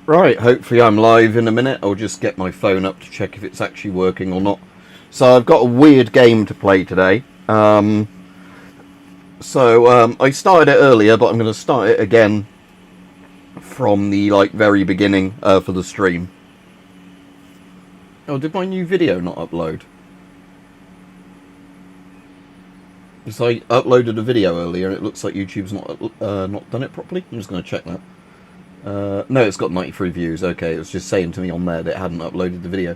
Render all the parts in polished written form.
Right, hopefully I'm live in a minute. I'll just get my phone up to check if it's actually working or not. So I've got a weird game to play today. I started it earlier, but I'm going to start it again from the very beginning for the stream. Oh, did my new video not upload? Because I uploaded a video earlier and it looks like YouTube's not done it properly. I'm just going to check that. No, it's got 93 views. Okay, it was just saying to me on there that it hadn't uploaded the video.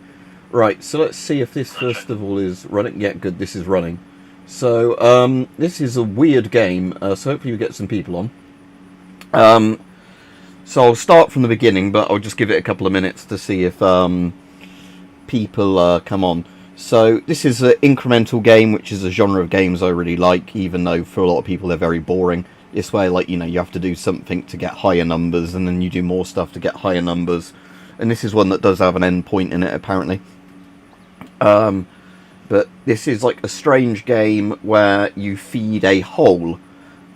Right, so let's see if this first of all is running. Yeah, good, this is running. So, this is a weird game, so hopefully we get some people on. So I'll start from the beginning, but I'll just give it a couple of minutes to see if people come on. So this is an incremental game, which is a genre of games I really like, even though for a lot of people they're very boring. This way, you have to do something to get higher numbers, and then you do more stuff to get higher numbers. And this is one that does have an end point in it, apparently. But this is like a strange game where you feed a hole.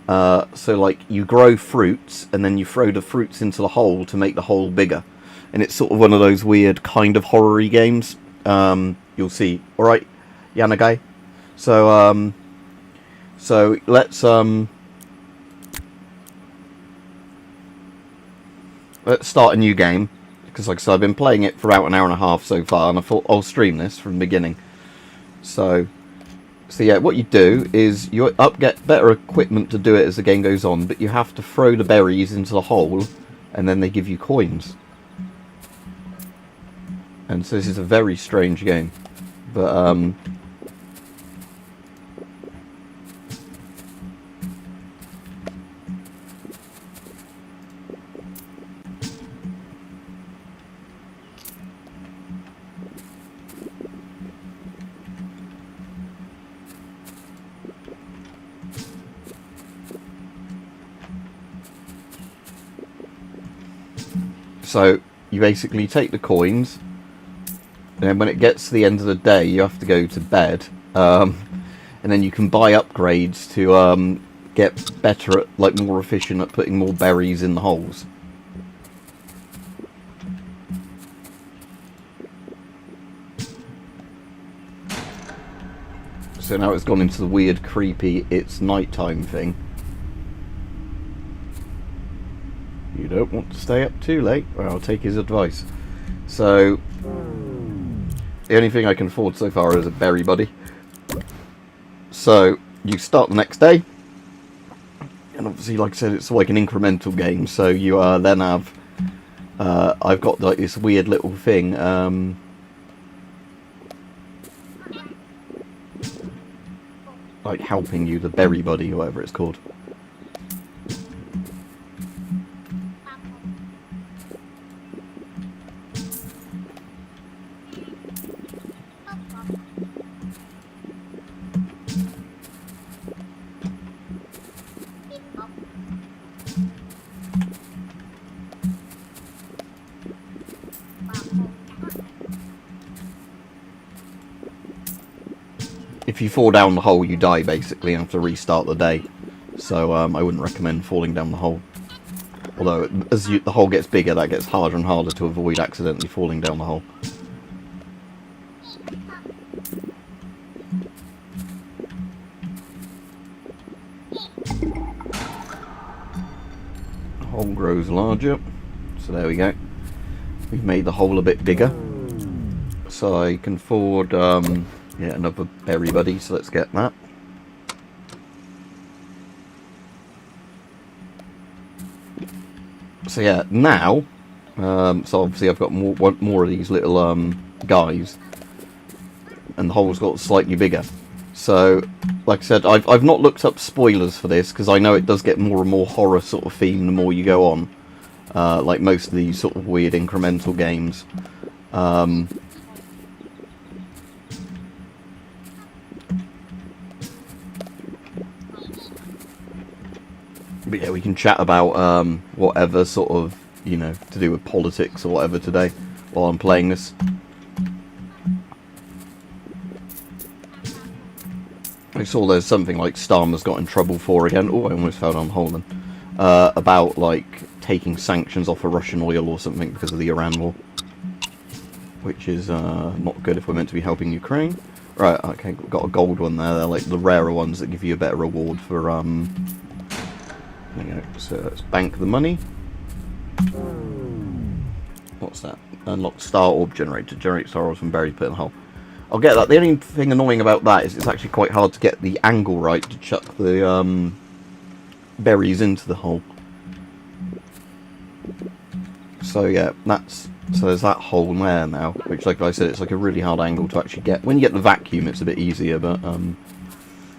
So you grow fruits, and then you throw the fruits into the hole to make the hole bigger. And it's sort of one of those weird kind of horror-y games. You'll see. Alright, Yanagai? So let's start a new game, because like I said, I've been playing it for about an hour and a half so far, and I thought I'll stream this from the beginning. So yeah, what you do is you get better equipment to do it as the game goes on, but you have to throw the berries into the hole, and then they give you coins. And so this is a very strange game, but so you basically take the coins, and then when it gets to the end of the day, you have to go to bed, and then you can buy upgrades to get better at, more efficient at putting more berries in the holes. So now it's gone into the weird, creepy, it's nighttime thing. You don't want to stay up too late? Well, I'll take his advice. So the only thing I can afford so far is a berry buddy. So you start the next day, and obviously, like I said, it's like an incremental game. So you then have I've got this weird little thing, helping you, the berry buddy or whatever it's called. If you fall down the hole, you die, basically, and have to restart the day. So I wouldn't recommend falling down the hole. Although, as the hole gets bigger, that gets harder and harder to avoid accidentally falling down the hole. The hole grows larger. So there we go. We've made the hole a bit bigger. So I can afford... yeah, another berry buddy, so let's get that. So yeah, now, so obviously I've got more of these little guys, and the hole's got slightly bigger. So, like I said, I've not looked up spoilers for this, because I know it does get more and more horror sort of theme the more you go on, like most of these sort of weird incremental games. But yeah, we can chat about whatever sort of, to do with politics or whatever today while I'm playing this. I saw there's something like Starmer's got in trouble for again. Oh, I almost fell down the hole then. About taking sanctions off of Russian oil or something because of the Iran war, which is not good if we're meant to be helping Ukraine. Right, okay, we've got a gold one there. They're like the rarer ones that give you a better reward for there you go. So let's bank the money. What's that? Unlock star orb generator. Generate star orbs from berries put in the hole. I'll get that. The only thing annoying about that is it's actually quite hard to get the angle right to chuck the berries into the hole. So yeah, so there's that hole there now, which, like I said, it's like a really hard angle to actually get. When you get the vacuum, it's a bit easier, but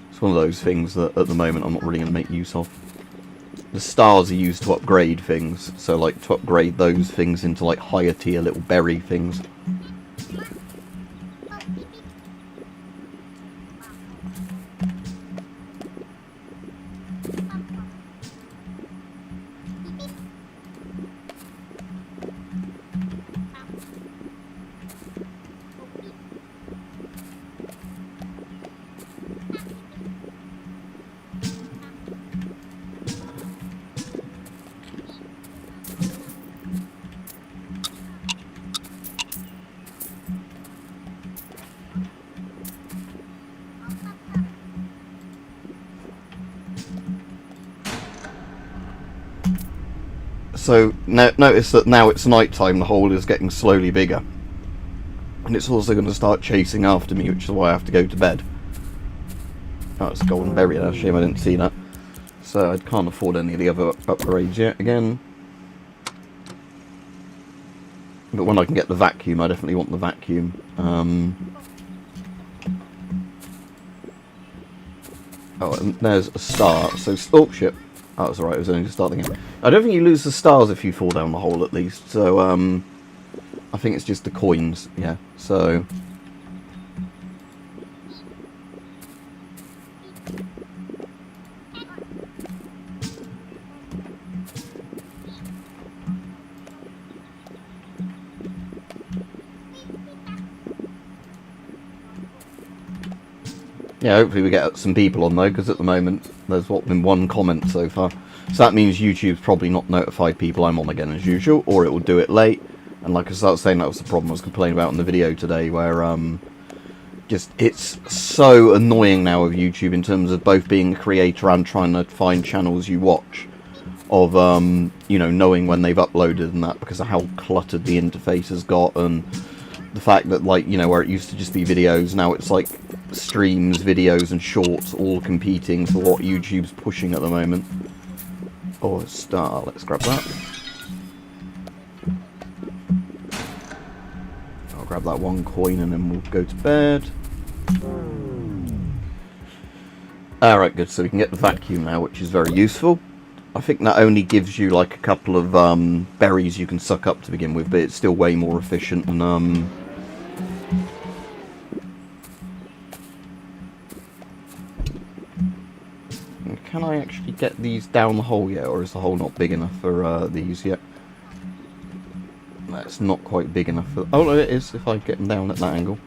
it's one of those things that at the moment I'm not really going to make use of. The stars are used to upgrade things, so like to upgrade those things into like higher tier little berry things. So notice that now it's night time, the hole is getting slowly bigger. And it's also going to start chasing after me, which is why I have to go to bed. Oh, it's a golden berry there. Shame I didn't see that. So I can't afford any of the other upgrades yet again. But when I can get the vacuum, I definitely want the vacuum. Oh, and there's a star. So, oh shit. Oh, that's alright, it was only just starting again. I don't think you lose the stars if you fall down the hole, at least. So, I think it's just the coins, yeah. So... yeah, hopefully we get some people on though, because at the moment there's been one comment so far. So that means YouTube's probably not notified people I'm on again as usual, or it will do it late. And like I started saying, that was the problem I was complaining about in the video today, where just it's so annoying now with YouTube in terms of both being a creator and trying to find channels you watch, of you know, knowing when they've uploaded and that, because of how cluttered the interface has got, and the fact that, like, you know, where it used to just be videos, now it's like streams, videos and shorts all competing for what YouTube's pushing at the moment. Oh, a star, let's grab that. I'll grab that one coin and then we'll go to bed. Alright, good, so we can get the vacuum now, which is very useful. I think that only gives you like a couple of berries you can suck up to begin with, but it's still way more efficient and can I actually get these down the hole yet, or is the hole not big enough for these yet? That's not quite big enough for... oh no, it is, if I get them down at that angle.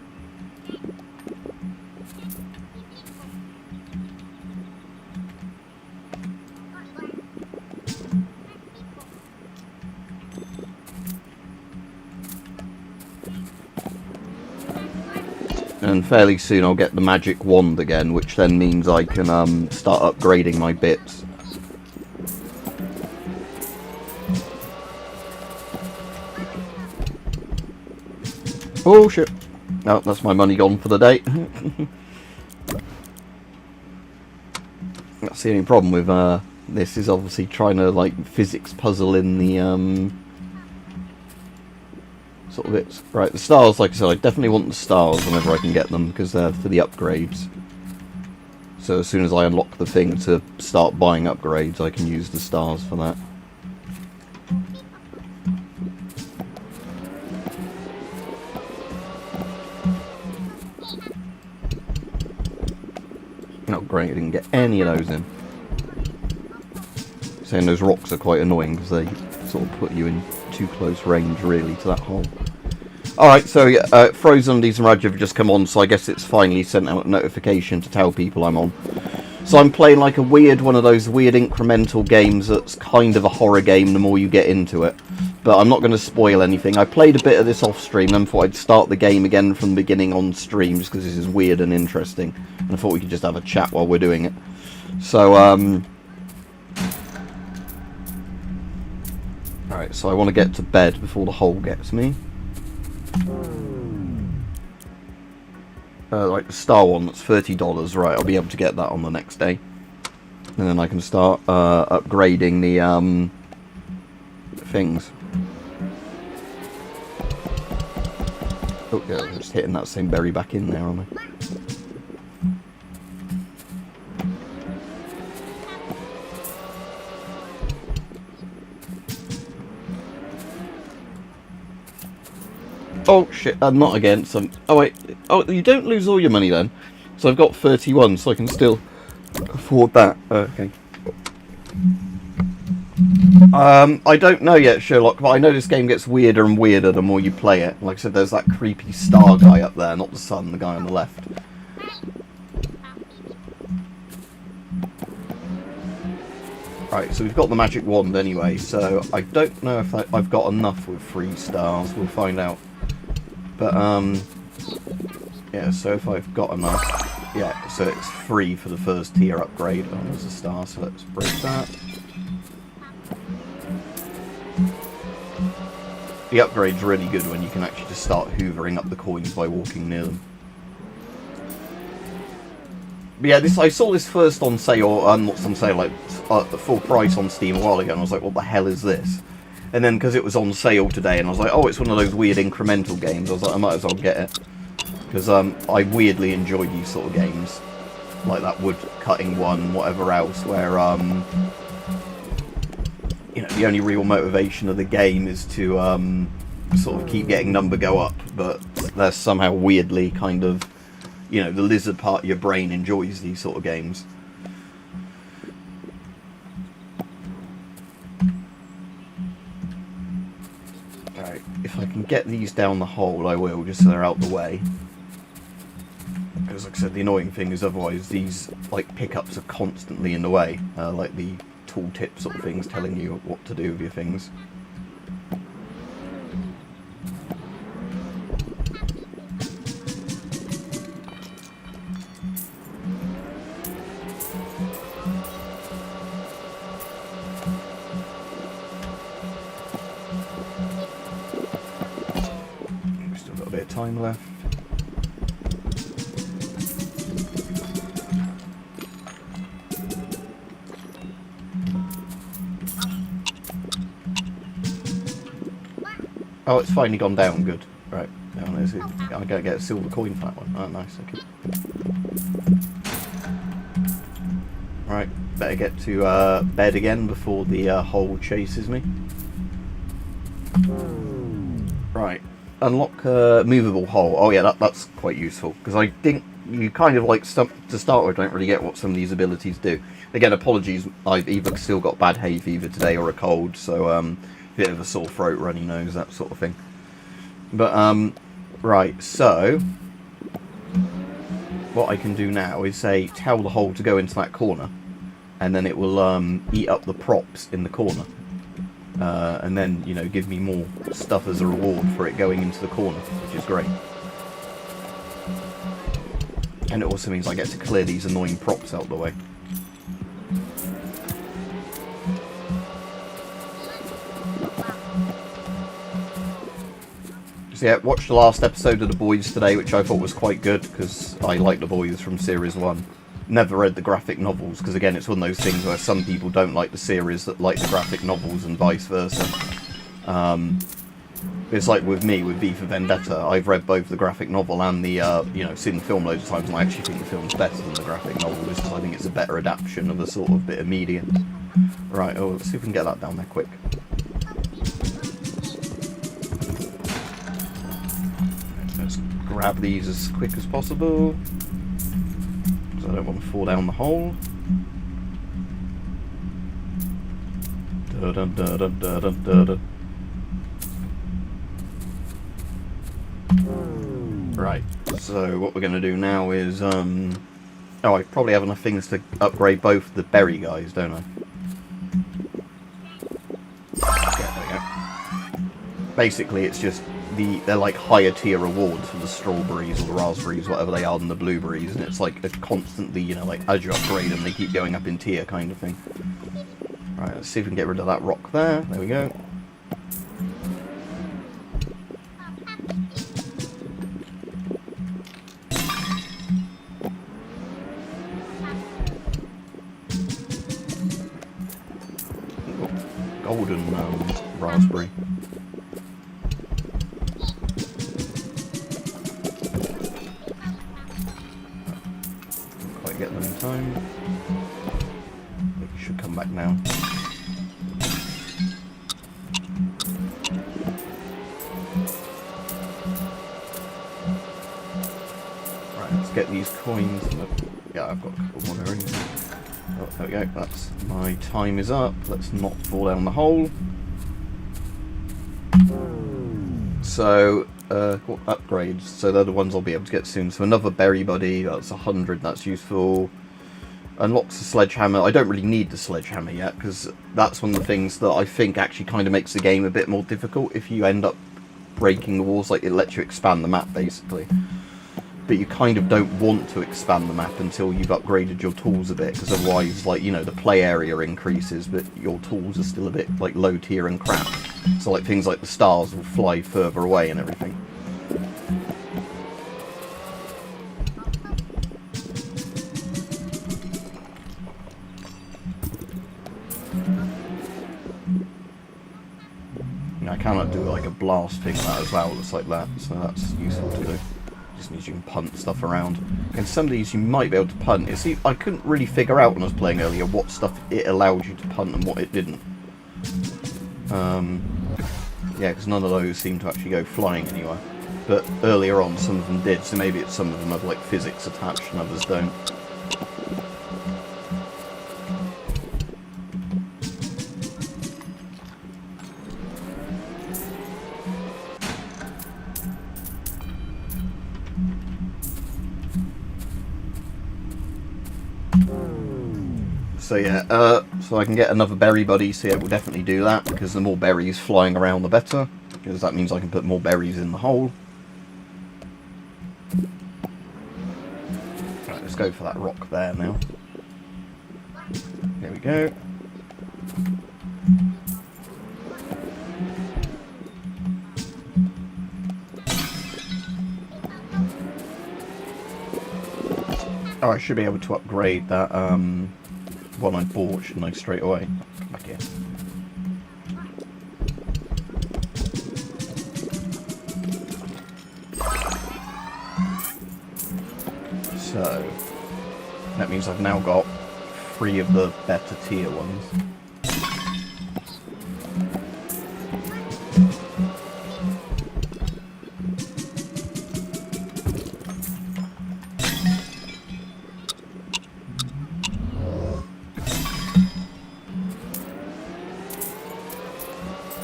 And fairly soon I'll get the magic wand again, which then means I can start upgrading my bits. Oh shit. Oh, that's my money gone for the day. That's the only problem with this, is obviously trying to like physics puzzle in the sort of bits. Right, the stars, like I said, I definitely want the stars whenever I can get them, because they're for the upgrades. So as soon as I unlock the thing to start buying upgrades, I can use the stars for that. Oh great, I didn't get any of those in. Saying those rocks are quite annoying because they sort of put you in too close range really to that hole. Alright, so yeah, Frozen Undies and Raj have just come on, so I guess it's finally sent out a notification to tell people I'm on. So I'm playing like a weird one of those weird incremental games that's kind of a horror game the more you get into it. But I'm not going to spoil anything. I played a bit of this off stream, then thought I'd start the game again from the beginning on stream, just because this is weird and interesting. And I thought we could just have a chat while we're doing it. So, alright, so I want to get to bed before the hole gets me. Like the Star one, that's $30. Right, I'll be able to get that on the next day. And then I can start upgrading the things. Oh yeah, just hitting that same berry back in there, aren't I? Oh shit, I'm not against some. Oh wait, oh, you don't lose all your money then. So I've got 31, so I can still afford that. Okay. I don't know yet, Sherlock, but I know this game gets weirder and weirder the more you play it. Like I said, there's that creepy star guy up there, not the sun, the guy on the left. Right, so we've got the magic wand anyway, so I don't know if I've got enough with 3 stars. We'll find out. But, yeah, so if I've got enough, yeah, so it's free for the first tier upgrade. Oh, there's a star, so let's break that. The upgrade's really good when you can actually just start hoovering up the coins by walking near them. But yeah, I saw this first on sale, not on sale, like full price on Steam a while ago, and I was like, what the hell is this? And then because it was on sale today, and I was like, oh, it's one of those weird incremental games, I was like, I might as well get it. Because I weirdly enjoy these sort of games. Like that wood cutting one, whatever else, where, you know, the only real motivation of the game is to sort of keep getting number go up, but there's somehow weirdly kind of, you know, the lizard part of your brain enjoys these sort of games. Alright, if I can get these down the hole, I will, just so they're out the way. Because, like I said, the annoying thing is otherwise these, like, pickups are constantly in the way. Like the tooltip sort of things telling you what to do with your things. Still got a bit of time left. Oh, it's finally gone down, good. Right, down is it. I gotta get a silver coin for that one. Oh, nice, okay. Right, better get to bed again before the hole chases me. Right, unlock movable hole. Oh yeah, that's quite useful, because I think you kind of like, to start with, don't really get what some of these abilities do. Again, apologies, I've either still got bad hay fever today or a cold, so bit of a sore throat, runny nose, that sort of thing. But right, so what I can do now is say tell the hole to go into that corner, and then it will eat up the props in the corner, and then, you know, give me more stuff as a reward for it going into the corner, which is great. And it also means I get to clear these annoying props out the way. So yeah, watched the last episode of The Boys today, which I thought was quite good, because I like The Boys from Series 1. Never read the graphic novels, because again, it's one of those things where some people don't like the series that like the graphic novels, and vice versa. It's like with me, with V for Vendetta, I've read both the graphic novel and the, you know, seen the film loads of times, and I actually think the film's better than the graphic novel, just because I think it's a better adaptation of a sort of bit of media. Right, oh, let's see if we can get that down there quick. Grab these as quick as possible, because I don't want to fall down the hole. Dun, dun, dun, dun, dun, dun, dun. Right, so what we're going to do now is Oh, I probably have enough things to upgrade both the berry guys, don't I? Yeah, there we go. Basically, it's just they're like higher tier rewards for the strawberries or the raspberries, whatever they are, than the blueberries, and it's like a constantly, you know, like as you upgrade them, they keep going up in tier kind of thing. Right, let's see if we can get rid of that rock there. There we go. Golden raspberry. Didn't quite get them in time. They should come back now. Right, let's get these coins. Yeah, I've got a couple more there. Oh, there we go, that's my time is up. Let's not fall down the hole. So, upgrades. So they're the ones I'll be able to get soon. So another berry buddy, that's 100, that's useful. Unlocks the sledgehammer. I don't really need the sledgehammer yet, because that's one of the things that I think actually kind of makes the game a bit more difficult if you end up breaking the walls. Like, it lets you expand the map, basically. But you kind of don't want to expand the map until you've upgraded your tools a bit, because otherwise, like, you know, the play area increases, but your tools are still a bit, like, low tier and crap. So, like, things like the stars will fly further away and everything. I cannot do, like, a blast thing like that as well, just like that, so that's useful to do. Just means you can punt stuff around. And some of these you might be able to punt. See, I couldn't really figure out when I was playing earlier what stuff it allowed you to punt and what it didn't. Yeah, because none of those seem to actually go flying anywhere. But earlier on, some of them did, so maybe it's some of them have like physics attached and others don't. So yeah, so I can get another berry buddy, so yeah, we'll definitely do that, because the more berries flying around the better, because that means I can put more berries in the hole. Right, let's go for that rock there now. There we go. Oh, I should be able to upgrade that, one I bought, shouldn't I, straight away? Come back here. So, that means I've now got 3 of the better tier ones.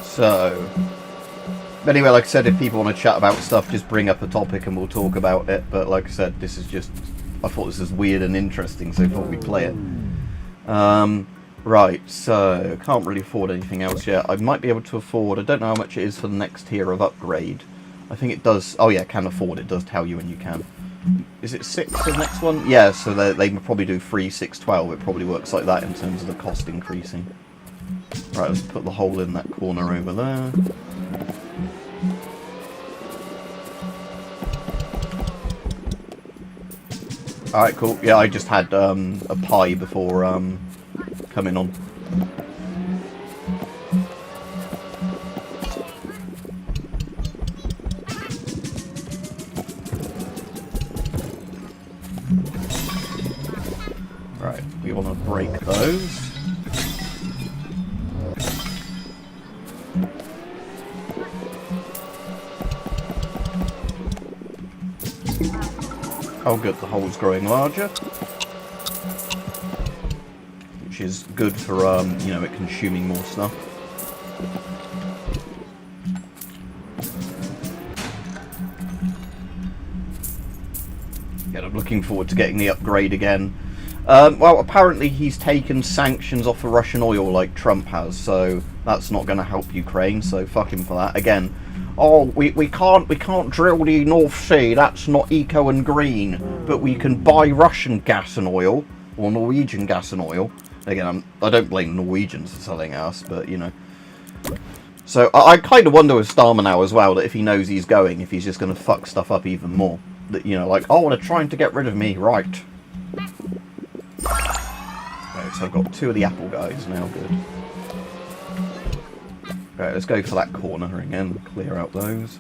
So, anyway, like I said, if people want to chat about stuff, just bring up a topic and we'll talk about it. But like I said, this is just, I thought this was weird and interesting, so I thought we'd play it. Right, so, can't really afford anything else yet. I might be able to afford, I don't know how much it is for the next tier of upgrade. I think it does, oh yeah, can afford, it does tell you when you can. Is it 6 for the next one? Yeah, so they can probably do 3, 6, 12. It probably works like that in terms of the cost increasing. Right, let's put the hole in that corner over there. Alright, cool. Yeah, I just had a pie before coming on. Right, we want to break those. Oh good, the hole's growing larger, which is good for, you know, it consuming more stuff. Get them looking forward to getting the upgrade again. Well, apparently he's taken sanctions off of Russian oil like Trump has, so that's not going to help Ukraine, so fuck him for that. Again, oh, we can't drill the North Sea, that's not eco and green, but we can buy Russian gas and oil, or Norwegian gas and oil. Again, I don't blame Norwegians for selling us, but, you know. So, I kind of wonder with Starmer now as well, that if he knows he's going, if he's just going to fuck stuff up even more. That, you know, like, oh, they're trying to get rid of me, right. Right, so I've got 2 of the apple guys now, good. Right, let's go for that corner again, clear out those.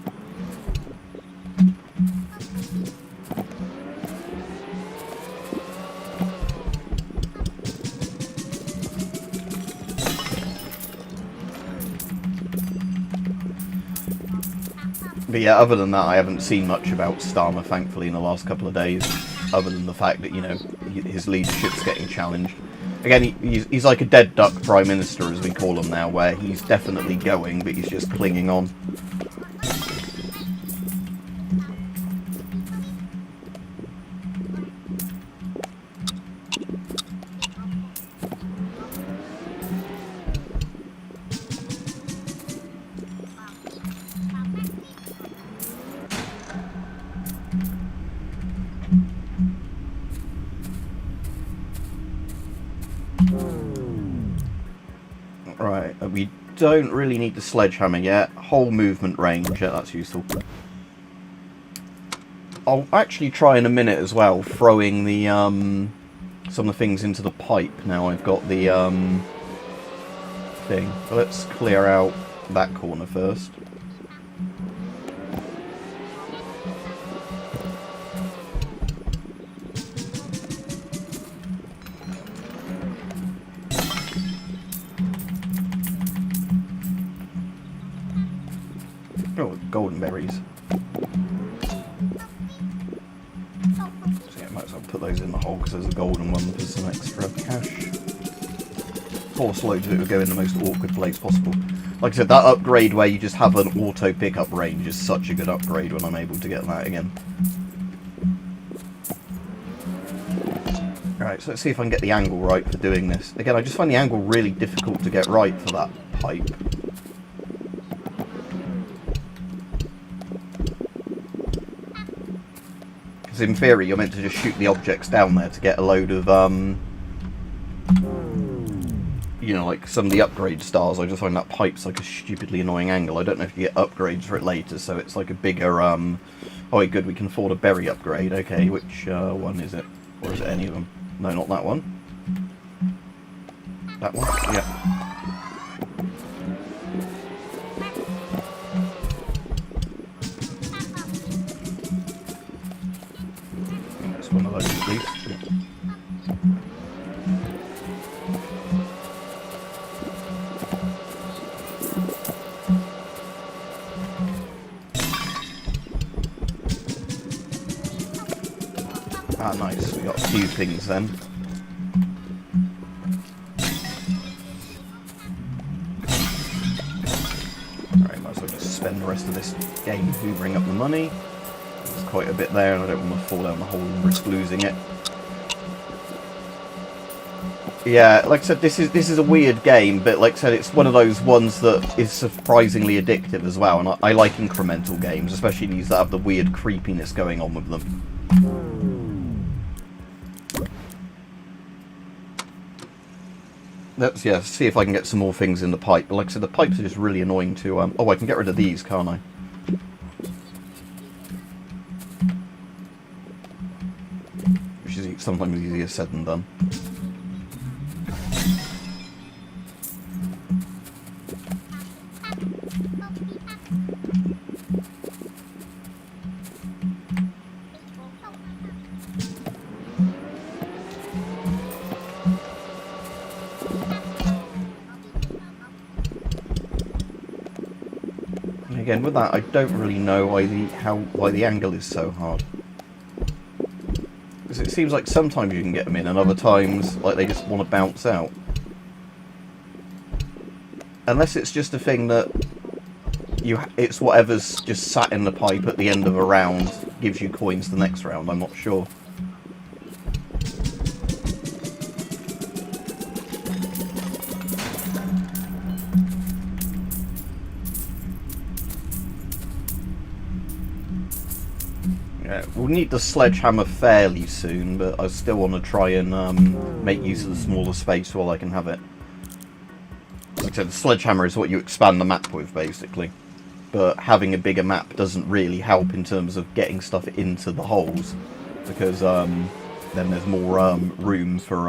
But yeah, other than that, I haven't seen much about Starmer, thankfully, in the last couple of days. Other than the fact that, you know, his leadership's getting challenged. Again, he's like a dead duck prime minister, as we call him now, where he's definitely going, but he's just clinging on. Right, we don't really need the sledgehammer yet. Whole movement range, yeah, that's useful. I'll actually try in a minute as well, throwing the some of the things into the pipe. Now I've got the thing. So let's clear out that corner first. Oh, golden berries. So yeah, might as well put those in the hole because there's a golden one for some extra cash. Force loads of it would go in the most awkward place possible. Like I said, that upgrade where you just have an auto pickup range is such a good upgrade when I'm able to get that again. Alright, so let's see if I can get the angle right for doing this. Again, I just find the angle really difficult to get right for that pipe. Because in theory, you're meant to just shoot the objects down there to get a load of, you know, like some of the upgrade stars. I just find that pipe's like a stupidly annoying angle. I don't know if you get upgrades for it later, so it's like a bigger, oh wait, good, we can afford a berry upgrade. Okay, which one is it? Or is it any of them? No, not that one. That one? Yeah. One of those at least. Ah, nice. We got a few things then. Alright, might as well just spend the rest of this game hoovering up the money. There's quite a bit there, and I don't want to fall down the hole and risk losing it. Yeah, like I said, this is a weird game, but like I said, it's one of those ones that is surprisingly addictive as well, and I like incremental games, especially these that have the weird creepiness going on with them. Let's see if I can get some more things in the pipe. But like I said, the pipes are just really annoying to... oh, I can get rid of these, can't I? Which is sometimes easier said than done. Again, with that, I don't really know why the angle is so hard. Because it seems like sometimes you can get them in, and other times, like, they just want to bounce out. Unless it's just a thing that it's whatever's just sat in the pipe at the end of a round gives you coins the next round. I'm not sure. Yeah, we'll need the sledgehammer fairly soon, but I still want to try and make use of the smaller space while I can have it. Like I said, the sledgehammer is what you expand the map with, basically. But having a bigger map doesn't really help in terms of getting stuff into the holes, because then there's more room for,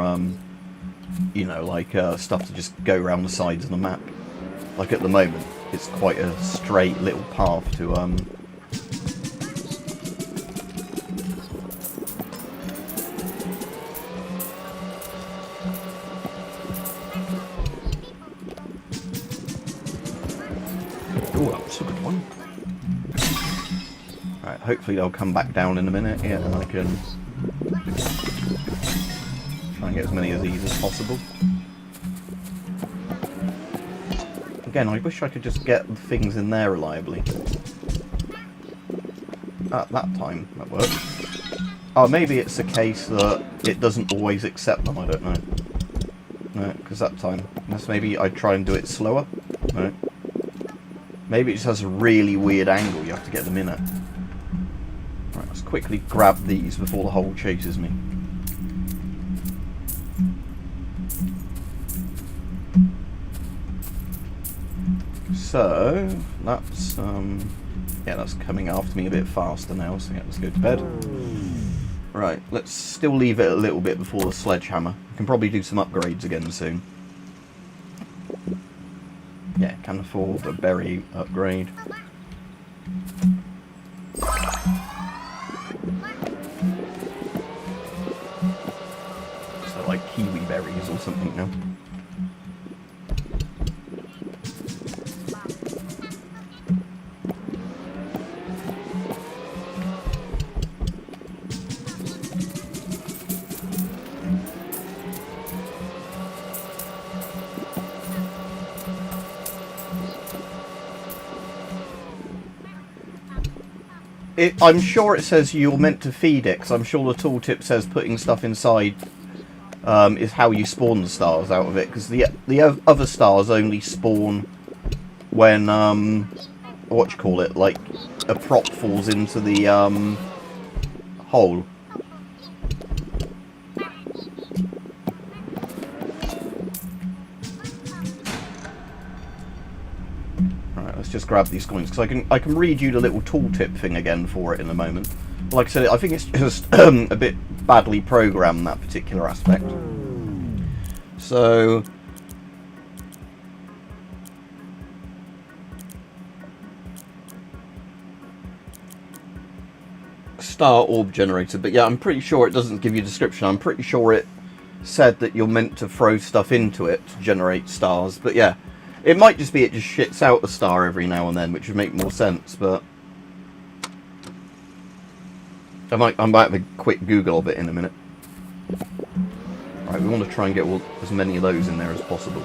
you know, like stuff to just go around the sides of the map. Like at the moment, it's quite a straight little path to Oh, that was a good one. Right, hopefully they'll come back down in a minute, yeah, and I can try and get as many of these as possible. Again, I wish I could just get the things in there reliably. At that time, that worked. Oh, maybe it's a case that it doesn't always accept them, I don't know. No, because that time, unless maybe I try and do it slower. No. Maybe it just has a really weird angle you have to get them in at. Right, let's quickly grab these before the hole chases me. So, that's, yeah, that's coming after me a bit faster now, so yeah, let's go to bed. Right, let's still leave it a little bit before the sledgehammer. We can probably do some upgrades again soon. Yeah, can afford a berry upgrade. So like kiwi berries or something now. I'm sure it says you're meant to feed it, because I'm sure the tooltip says putting stuff inside is how you spawn the stars out of it, because the other stars only spawn when, what you call it, like a prop falls into the hole. Just grab these coins, because I can read you the little tooltip thing again for it in a moment. But like I said, I think it's just a bit badly programmed, that particular aspect. So star orb generator, but yeah, I'm pretty sure it doesn't give you a description. I'm pretty sure it said that you're meant to throw stuff into it to generate stars, but yeah. It might just be it just shits out a star every now and then, which would make more sense, but I might have a quick Google of it in a minute. Right, we want to try and get as many of those in there as possible.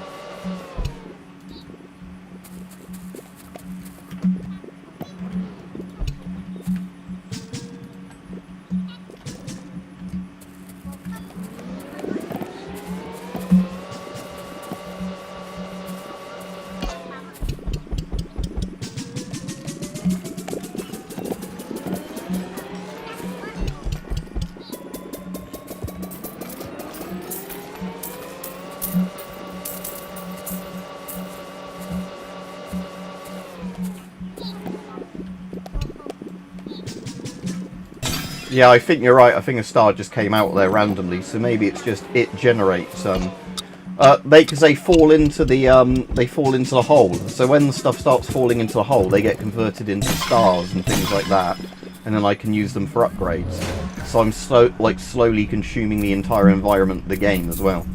Yeah, I think you're right. I think a star just came out there randomly, so maybe it's just it generates because they fall into the hole. So when the stuff starts falling into the hole, they get converted into stars and things like that, and then I can use them for upgrades. So I'm slowly consuming the entire environment of the game as well.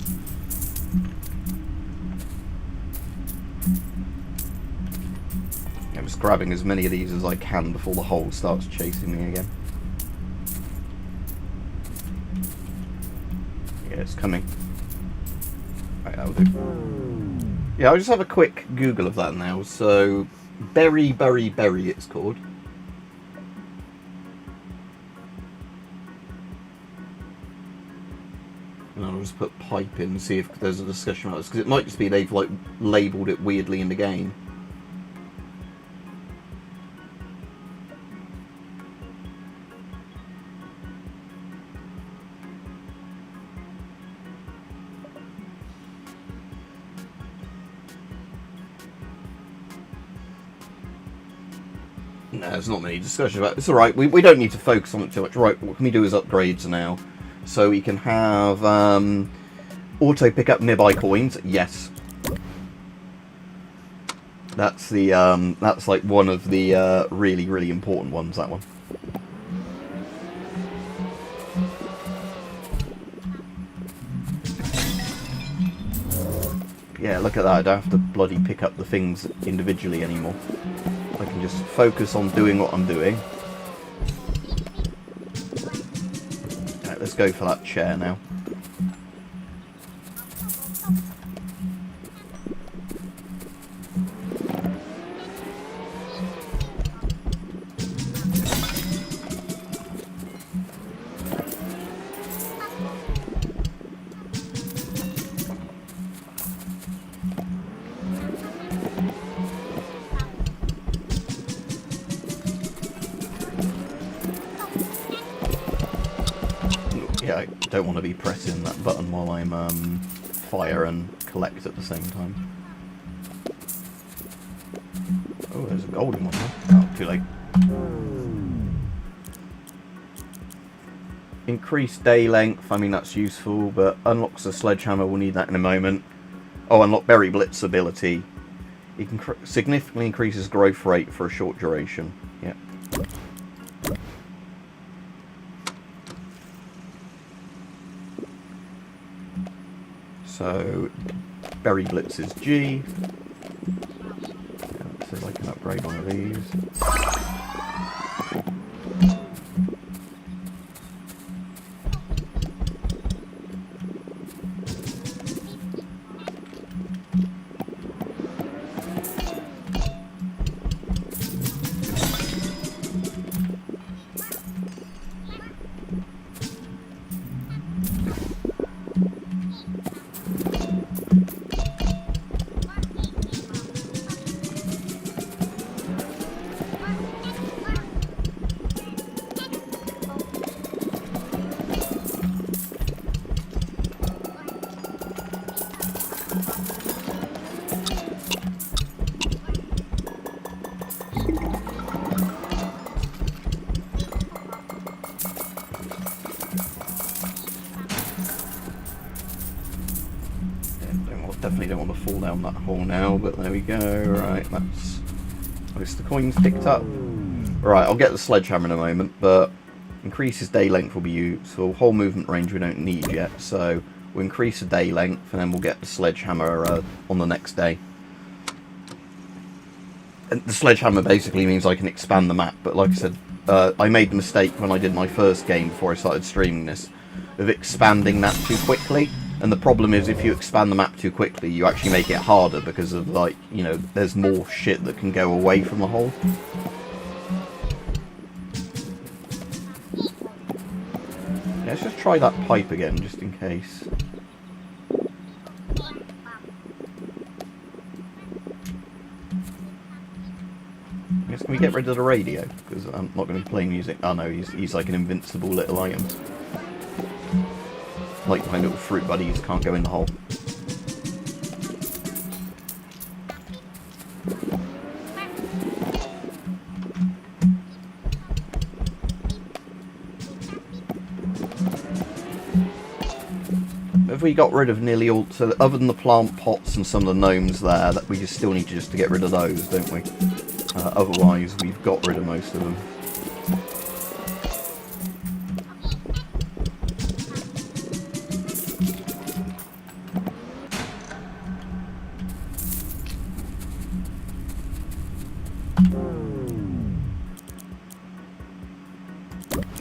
I'm just grabbing as many of these as I can before the hole starts chasing me again. It's coming. Right, that'll do. Yeah, I'll just have a quick Google of that now. So, berry it's called. And I'll just put pipe in and see if there's a discussion about this, because it might just be they've like labelled it weirdly in the game. No, there's not many discussion about it. It's alright, we don't need to focus on it too much. Right, what can we do is upgrades now. So we can have auto pick up nearby coins, yes. That's the that's like one of the really, really important ones, that one. Yeah, look at that, I don't have to bloody pick up the things individually anymore. I can just focus on doing what I'm doing. Right, let's go for that chair now. Yeah, I don't want to be pressing that button while I'm fire and collect at the same time. Oh, there's a golden one there. Oh, too late. Increased day length, I mean that's useful, but unlocks a sledgehammer, we'll need that in a moment. Oh, unlock Berry Blitz ability. It can significantly increases growth rate for a short duration. Yeah. So, Berry Blitz is G. Let's see if I can upgrade one of these. Definitely don't want to fall down that hole now, but there we go. Right, that's most of the coins picked up. Right, I'll get the sledgehammer in a moment, but increases day length will be useful. Whole movement range we don't need yet, so we'll increase the day length and then we'll get the sledgehammer on the next day. And the sledgehammer basically means I can expand the map, but like I said, I made the mistake when I did my first game before I started streaming this, of expanding that too quickly. And the problem is, if you expand the map too quickly, you actually make it harder because of, like, you know, there's more shit that can go away from the hole. Yeah, let's just try that pipe again, just in case. I guess, can we get rid of the radio? Because I'm not going to be playing music. Oh no, he's like an invincible little item. Like my little fruit buddies can't go in the hole. Have we got rid of nearly all, so other than the plant pots and some of the gnomes there, that we just still need to get rid of those, don't we? Otherwise we've got rid of most of them.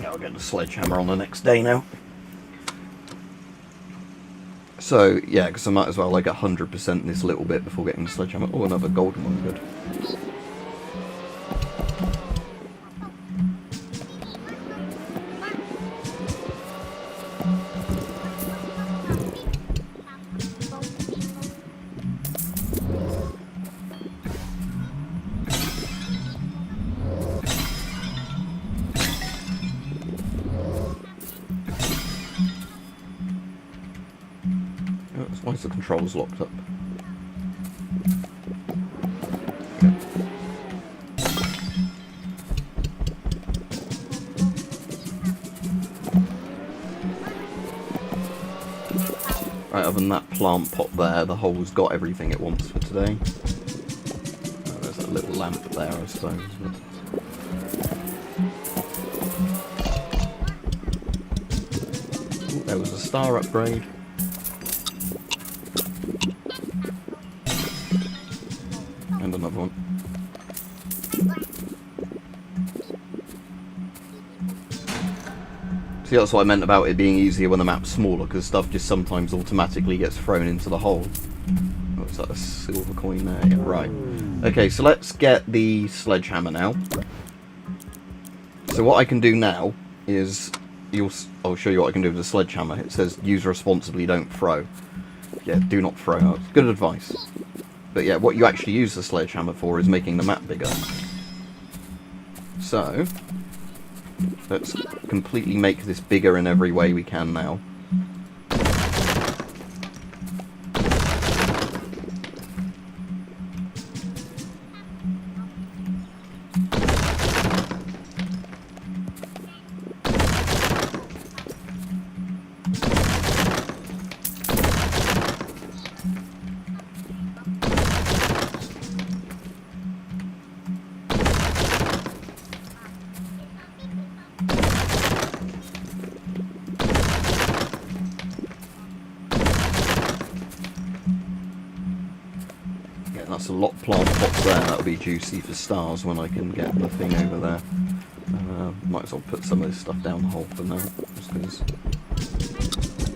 I'll get the sledgehammer on the next day now. So, yeah, because I might as well like 100% this little bit before getting the sledgehammer. Oh, another golden one, good. Why is the controls locked up? Okay. Right, other than that plant pot there, the hole's got everything it wants for today. Oh, there's a little lamp there, I suppose. But... Ooh, there was a star upgrade. And another one. See, that's what I meant about it being easier when the map's smaller, because stuff just sometimes automatically gets thrown into the hole. Oh, is that a silver coin there? Yeah, right. Okay, so let's get the sledgehammer now. So what I can do now is... I'll show you what I can do with the sledgehammer. It says, use responsibly, don't throw. Yeah, do not throw. That's good advice. But yeah, what you actually use the sledgehammer for is making the map bigger. So... let's completely make this bigger in every way we can now. That's a lot of plant pots there. That'll be juicy for stars when I can get the thing over there. Might as well put some of this stuff down the hole for now, just because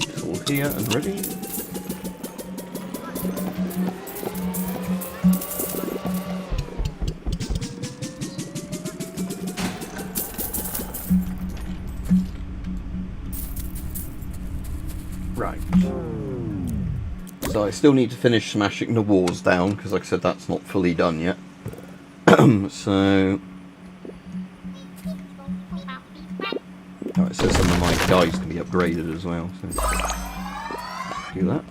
it's all here and ready. Right. So I still need to finish smashing the walls down, because like I said, that's not fully done yet. So... oh, it says some of my guys can be upgraded as well, so... do that.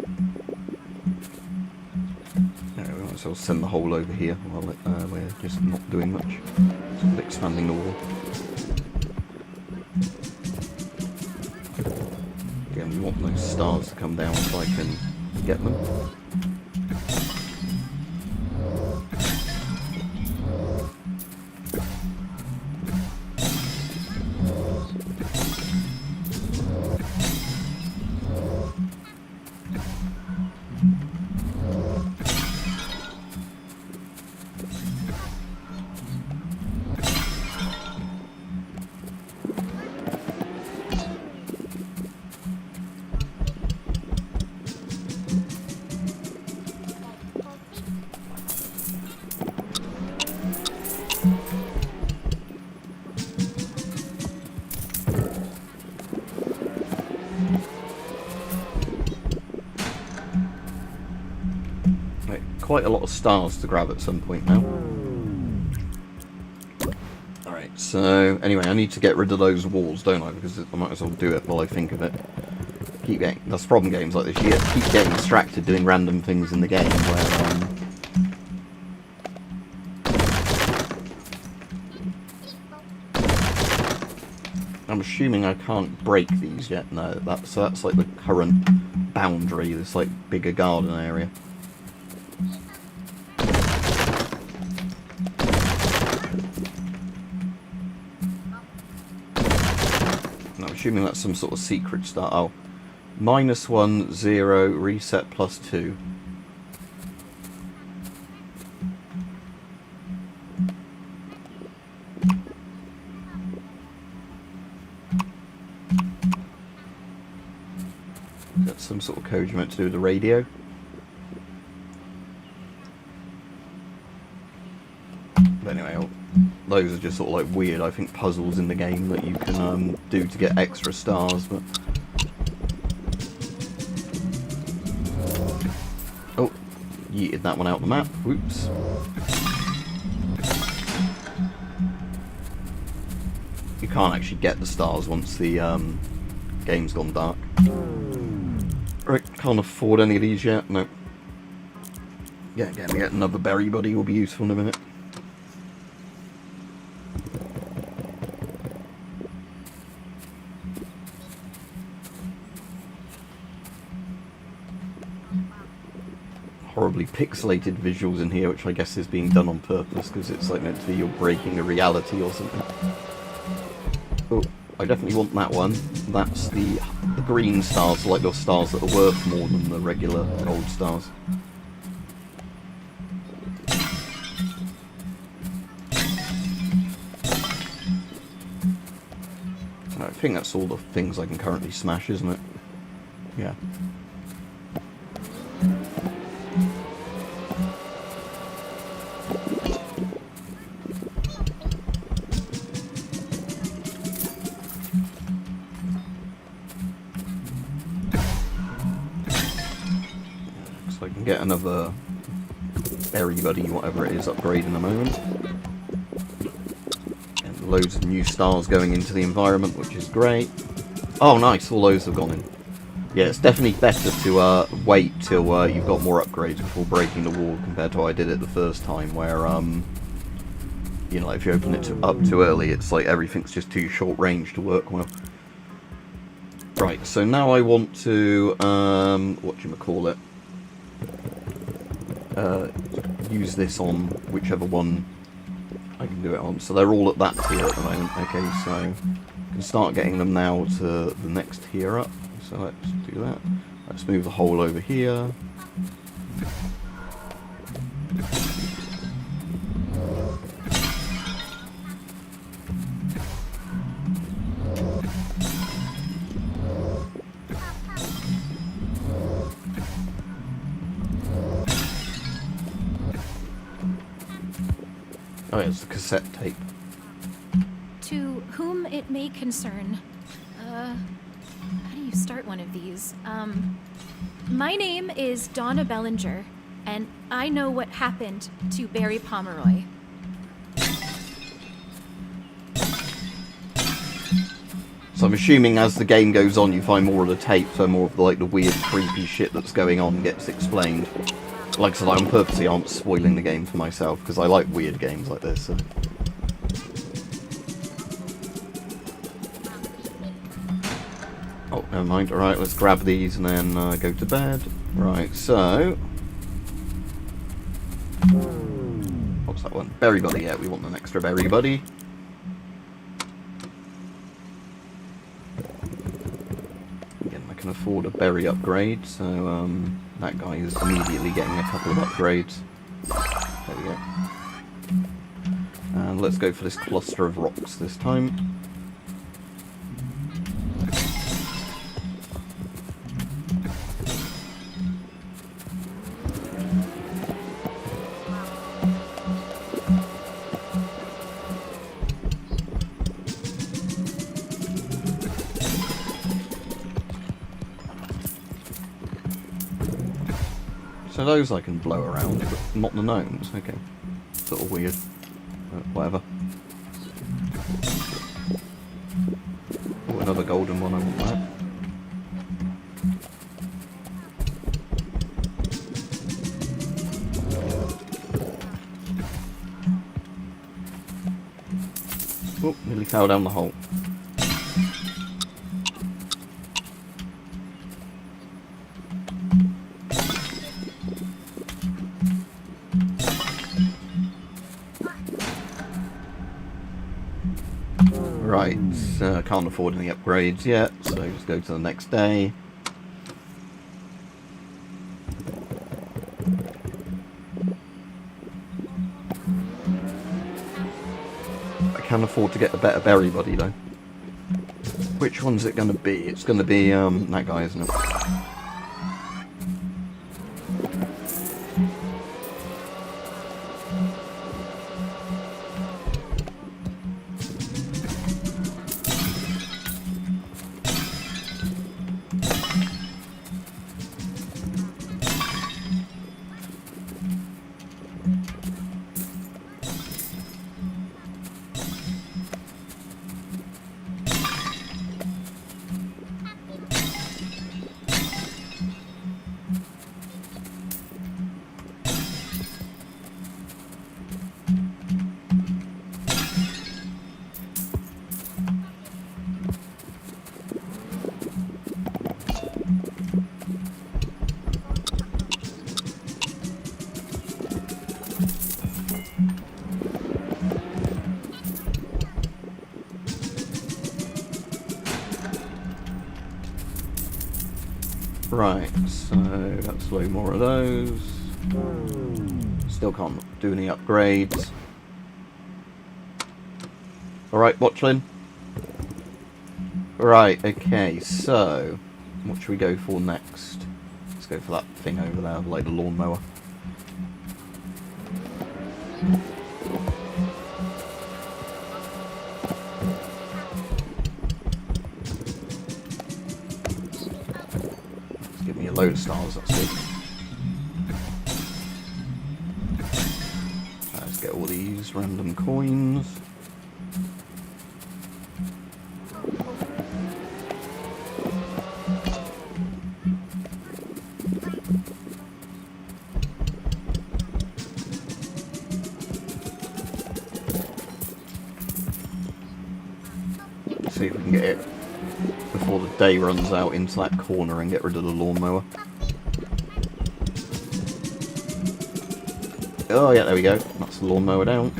There we go, so I'll send the hole over here while we're just not doing much. Just expanding the wall. Again, we want those stars to come down so I can get them. Quite a lot of stars to grab at some point now. Alright, so anyway, I need to get rid of those walls, don't I? Because I might as well do it while I think of it. That's the problem games like this. You keep getting distracted doing random things in the game where I'm assuming I can't break these yet. No, that's like the current boundary, this like bigger garden area. Assuming that's some sort of secret start. Oh, -1, 0, reset +2. That's some sort of code you meant to do with the radio. But anyway, those are just sort of like weird, I think, puzzles in the game that you can do to get extra stars, but... oh, yeeted that one out the map. Whoops. You can't actually get the stars once the game's gone dark. Right, can't afford any of these yet, no. Yeah, getting another berry buddy will be useful in a minute. horribly pixelated visuals in here, which I guess is being done on purpose because it's like meant to be you're breaking a reality or something. Oh, I definitely want that one. That's the green stars, like those stars that are worth more than the regular gold stars. I think that's all the things I can currently smash, isn't it? Yeah. So I can get another berry buddy, whatever it is, upgrade in a moment. Loads of new stars going into the environment, which is great. Oh, nice, all those have gone in. Yeah, it's definitely better to wait till you've got more upgrades before breaking the wall compared to how I did it the first time, where, you know, if you open it up too early, it's like everything's just too short range to work well. Right, so now I want to, whatchamacallit, use this on whichever one I can do it on. So they're all at that tier at the moment. Okay, so I can start getting them now to the next tier up. So let's do that. Let's move the hole over here. Oh, yeah, it's the cassette tape. To whom it may concern, how do you start one of these? My name is Donna Bellinger, and I know what happened to Barry Pomeroy. So I'm assuming as the game goes on, you find more of the tape, so more of the, like, the weird, creepy shit that's going on gets explained. Like I said, I'm purposely aren't spoiling the game for myself, because I like weird games like this. So. Oh, never mind. Alright, let's grab these and then go to bed. Right, so... What's that one? Berry Buddy, yeah, we want an extra Berry Buddy. Again, I can afford a berry upgrade, so that guy is immediately getting a couple of upgrades. There we go. And let's go for this cluster of rocks this time. So those I can blow around, but not the gnomes. Okay. Sort of weird. But whatever. Oh, another golden one, I want that. Oh, nearly fell down the hole. Right, can't afford any upgrades yet, so just go to the next day. I can afford to get a better berry buddy though. Which one's it going to be? It's going to be that guy, isn't it? Right, so let's load more of those. Still can't do any upgrades. Alright, Watchlin. Right, okay, so what should we go for next? Let's go for that thing over there, like the lawnmower. Let's give me a load of stars, that's good. Let's get all these random coins. See if we can get it before the day runs out into that corner and get rid of the lawnmower. Oh yeah, there we go. That's the lawnmower down.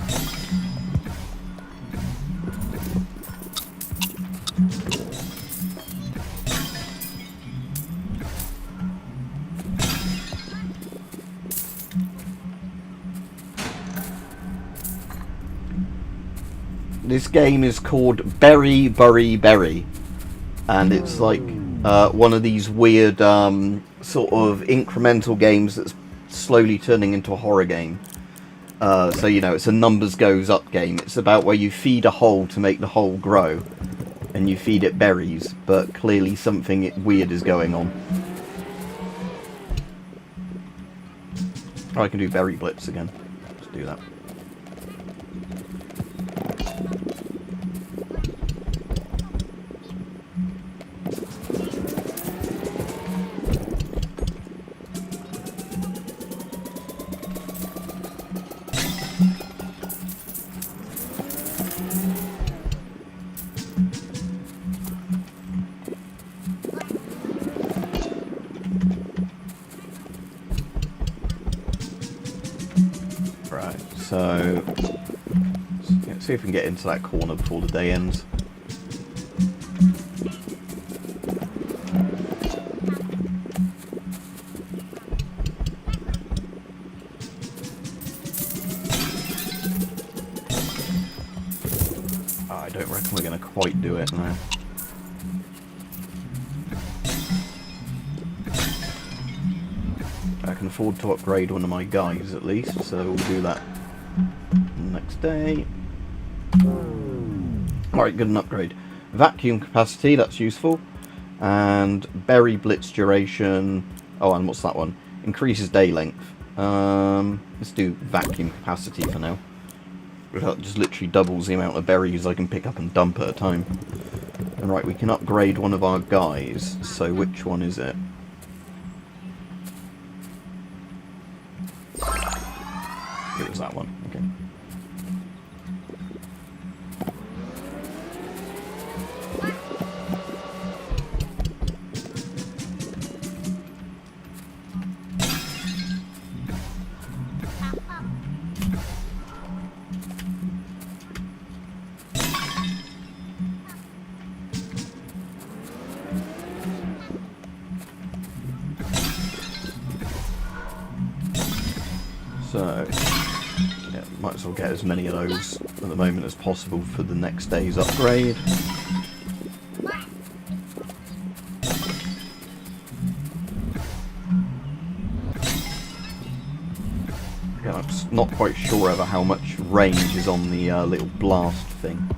This game is called Berry Bury Berry, and it's like one of these weird sort of incremental games that's slowly turning into a horror game. So you know, it's a numbers goes up game. It's about where you feed a hole to make the hole grow, and you feed it berries, but clearly something weird is going on. Oh, I can do berry blips again. Let's do that. So, let's see if we can get into that corner before the day ends. I don't reckon we're going to quite do it now. I can afford to upgrade one of my guys at least, so we'll do that next day. Alright, good, an upgrade. Vacuum capacity, that's useful. And berry blitz duration. Oh, and what's that one? Increases day length. Let's do vacuum capacity for now. That just literally doubles the amount of berries I can pick up and dump at a time. And right, we can upgrade one of our guys. So which one is it? It was that one, okay. So, yeah, might as well get as many of those at the moment as possible for the next day's upgrade. Again, I'm not quite sure over how much range is on the little blast thing.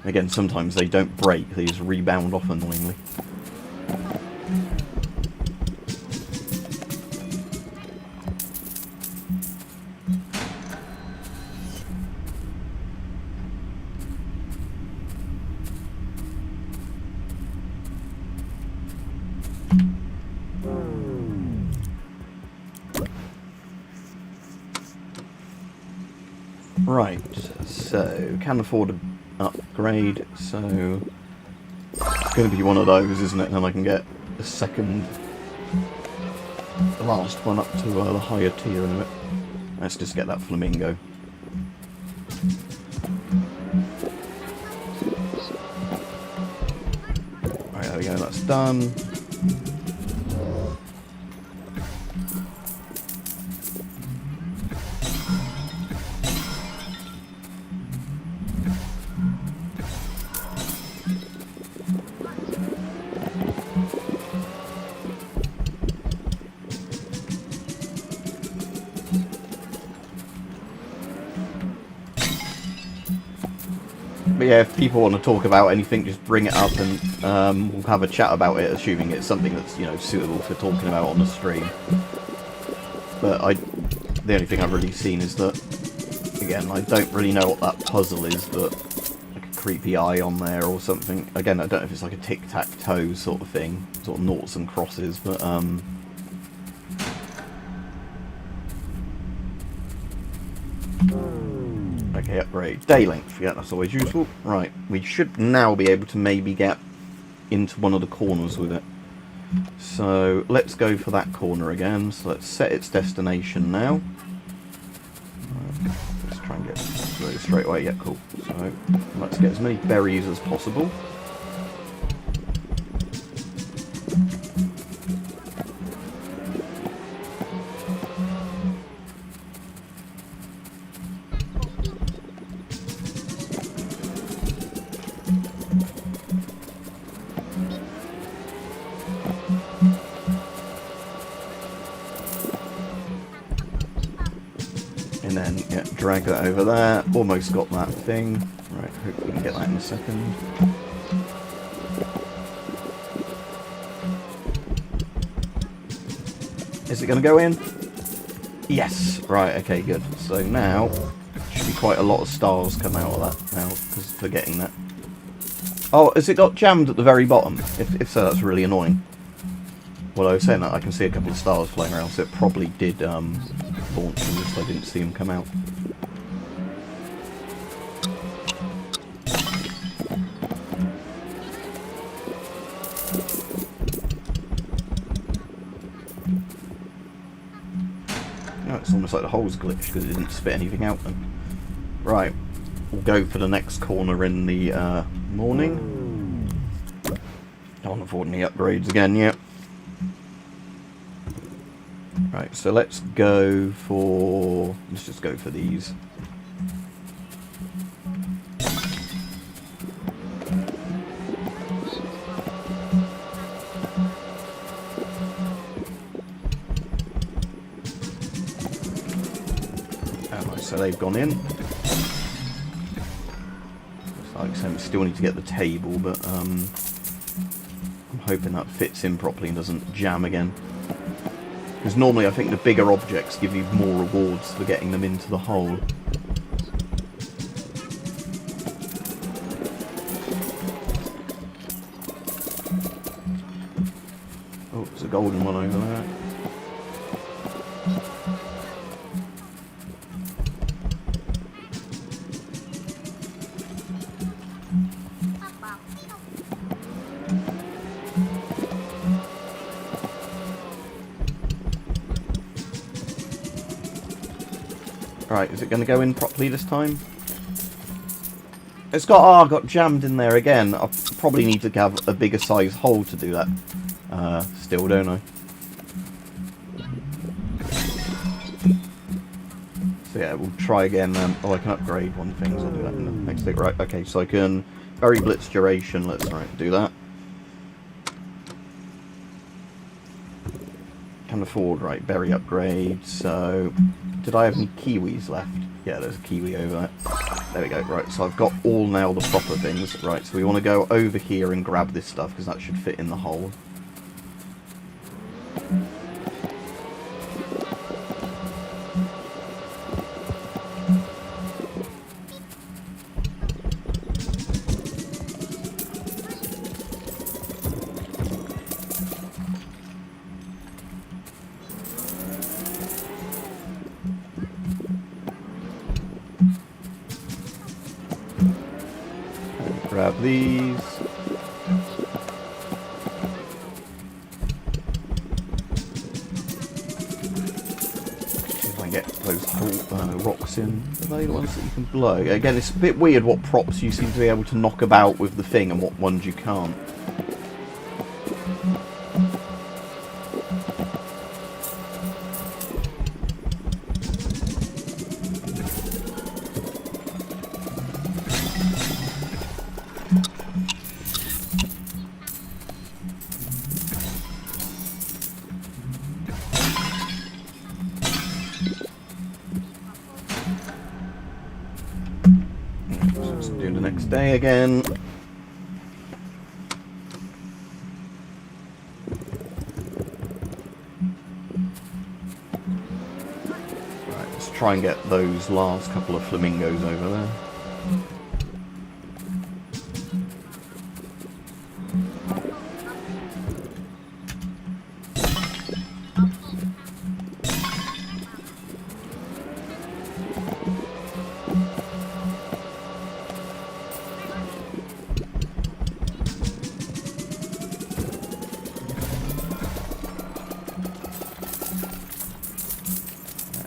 Again, sometimes they don't break, they just rebound off annoyingly. Right, so can afford an upgrade, so it's going to be one of those, isn't it? And then I can get the last one up to the higher tier in a bit. Let's just get that flamingo. Right, there we go, that's done. But yeah, if people want to talk about anything, just bring it up and we'll have a chat about it, assuming it's something that's, you know, suitable for talking about on the stream. But the only thing I've really seen is that, again, I don't really know what that puzzle is, but like a creepy eye on there or something. Again, I don't know if it's like a tic-tac-toe sort of thing, sort of noughts and crosses, but okay, upgrade. Day length, yeah, that's always useful. Right, we should now be able to maybe get into one of the corners with it. So, let's go for that corner again. So let's set its destination now. Let's try and get straight away. Yeah, cool. So, let's get as many berries as possible. And then, yeah, drag that over there. Almost got that thing. Right, hope we can get that in a second. Is it going to go in? Yes! Right, okay, good. So now, should be quite a lot of stars come out of that now, because for getting that. Oh, has it got jammed at the very bottom? If so, that's really annoying. Well, I was saying that I can see a couple of stars flying around, so it probably did launch them, just I didn't see them come out. No, it's almost like the hole's glitched because it didn't spit anything out then. Right, we'll go for the next corner in the morning. Don't afford any upgrades again yet. Right, so let's go for... let's just go for these. So they've gone in. Looks like so we still need to get the table, but I'm hoping that fits in properly and doesn't jam again. Because normally I think the bigger objects give you more rewards for getting them into the hole. Oh, there's a golden one over there. Right, is it going to go in properly this time? It's got, got jammed in there again. I probably need to have a bigger size hole to do that. Still, don't I? So yeah, we'll try again. Oh, I can upgrade one thing, so I'll do that in the next thing. Right, okay, so I can berry blitz duration. Let's do that. Can afford, right, berry upgrade. So, did I have any kiwis left? Yeah, there's a kiwi over there. There we go. Right, so I've got all now the proper things. Right, so we want to go over here and grab this stuff because that should fit in the hole. Grab these. See if I can get those rocks in. Are they the ones that you can blow? Again, it's a bit weird what props you seem to be able to knock about with the thing and what ones you can't. day again. Right, let's try and get those last couple of flamingos over there.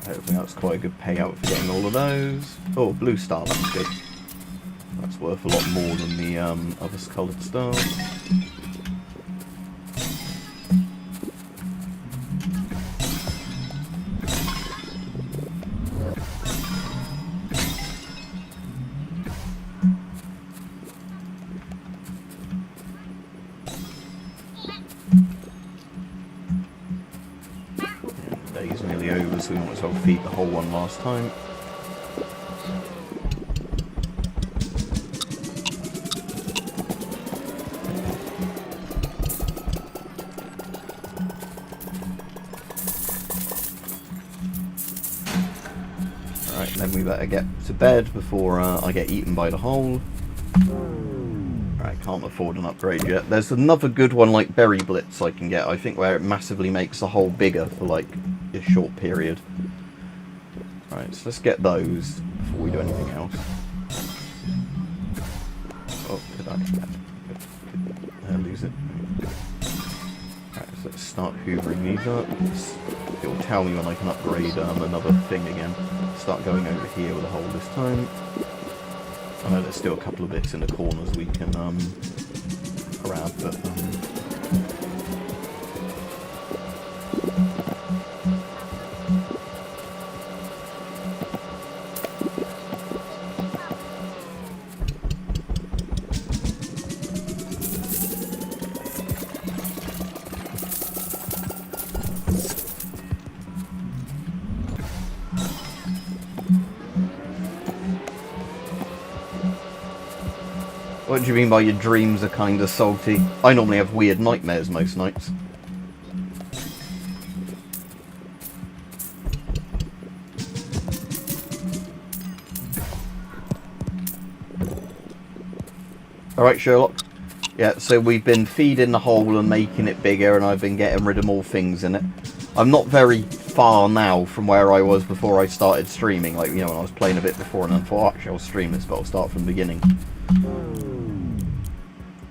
Hopefully that's quite a good payout for getting all of those. Oh, blue star, that's good. That's worth a lot more than the other coloured stars. Day's nearly over, so we might as well feed the whole one last time. Alright, then we better get to bed before I get eaten by the hole. Alright, can't afford an upgrade yet. There's another good one like Berry Blitz I can get, I think, where it massively makes the hole bigger for like a short period. Right, so let's get those before we do anything else. Oh, could I lose it? Right, so let's start hoovering these up. It'll tell me when I can upgrade another thing again. Start going over here with a hole this time. I know there's still a couple of bits in the corners we can grab, but what do you mean by your dreams are kinda salty? I normally have weird nightmares most nights. Alright, Sherlock. Yeah, so we've been feeding the hole and making it bigger, and I've been getting rid of more things in it. I'm not very far now from where I was before I started streaming. Like, you know, when I was playing a bit before and then thought, actually I'll stream this, but I'll start from the beginning.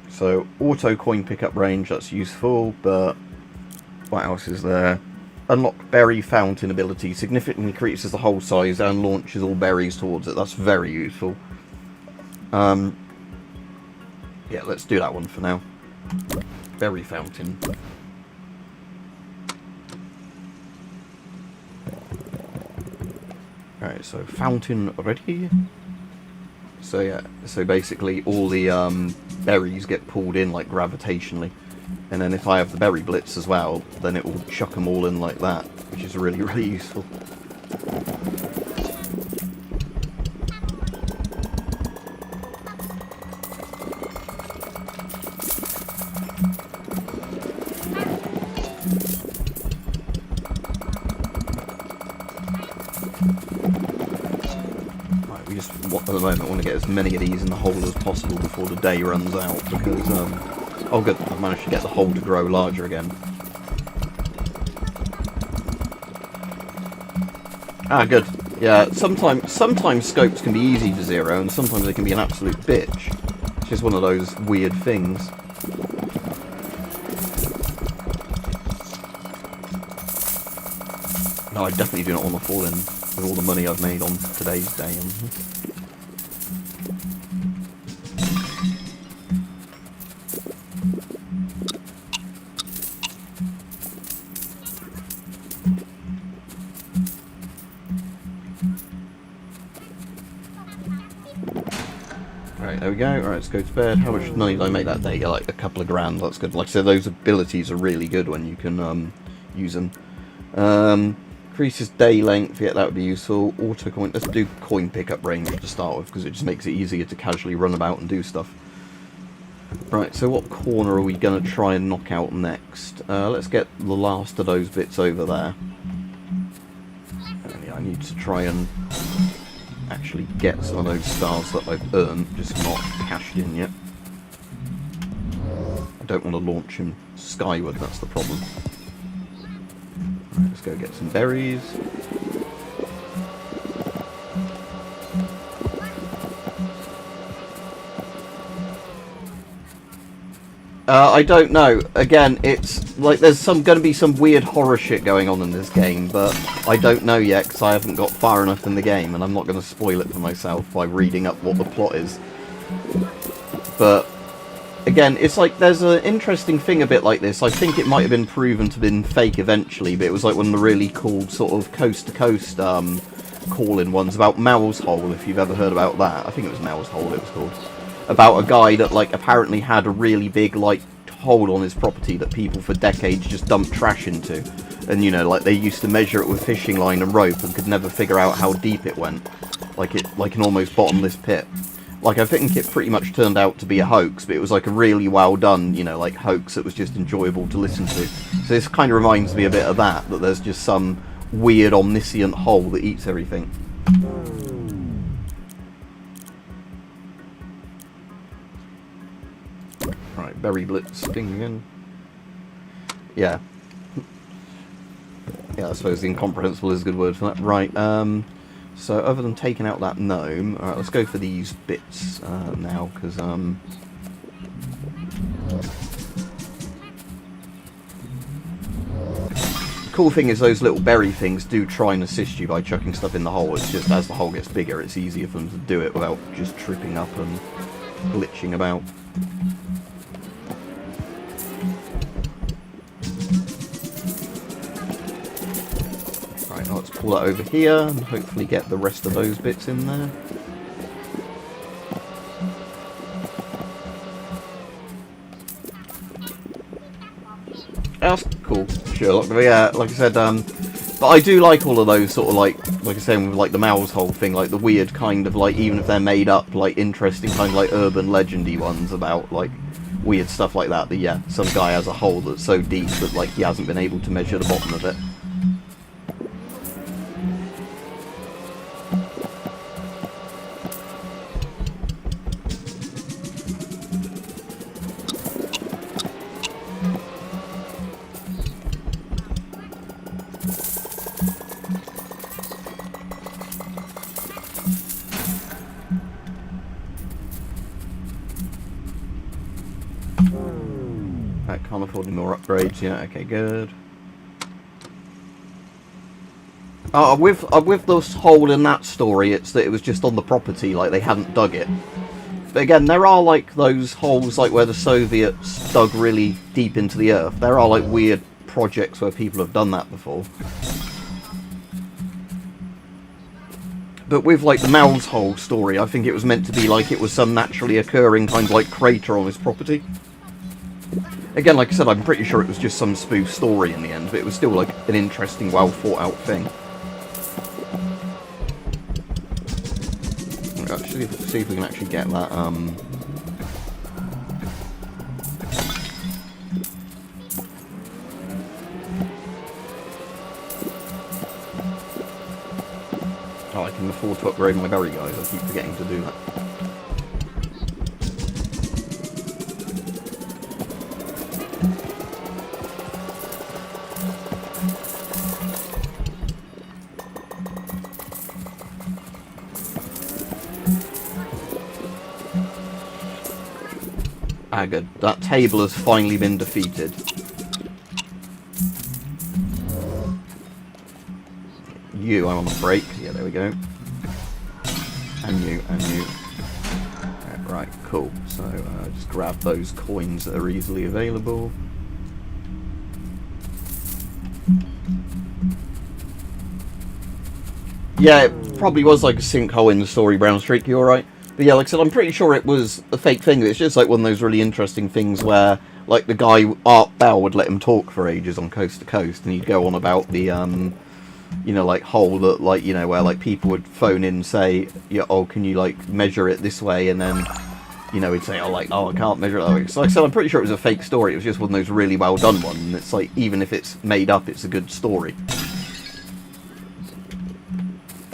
So, auto coin pickup range, that's useful, but what else is there? Unlock berry fountain ability, significantly increases the hole size and launches all berries towards it. That's very useful. Yeah, let's do that one for now. Berry fountain. Alright, so fountain ready. So yeah, so basically all the berries get pulled in like gravitationally, and then if I have the berry blitz as well, then it will chuck them all in like that, which is really, really useful. At the moment, want to get as many of these in the hole as possible before the day runs out, because oh good, I've managed to get the hole to grow larger again. Ah, good. Yeah, sometimes scopes can be easy to zero, and sometimes they can be an absolute bitch. It's just one of those weird things. No, I definitely do not want to fall in with all the money I've made on today's day. Right, there we go. Alright, let's go to bed. How much money did I make that day? Yeah, like a couple of grand. That's good. Like I said, those abilities are really good when you can use them. Increases day length, yeah, that would be useful. Auto coin, let's do coin pickup range to start with, because it just makes it easier to casually run about and do stuff. Right, so what corner are we going to try and knock out next? Let's get the last of those bits over there. And yeah, I need to try and actually get some of those stars that I've earned, just not cashed in yet. I don't want to launch him skyward, that's the problem. Right, let's go get some berries. I don't know. Again, it's like there's going to be some weird horror shit going on in this game, but I don't know yet because I haven't got far enough in the game, and I'm not going to spoil it for myself by reading up what the plot is. But again, it's like there's an interesting thing a bit like this. I think it might have been proven to have been fake eventually, but it was like one of the really cool sort of coast-to-coast call-in ones about Mouse Hole, if you've ever heard about that. I think it was Mouse Hole it was called. About a guy that like apparently had a really big like hole on his property that people for decades just dumped trash into, and you know, like they used to measure it with fishing line and rope and could never figure out how deep it went, like an almost bottomless pit. Like I think it pretty much turned out to be a hoax, but it was like a really well done, you know, like hoax that was just enjoyable to listen to. So this kind of reminds me a bit of that there's just some weird omniscient hole that eats everything. Right, berry blitz thing again. Yeah. Yeah, I suppose the incomprehensible is a good word for that. Right, so other than taking out that gnome, alright, let's go for these bits now, because, the cool thing is those little berry things do try and assist you by chucking stuff in the hole. It's just as the hole gets bigger, it's easier for them to do it without just tripping up and glitching about. Let's pull that over here and hopefully get the rest of those bits in there. That's cool, Sherlock. But yeah, like I said, but I do like all of those sort of like I was saying with like the Mouse Hole thing, like the weird kind of like, even if they're made up, like interesting kind of like urban legendy ones about like weird stuff like that. That yeah, some guy has a hole that's so deep that like he hasn't been able to measure the bottom of it. Right, can't afford any more upgrades. Yeah, okay, good. With this hole in that story, it's that it was just on the property, like they hadn't dug it. But again, there are like those holes like where the Soviets dug really deep into the earth. There are like weird projects where people have done that before. But with like the Mouse Hole story, I think it was meant to be like it was some naturally occurring kind of like crater on his property. Again, like I said, I'm pretty sure it was just some spoof story in the end, but it was still like an interesting, well thought out thing. Actually, see if we can actually get that, Oh, I can afford to upgrade my berry guys, I keep forgetting to do that. Ah, good. That table has finally been defeated. You, I'm on the break. Yeah, there we go. And you, and you. Right, cool. So, just grab those coins that are easily available. Yeah, it probably was like a sinkhole in the story, Brown Streak, you alright? But yeah, like I said, I'm pretty sure it was a fake thing. It's just like one of those really interesting things where, like, the guy, Art Bell, would let him talk for ages on Coast to Coast, and he'd go on about the you know, like hole that, like, you know, where like people would phone in and say, yeah, oh, can you like measure it this way, and then, you know, he'd say, oh, like, oh, I can't measure it that way. So like I said, I'm pretty sure it was a fake story. It was just one of those really well done ones, and it's like, even if it's made up, it's a good story.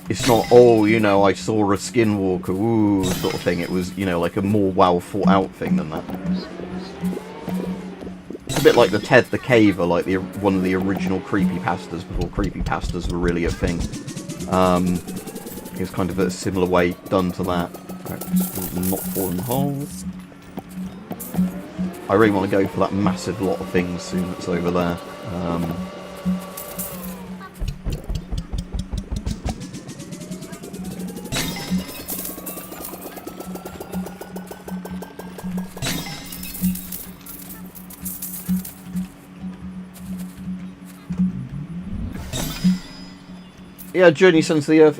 It's not, oh, you know, I saw a skinwalker, ooh, sort of thing. It was, you know, like a more well thought out thing than that. It's a bit like the Ted the Caver, like one of the original creepypastas before creepypastas were really a thing. It was kind of a similar way done to that. Right, not fall in the hole. I really want to go for that massive lot of things soon that's over there. Yeah, Journey Centre of the Earth.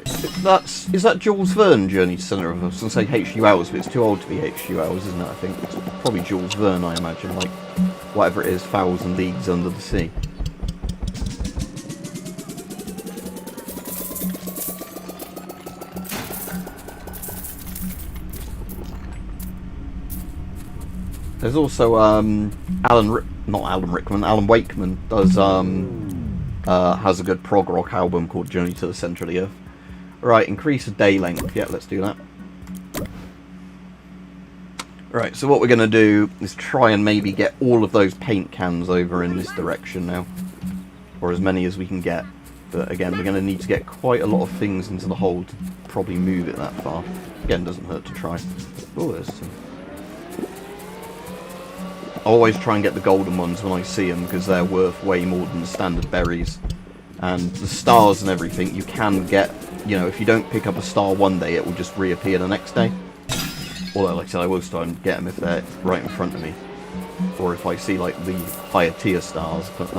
Is that Jules Verne, Journey to Centre of the Earth? I was going to say H.G. Wells, but it's too old to be H.G. Wells, isn't it? I think it's probably Jules Verne, I imagine. Like, whatever it is, 1,000 Leagues Under the Sea. There's also Alan Wakeman does has a good prog rock album called Journey to the Centre of the Earth. Right, increase the day length. Yeah, let's do that. Right, so what we're going to do is try and maybe get all of those paint cans over in this direction now. Or as many as we can get. But again, we're going to need to get quite a lot of things into the hole to probably move it that far. Again, doesn't hurt to try. Oh, there's some. I always try and get the golden ones when I see them, because they're worth way more than the standard berries. And the stars and everything, you can get, you know, if you don't pick up a star one day, it will just reappear the next day. Although, like I said, I will try and get them if they're right in front of me. Or if I see, like, the higher tier stars, but,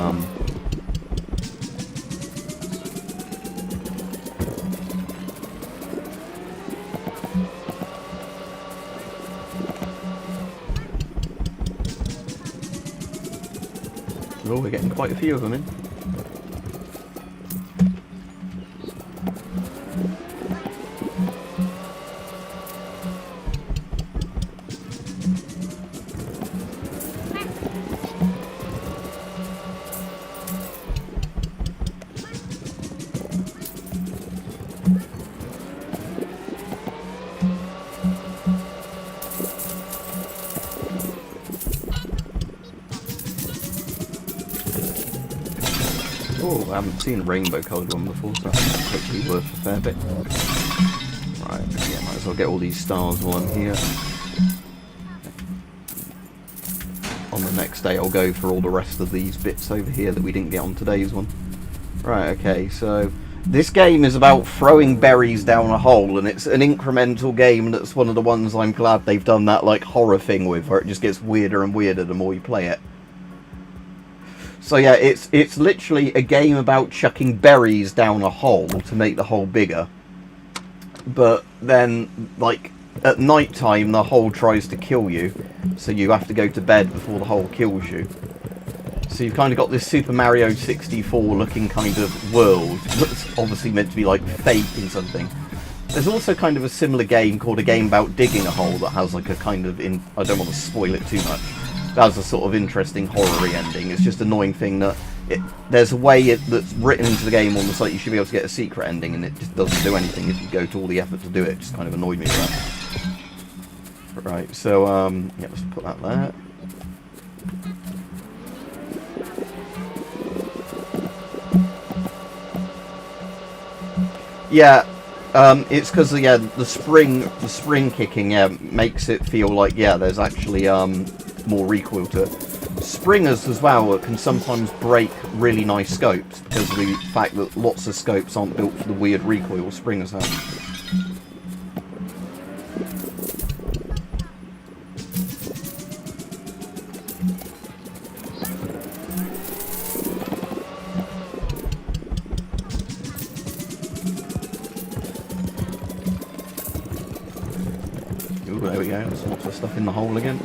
oh, we're getting quite a few of them in. Oh, I haven't seen a rainbow coloured one before, so that's hopefully worth a fair bit. Right, yeah, might as well get all these stars while I'm here. On the next day I'll go for all the rest of these bits over here that we didn't get on today's one. Right, okay, so this game is about throwing berries down a hole, and it's an incremental game that's one of the ones I'm glad they've done that like horror thing with, where it just gets weirder and weirder the more you play it. So yeah, it's literally a game about chucking berries down a hole to make the hole bigger. But then, like, at night time the hole tries to kill you, so you have to go to bed before the hole kills you. So you've kind of got this Super Mario 64 looking kind of world that's obviously meant to be like fake and something. There's also kind of a similar game called A Game About Digging a Hole that has like a kind of, I don't want to spoil it too much. That's a sort of interesting horror-y ending. It's just an annoying thing that there's a way that's written into the game almost like you should be able to get a secret ending, and it just doesn't do anything if you go to all the effort to do it. It just kind of annoyed me with that. Right, so yeah, let's put that there. Yeah, it's because the spring kicking makes it feel like there's actually more recoil to it. Springers as well can sometimes break really nice scopes because of the fact that lots of scopes aren't built for the weird recoil springers have. Ooh, there we go, there's lots of stuff in the hole again.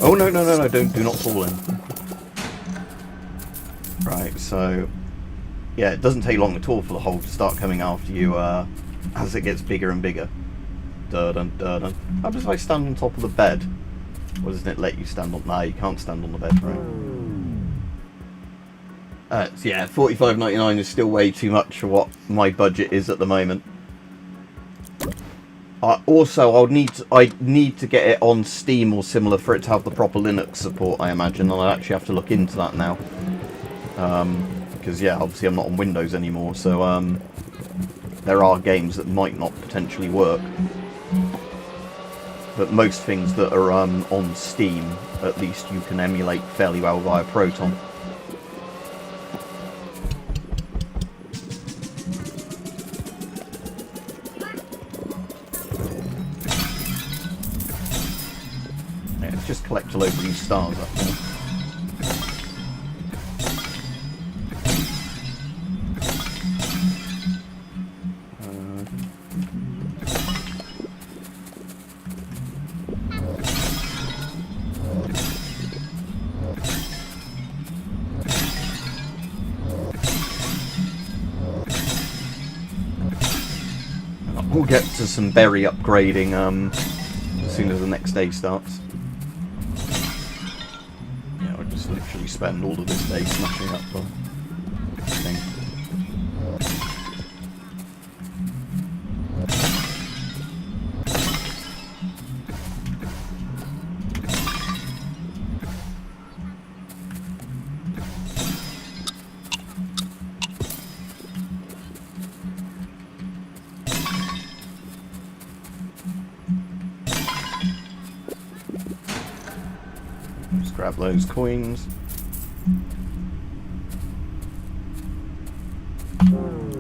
Oh, no, no, no, no, do not fall in. Right, so... Yeah, it doesn't take long at all for the hole to start coming after you as it gets bigger and bigger. Dun-dun, dun-dun. How does I stand on top of the bed? Or doesn't it let you stand on... Nah, you can't stand on the bed, right? So yeah, $45.99 is still way too much for what my budget is at the moment. Also, I need to get it on Steam or similar for it to have the proper Linux support, I imagine, and I'll actually have to look into that now. Because, yeah, obviously I'm not on Windows anymore, so there are games that might not potentially work. But most things that are on Steam, at least you can emulate fairly well via Proton. Just collect a load of these stars up there. We'll get to some berry upgrading as soon as the next day starts. Literally spend all of this day smashing up the thing. Just grab those coins.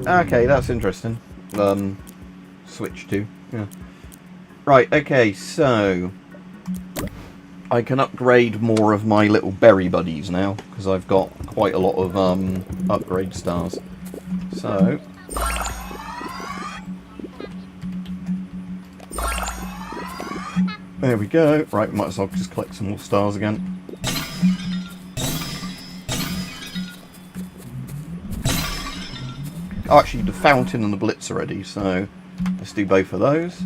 Okay, that's interesting. Switch to. Yeah. Right, okay, so I can upgrade more of my little berry buddies now, because I've got quite a lot of upgrade stars. So there we go. Right, might as well just collect some more stars again. Oh, actually, the fountain and the blitz already, so let's do both of those.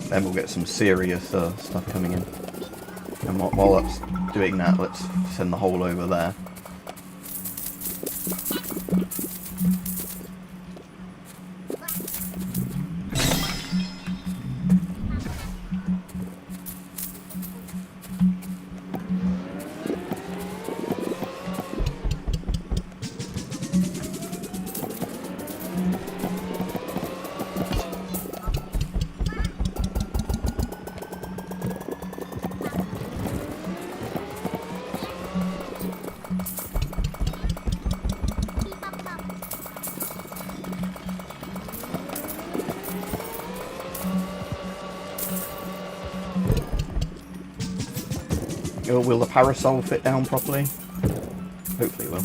Then we'll get some serious stuff coming in. And while that's doing that, let's send the hole over there. Will the parasol fit down properly? Hopefully it will.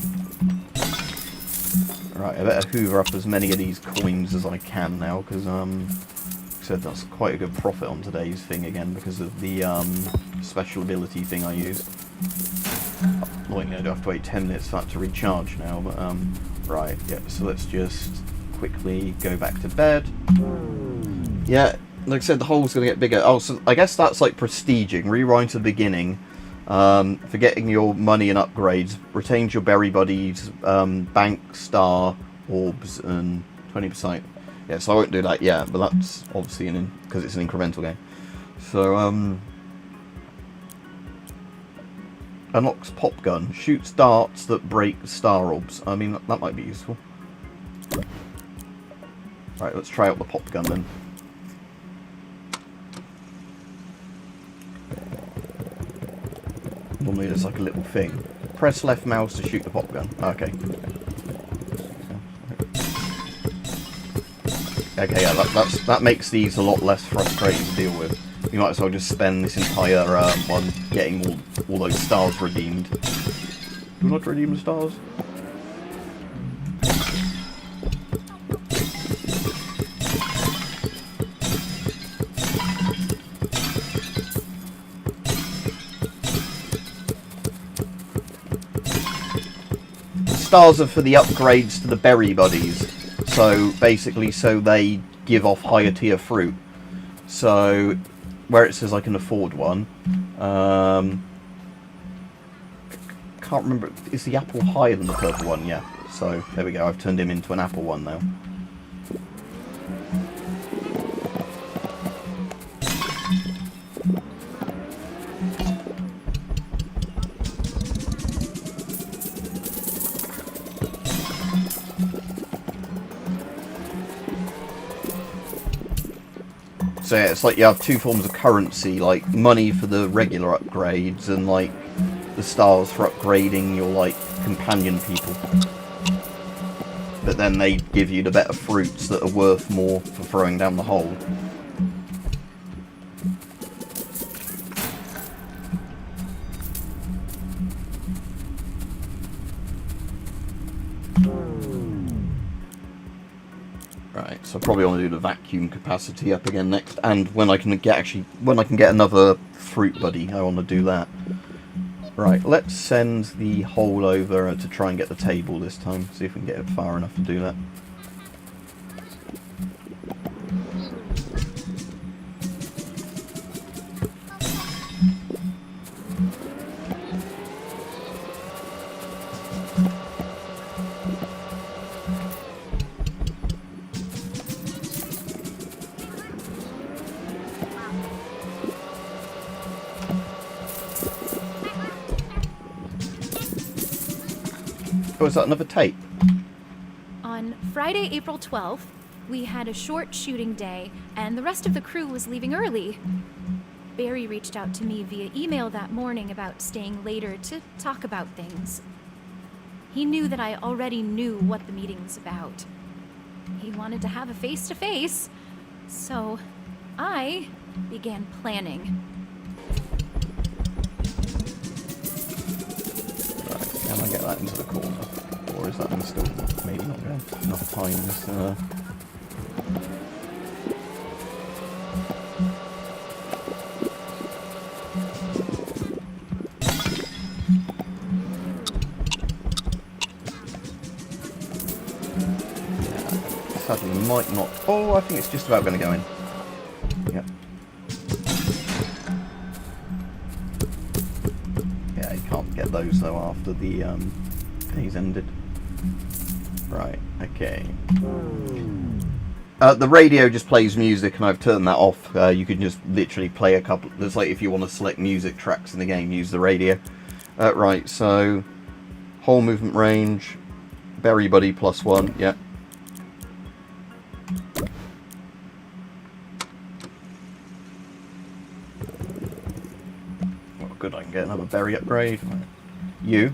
Right, I better hoover up as many of these coins as I can now, because like I said, that's quite a good profit on today's thing again, because of the special ability thing I used. Annoyingly, I do have to wait 10 minutes for that to recharge now, but right, yeah, so let's just quickly go back to bed. Yeah, like I said, the hole's going to get bigger. Oh, so I guess that's like prestiging. Rewind to the beginning. For getting your money and upgrades, retains your berry buddies, bank, star, orbs, and 20%. Yeah, so I won't do that yet, but that's obviously because it's an incremental game. So, unlocks pop gun, shoots darts that break star orbs. I mean, that might be useful. Right, let's try out the pop gun then. Normally there's like a little thing. Press left mouse to shoot the pop gun. Okay. Okay, yeah, that makes these a lot less frustrating to deal with. You might as well just spend this entire one getting all those stars redeemed. Do not redeem the stars. stars are for the upgrades to the berry buddies. So basically, so they give off higher tier fruit. So where it says I can afford one, can't remember. Is the apple higher than the purple one? Yeah. So there we go. I've turned him into an apple one now. So yeah, it's like you have two forms of currency, like money for the regular upgrades and like the stars for upgrading your like companion people. But then they give you the better fruits that are worth more for throwing down the hole. Right, so I probably want to do the vacuum capacity up again next, and when I can get another fruit buddy, I want to do that. Right, let's send the hole over to try and get the table this time. See if we can get it far enough to do that. Oh, is that another tape? On Friday, April 12th, we had a short shooting day, and the rest of the crew was leaving early. Barry reached out to me via email that morning about staying later to talk about things. He knew that I already knew what the meeting was about. He wanted to have a face-to-face, so I began planning. Right, can I get that into the corner? Or is that one still maybe not going? Enough time this sadly might not. Oh, I think it's just about going to go in. Yep. Yeah, you can't get those though after the day's ended. Right, okay. The radio just plays music, and I've turned that off. You can just literally play a couple. There's like if you want to select music tracks in the game, use the radio. Right, so whole movement range, berry buddy +1. Yeah. Well, good. I can get another berry upgrade. Right. You.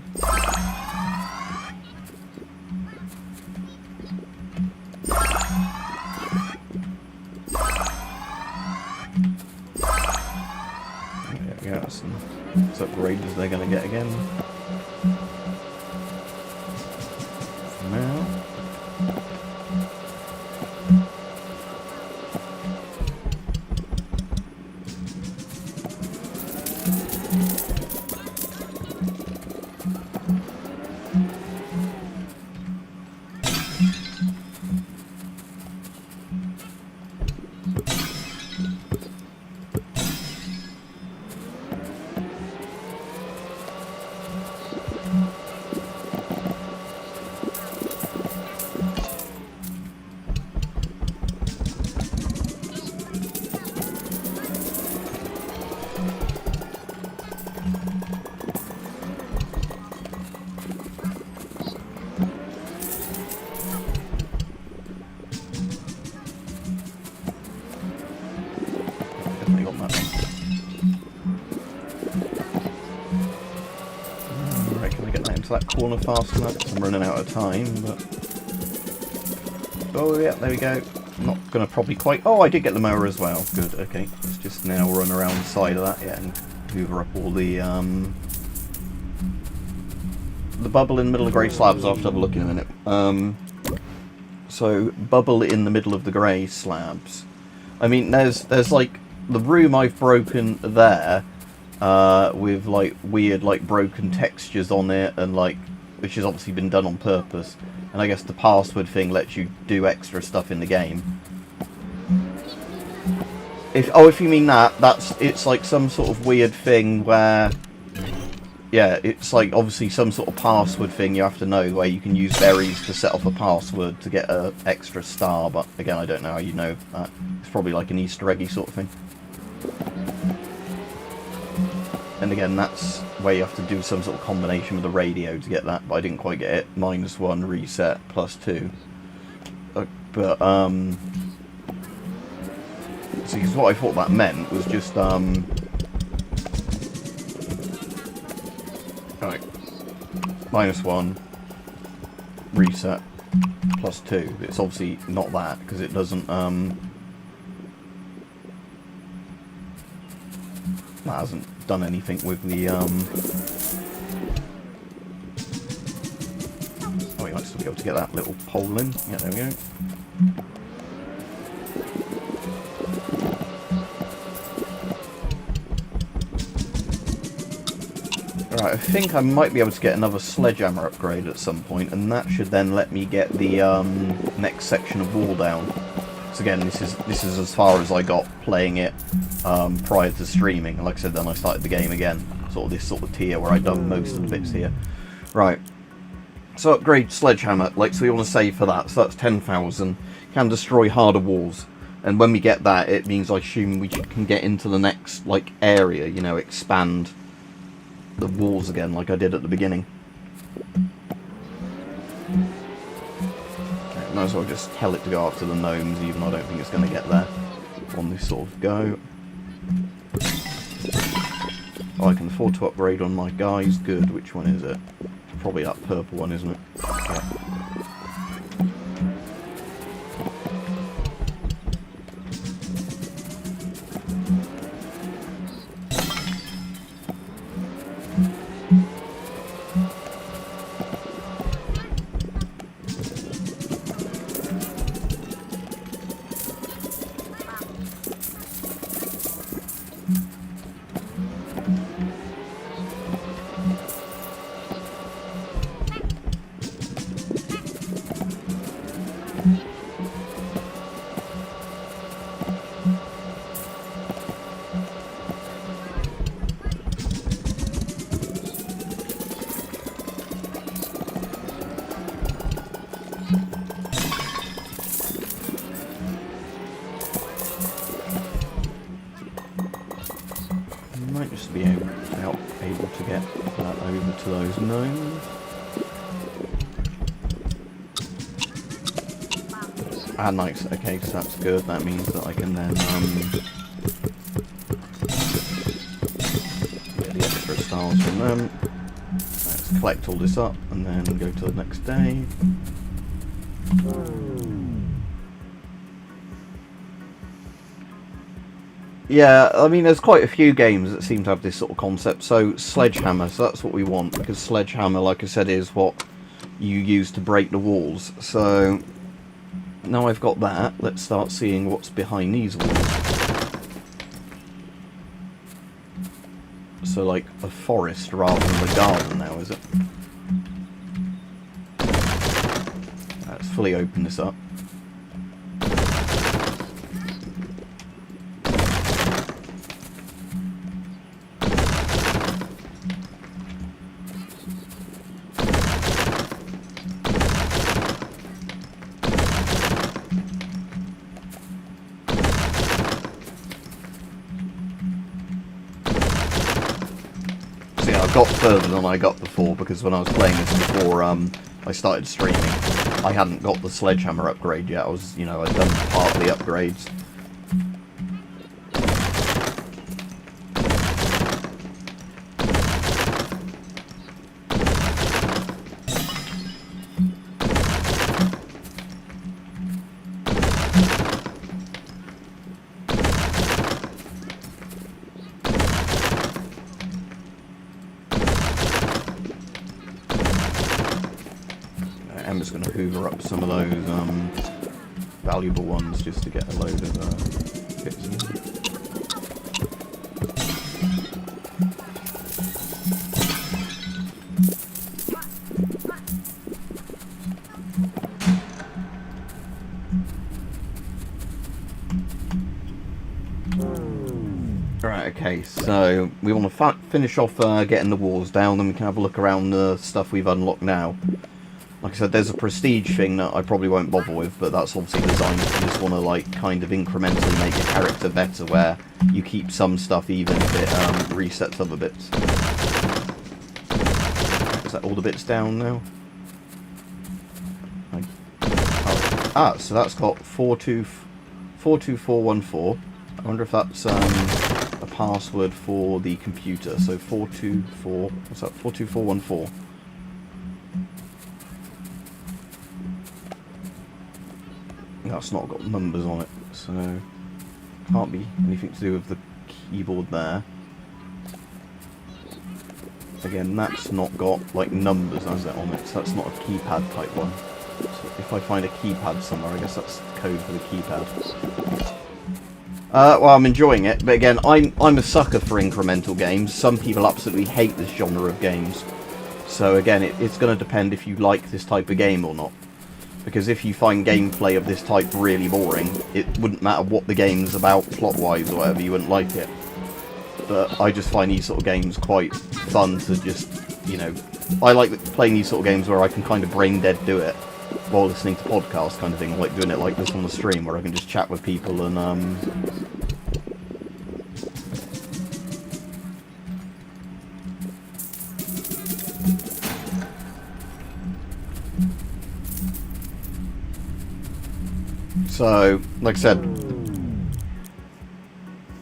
Yeah, some upgrades they're going to get again. For now. Definitely got that one. Right, can I get that into that corner fast enough? 'Cause I'm running out of time, but... Oh yeah, there we go. Not gonna probably quite... Oh, I did get the mower as well. Good, okay. Let's just now run around the side of that, yeah, and hoover up all the bubble in the middle of the grey slabs. I'll have to have a look in a minute. So, bubble in the middle of the grey slabs. I mean, there's like the room I've broken there, with like weird like broken textures on it, and like which has obviously been done on purpose. And I guess the password thing lets you do extra stuff in the game. If you mean that, it's like some sort of weird thing where, yeah, it's like obviously some sort of password thing you have to know, where you can use berries to set off a password to get an extra star, but again, I don't know how you know that. It's probably like an Easter eggy sort of thing. And again, that's where you have to do some sort of combination with the radio to get that, but I didn't quite get it. -1, reset, +2. See, because what I thought that meant was just, right, -1, reset, +2. It's obviously not that, because it doesn't, that hasn't done anything with the, oh, you might still be able to get that little pole in. Yeah, there we go. Right, I think I might be able to get another sledgehammer upgrade at some point, and that should then let me get the next section of wall down. So again, this is as far as I got playing it prior to streaming. And like I said, then I started the game again, sort of this sort of tier where I've done most of the bits here. Right, so upgrade sledgehammer. Like, so we want to save for that. So that's 10,000. Can destroy harder walls. And when we get that, it means, I assume, we can get into the next like area. You know, expand the walls again, like I did at the beginning. Okay, might as well just tell it to go after the gnomes, even though I don't think it's going to get there on this sort of go. Oh, I can afford to upgrade on my guys. Good. Which one is it? Probably that purple one, isn't it? Okay. Might just be able to get that over to those gnomes. Ah, nice. Okay, so that's good. That means that I can then get the extra stars from them. Let's collect all this up and then go to the next day. Yeah, I mean, there's quite a few games that seem to have this sort of concept. So, sledgehammer, so that's what we want, because sledgehammer, like I said, is what you use to break the walls. So, now I've got that, let's start seeing what's behind these walls. So, like, a forest rather than a garden now, is it? Let's fully open this up. Got further than I got before, because when I was playing this before I started streaming, I hadn't got the sledgehammer upgrade yet. I was, you know, I'd done part of the upgrades. Emma's going to hoover up some of those valuable ones just to get a load of bits in. Right, okay, so we want to finish off getting the walls down, then we can have a look around the stuff we've unlocked now. Like I said, there's a prestige thing that I probably won't bother with, but that's obviously designed if you just want to, like, kind of incrementally make a character better, where you keep some stuff even if it resets other bits. Is that all the bits down now? So that's got 42414. I wonder if that's a password for the computer. So 424. What's that? 42414. That's not got numbers on it, so can't be anything to do with the keyboard there. Again, that's not got like numbers as it on it, so that's not a keypad type one. So if I find a keypad somewhere, I guess that's code for the keypad. Well, I'm enjoying it, but again, I'm a sucker for incremental games. Some people absolutely hate this genre of games. So again, it's going to depend if you like this type of game or not. Because if you find gameplay of this type really boring, it wouldn't matter what the game's about plot-wise or whatever, you wouldn't like it. But I just find these sort of games quite fun to just, you know... I like playing these sort of games where I can kind of brain-dead do it while listening to podcasts kind of thing, like doing it like this on the stream, where I can just chat with people and, So, like I said,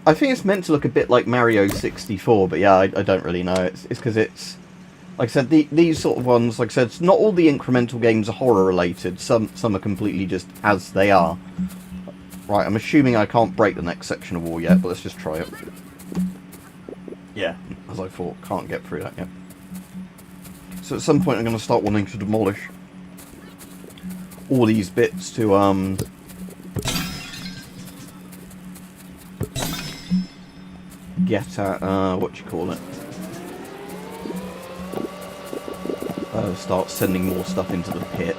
I think it's meant to look a bit like Mario 64, but yeah, I don't really know. It's because it's, like I said, these sort of ones, like I said, not all the incremental games are horror related. Some are completely just as they are. Right, I'm assuming I can't break the next section of wall yet, but let's just try it. Yeah, as I thought, can't get through that yet. So at some point I'm going to start wanting to demolish all these bits to, get at, what you call it, start sending more stuff into the pit.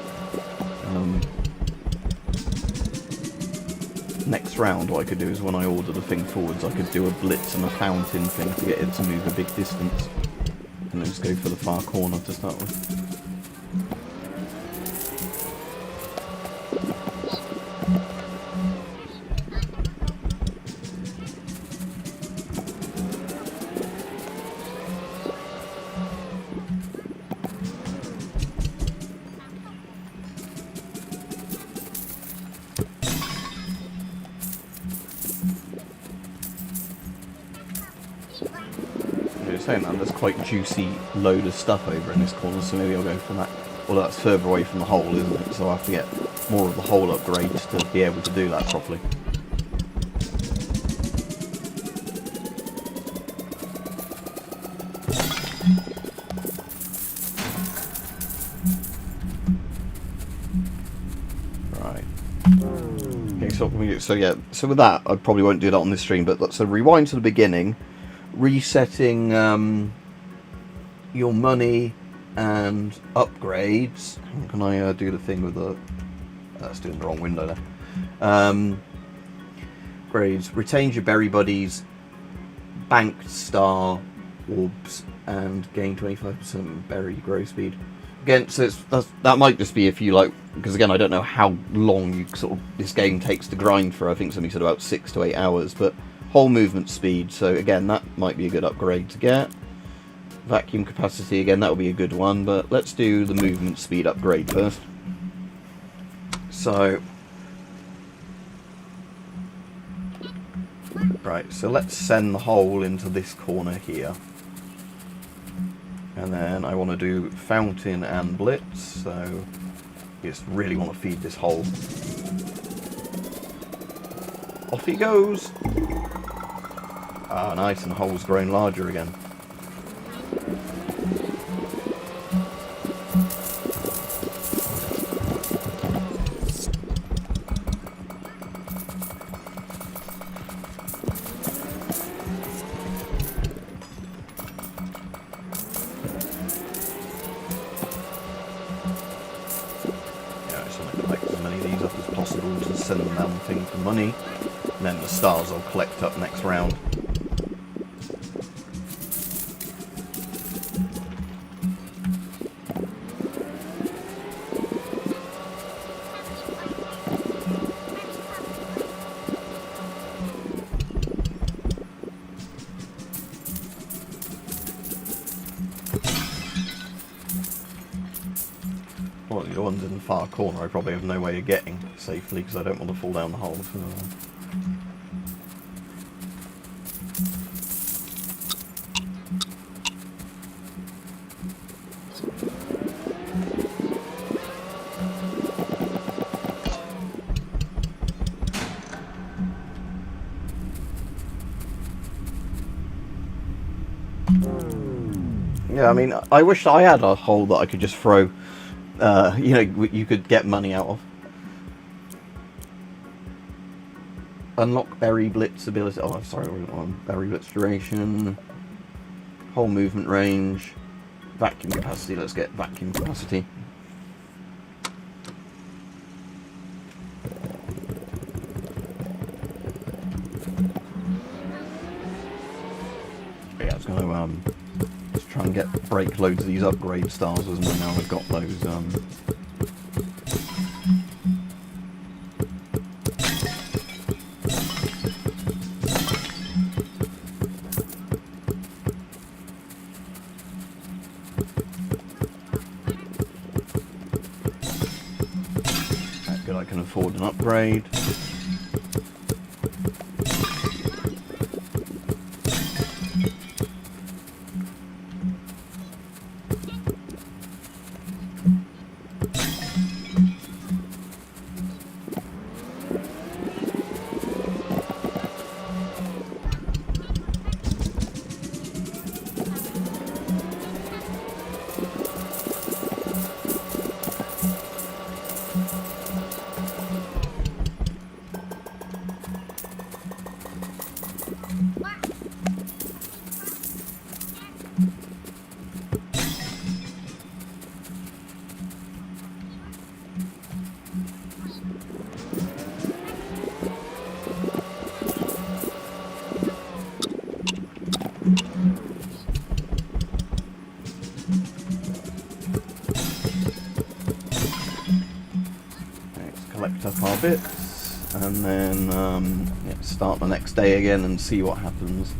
Next round what I could do is when I order the thing forwards, I could do a blitz and a fountain thing to get it to move a big distance, and then just go for the far corner to start with. Saying that, there's quite juicy load of stuff over in this corner, so maybe I'll go for that. Well, that's further away from the hole, isn't it? So I have to get more of the hole upgrades to be able to do that properly. Right. Okay, so yeah, so with that, I probably won't do that on this stream, but so rewind to the beginning. Resetting your money and upgrades. How can I do the thing with the... That's doing the wrong window there. Upgrades. Retains your berry buddies, banked star orbs, and gain 25% berry grow speed. Again, so that might just be if you like, because again, I don't know how long you this game takes to grind for. I think somebody said about 6 to 8 hours, but whole movement speed, so again, that might be a good upgrade to get. Vacuum capacity, again, that will be a good one, but let's do the movement speed upgrade first. So, right, so let's send the hole into this corner here. And then I want to do fountain and blitz, so just really want to feed this hole. Off he goes! Ah, nice, and the hole's grown larger again. Yeah, I just want to collect as many of these up as possible to send them down the thing for money. And then the stars I'll collect up next round. the ones in the far corner I probably have no way of getting safely because I don't want to fall down the hole. So. Yeah, I mean, I wish I had a hole that I could just throw, you know, you could get money out of. Unlock Berry Blitz ability. Oh, sorry, Berry Blitz duration. Hole movement range. Vacuum capacity. Let's get vacuum capacity. Yeah, I was going to just try and break loads of these upgrade stars, wasn't I? Now I've got those. Good, I can afford an upgrade. Collect up our bits, and then yeah, start the next day again and see what happens.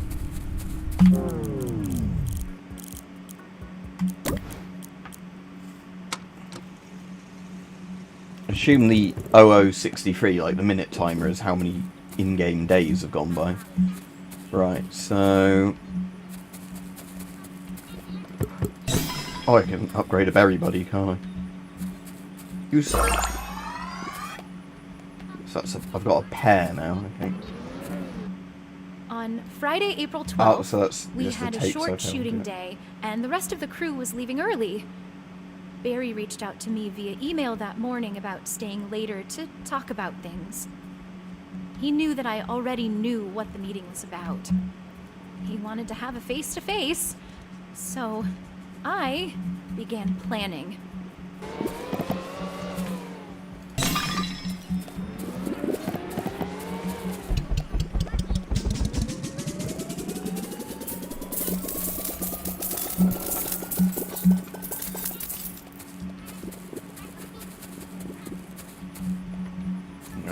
Assume the 0063, like the minute timer, is how many in-game days have gone by. Right, so... Oh, I can upgrade a berry buddy, can't I? Use... So I've got a pair now, okay. On Friday, April 12th, so that's we had a short shooting day, and the rest of the crew was leaving early. Barry reached out to me via email that morning about staying later to talk about things. He knew that I already knew what the meeting was about. He wanted to have a face-to-face, so I began planning.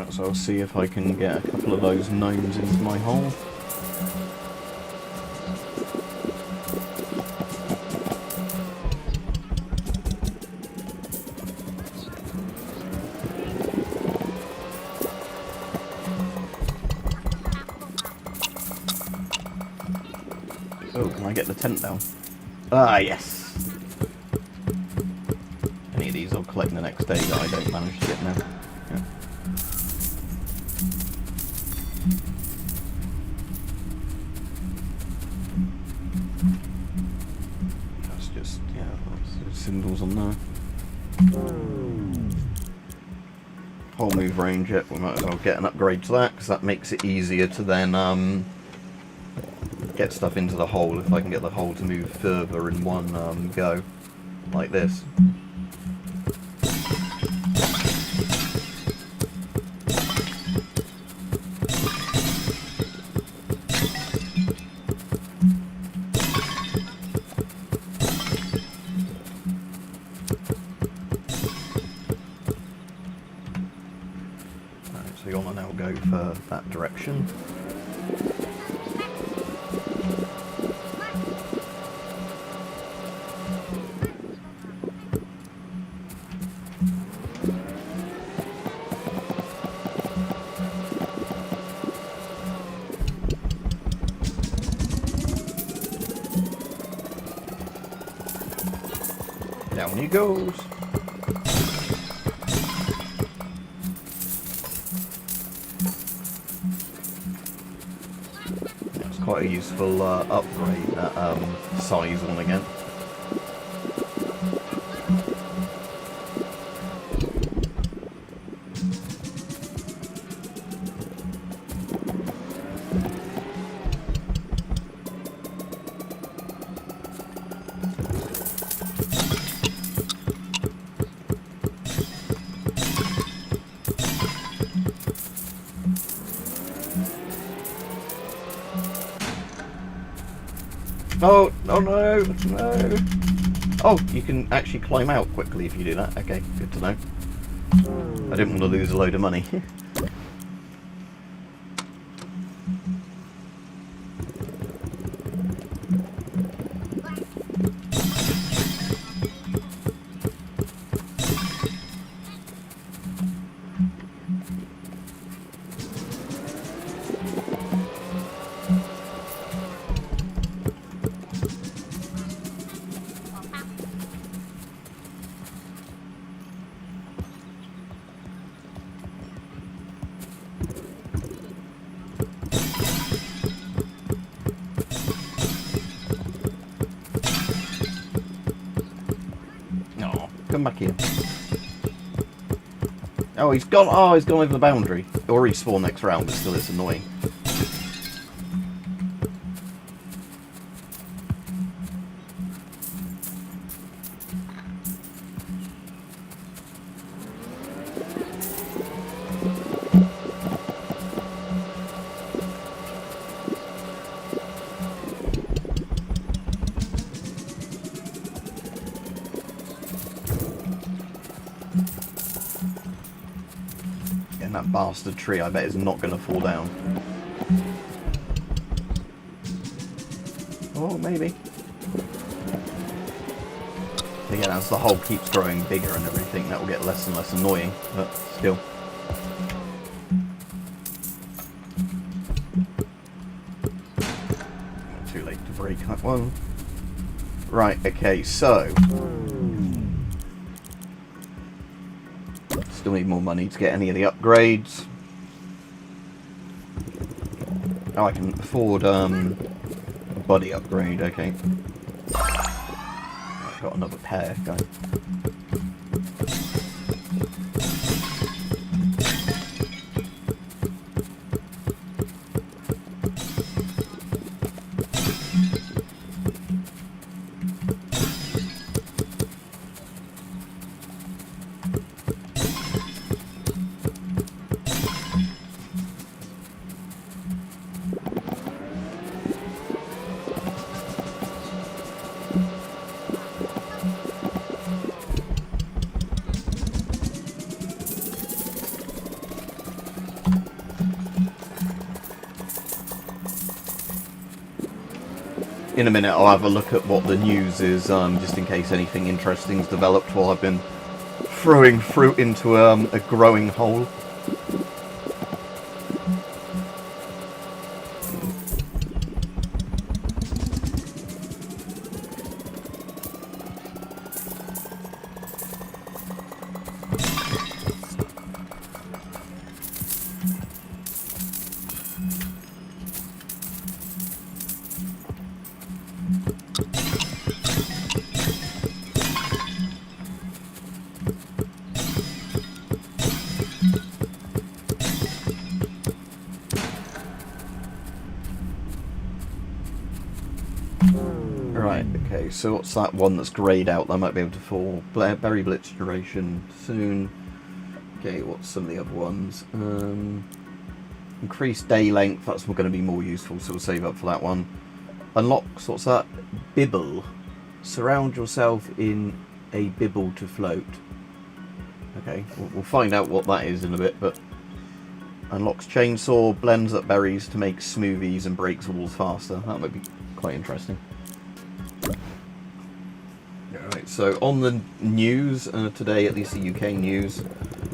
So I'll see if I can get a couple of those gnomes into my hole. Oh, can I get the tent down? Ah, yes! Any of these I'll collect the next day that I don't manage to get now. Yeah. That's just, yeah, that's symbols on there. Whole move range, yep, we might as well get an upgrade to that, because that makes it easier to then get stuff into the hole, if I can get the hole to move further in one go, like this. So you want to now go for that direction. Down he goes. That's quite a useful upgrade, that size one again. Oh, oh no, no. Oh, you can actually climb out quickly if you do that. Okay, good to know. I didn't want to lose a load of money. Come back here. Oh, he's gone. Oh, he's gone over the boundary. Or he spawned next round, but still, it's annoying. And that bastard tree, I bet, is not going to fall down. Oh, maybe. Again, as the hole keeps growing bigger and everything, that will get less and less annoying, but still. Too late to break that one. Right, okay, so... Still need more money to get any of the upgrades. Oh, I can afford a body upgrade, okay. I've got another pair going. In a minute I'll have a look at what the news is, just in case anything interesting's developed while I've been throwing fruit into a growing hole. Right, okay, so what's that one that's greyed out that I might be able to fall? Berry Blitz duration soon. Okay, what's some of the other ones? Increased day length, that's going to be more useful, so we'll save up for that one. Unlocks, what's that? Bibble. Surround yourself in a bibble to float. Okay, we'll find out what that is in a bit, but... Unlocks chainsaw, blends up berries to make smoothies and breaks walls faster. That might be quite interesting. Alright, so on the news, today, at least the UK news,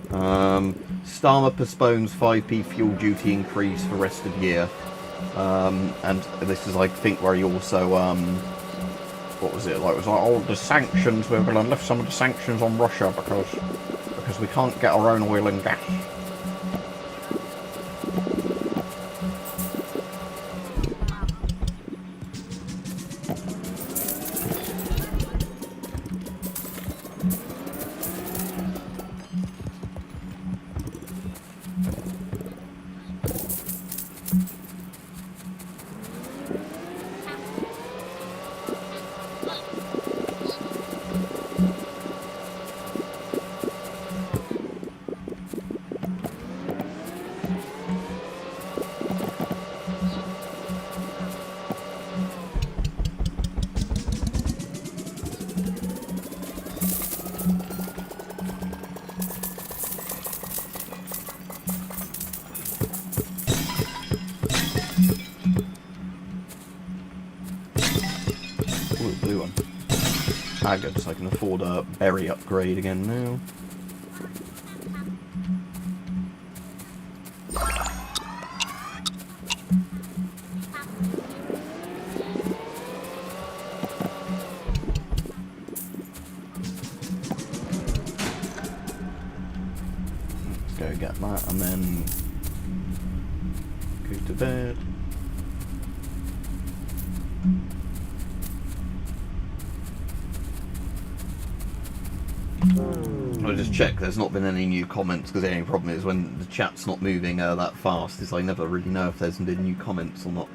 Starmer postpones 5p fuel duty increase for rest of year. And this is, I think, where he also what was it like? It was like, oh, the sanctions. We're going to lift some of the sanctions on Russia because we can't get our own oil and gas. Blue one. Ah, good, so I can afford a berry upgrade again now. Let's go get that and then go to bed. I'll just check there's not been any new comments, because the only problem is when the chat's not moving that fast is I never really know if there's been new comments or not.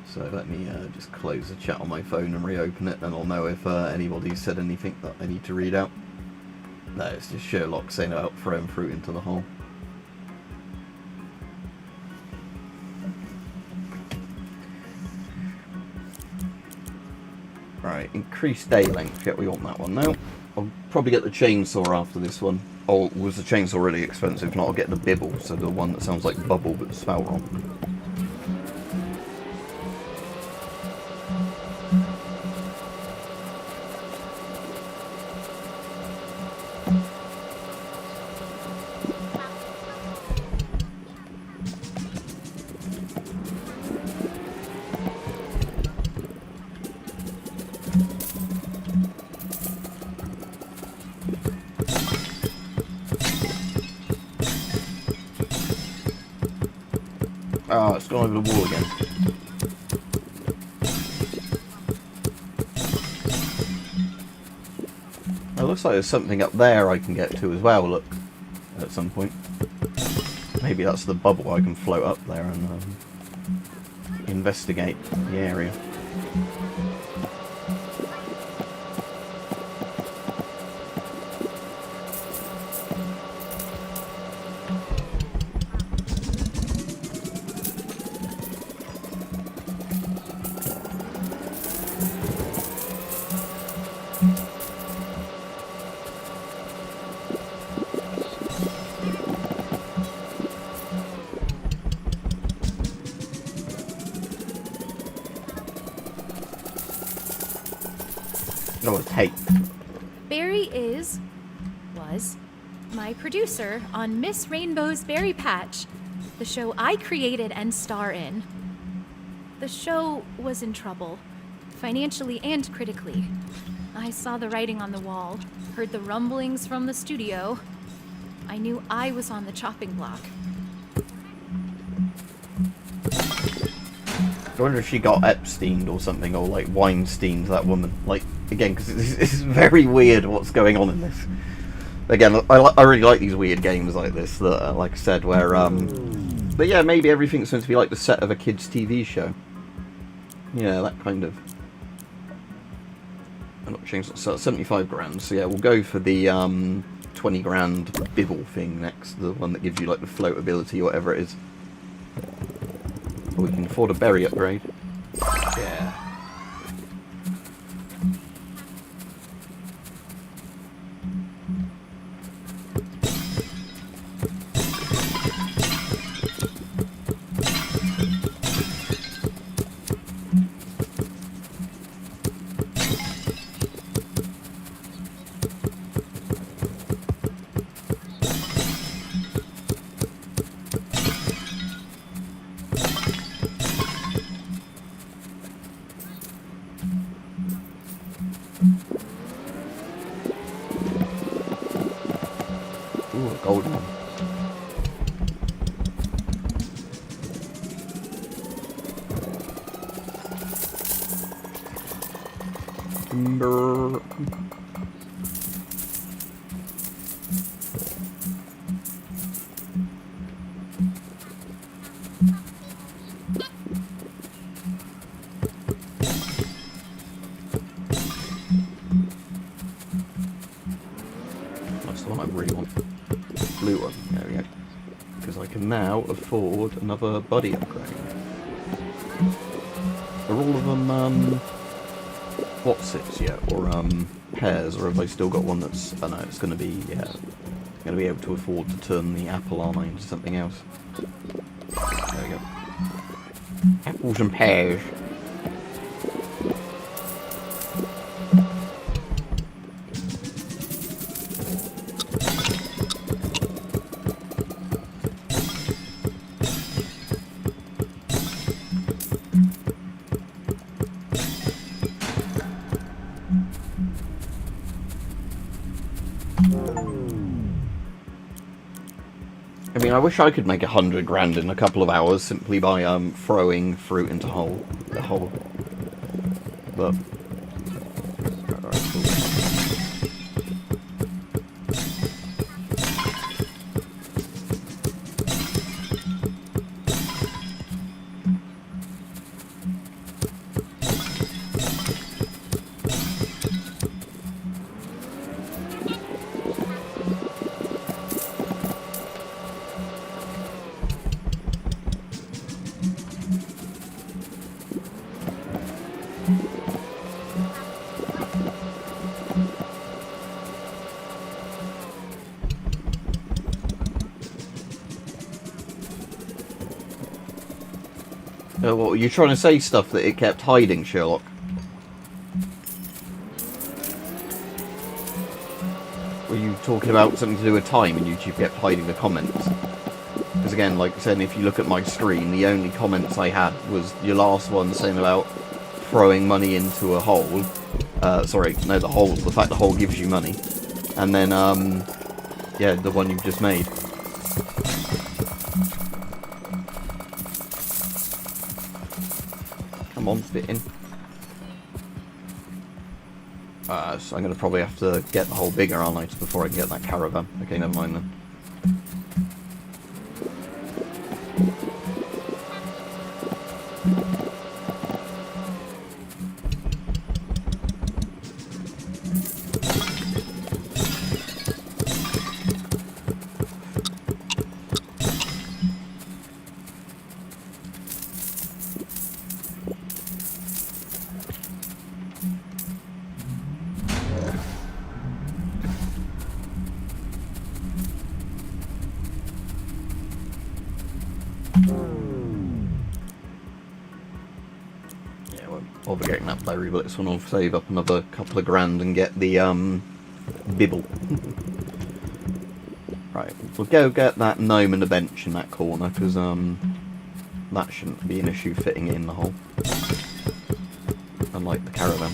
So let me just close the chat on my phone and reopen it, and I'll know if anybody's said anything that I need to read out. No, it's just Sherlock saying about throwing fruit into the hole. Right, increased day length. Yeah, we want that one now. I'll probably get the chainsaw after this one. Or was the chainsaw really expensive? If not, I'll get the bibble, so the one that sounds like bubble but spelled wrong. Oh, it's gone over the wall again. It looks like there's something up there I can get to as well, look, at some point. Maybe that's the bubble I can float up there and investigate the area. Oh, tape. Barry was my producer on Miss Rainbow's Berry Patch, the show I created and star in. The show was in trouble, financially and critically. I saw the writing on the wall, heard the rumblings from the studio. I knew I was on the chopping block. I wonder if she got Epsteined or something, or like Weinstein's, that woman. Like, again, because it's very weird what's going on in this. Again, I really like these weird games like this, that, like I said, where, but yeah, maybe everything's supposed to be like the set of a kid's TV show. Yeah, that kind of. I'm not changing, so 75 grand, so yeah, we'll go for the 20 grand bibble thing next, the one that gives you like the floatability or whatever it is. We can afford a berry upgrade. Yeah. Golden one. Timber. That's the one I really want. Blue one. There we go. Because I can now afford another buddy upgrade. Are all of them what's it yet, or pairs, or have I still got one that's? I know it's going to be going to be able to afford to turn the apple armor into something else. There we go. Apples and pears. I mean, I wish I could make 100 grand in a couple of hours simply by throwing fruit into the hole. But alright, cool. What were you trying to say? Stuff that it kept hiding, Sherlock? Were you talking about something to do with time and YouTube kept hiding the comments? Because again, like I said, if you look at my screen, the only comments I had was your last one saying about throwing money into a hole. Sorry, no, the hole. The fact the hole gives you money. And then, yeah, the one you've just made. Come on, fit in. So I'm going to probably have to get the hole bigger, aren't I, before I can get that caravan. Okay, never mind then. Bother getting that berry, but this one will save up another couple of grand and get the bibble. Right, we'll go get that gnome and a bench in that corner, because that shouldn't be an issue fitting it in the hole. Unlike the caravan.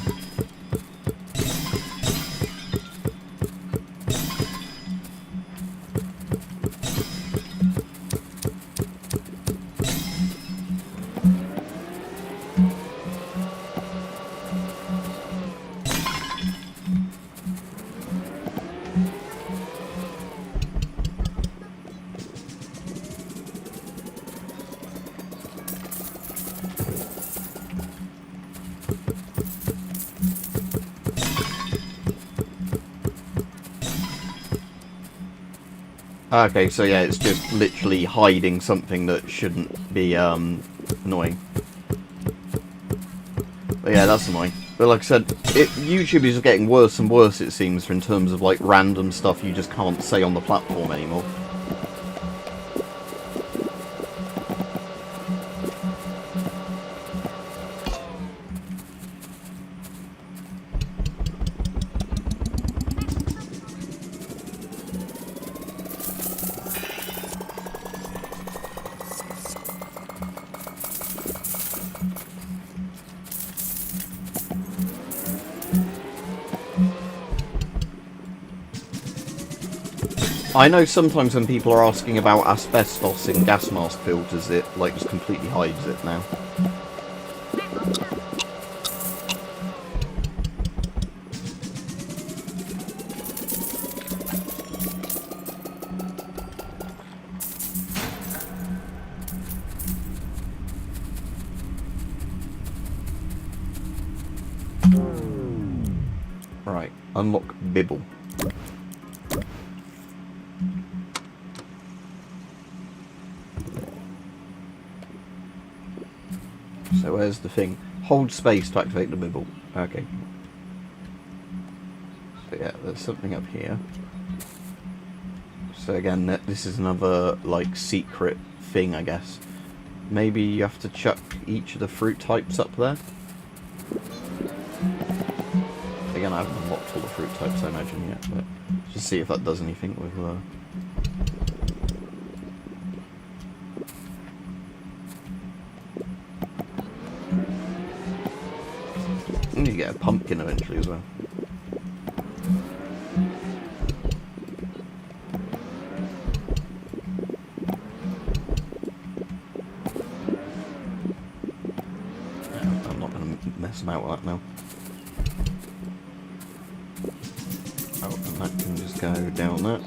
Okay, so yeah, it's just literally hiding something that shouldn't be annoying. But yeah, that's annoying. But like I said, YouTube is getting worse and worse, it seems, in terms of like random stuff you just can't say on the platform anymore. I know sometimes when people are asking about asbestos in gas mask filters, it like just completely hides it now. Right, unlock Bibble. So where's the thing? Hold space to activate the Bibble. Okay. So yeah, there's something up here. So again, this is another, like, secret thing, I guess. Maybe you have to chuck each of the fruit types up there? Again, I haven't unlocked all the fruit types, I imagine, yet, but just see if that does anything with... I need to get a pumpkin eventually as well. I'm not going to mess them out with that now. Oh, and that can just go down that.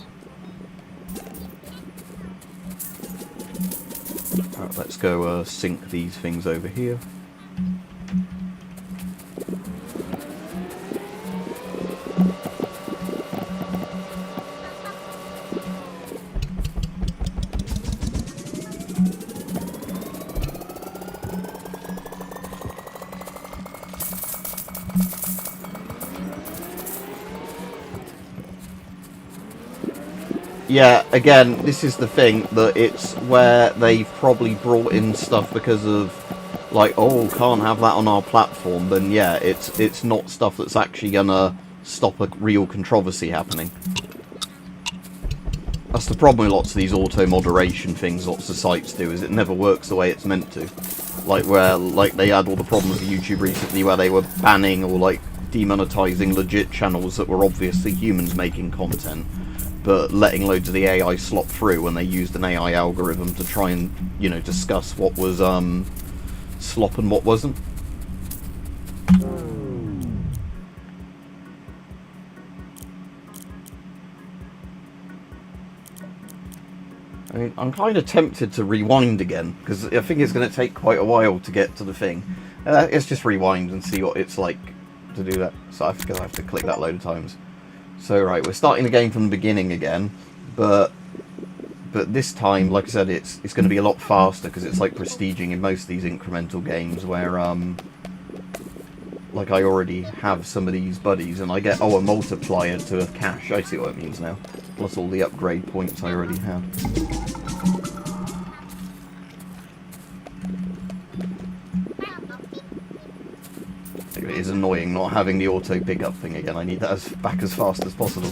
Alright, let's go sink these things over here. Yeah, again, this is the thing, that it's where they've probably brought in stuff because of, like, oh, can't have that on our platform, then yeah, it's not stuff that's actually gonna stop a real controversy happening. That's the problem with lots of these auto-moderation things lots of sites do, is it never works the way it's meant to. Like, where, like, they had all the problems with YouTube recently where they were banning or, like, demonetizing legit channels that were obviously humans making content, but letting loads of the AI slop through when they used an AI algorithm to try and, you know, discuss what was slop and what wasn't. I mean, I'm kind of tempted to rewind again, because I think it's going to take quite a while to get to the thing. Let's just rewind and see what it's like to do that. So I think I have to click that load of times. So right, we're starting the game from the beginning again, but this time, like I said, it's going to be a lot faster because it's like prestiging in most of these incremental games where like I already have some of these buddies and I get a multiplier to a cash. I see what it means now. Plus all the upgrade points I already had. It is annoying not having the auto pickup thing again. I need that back as fast as possible.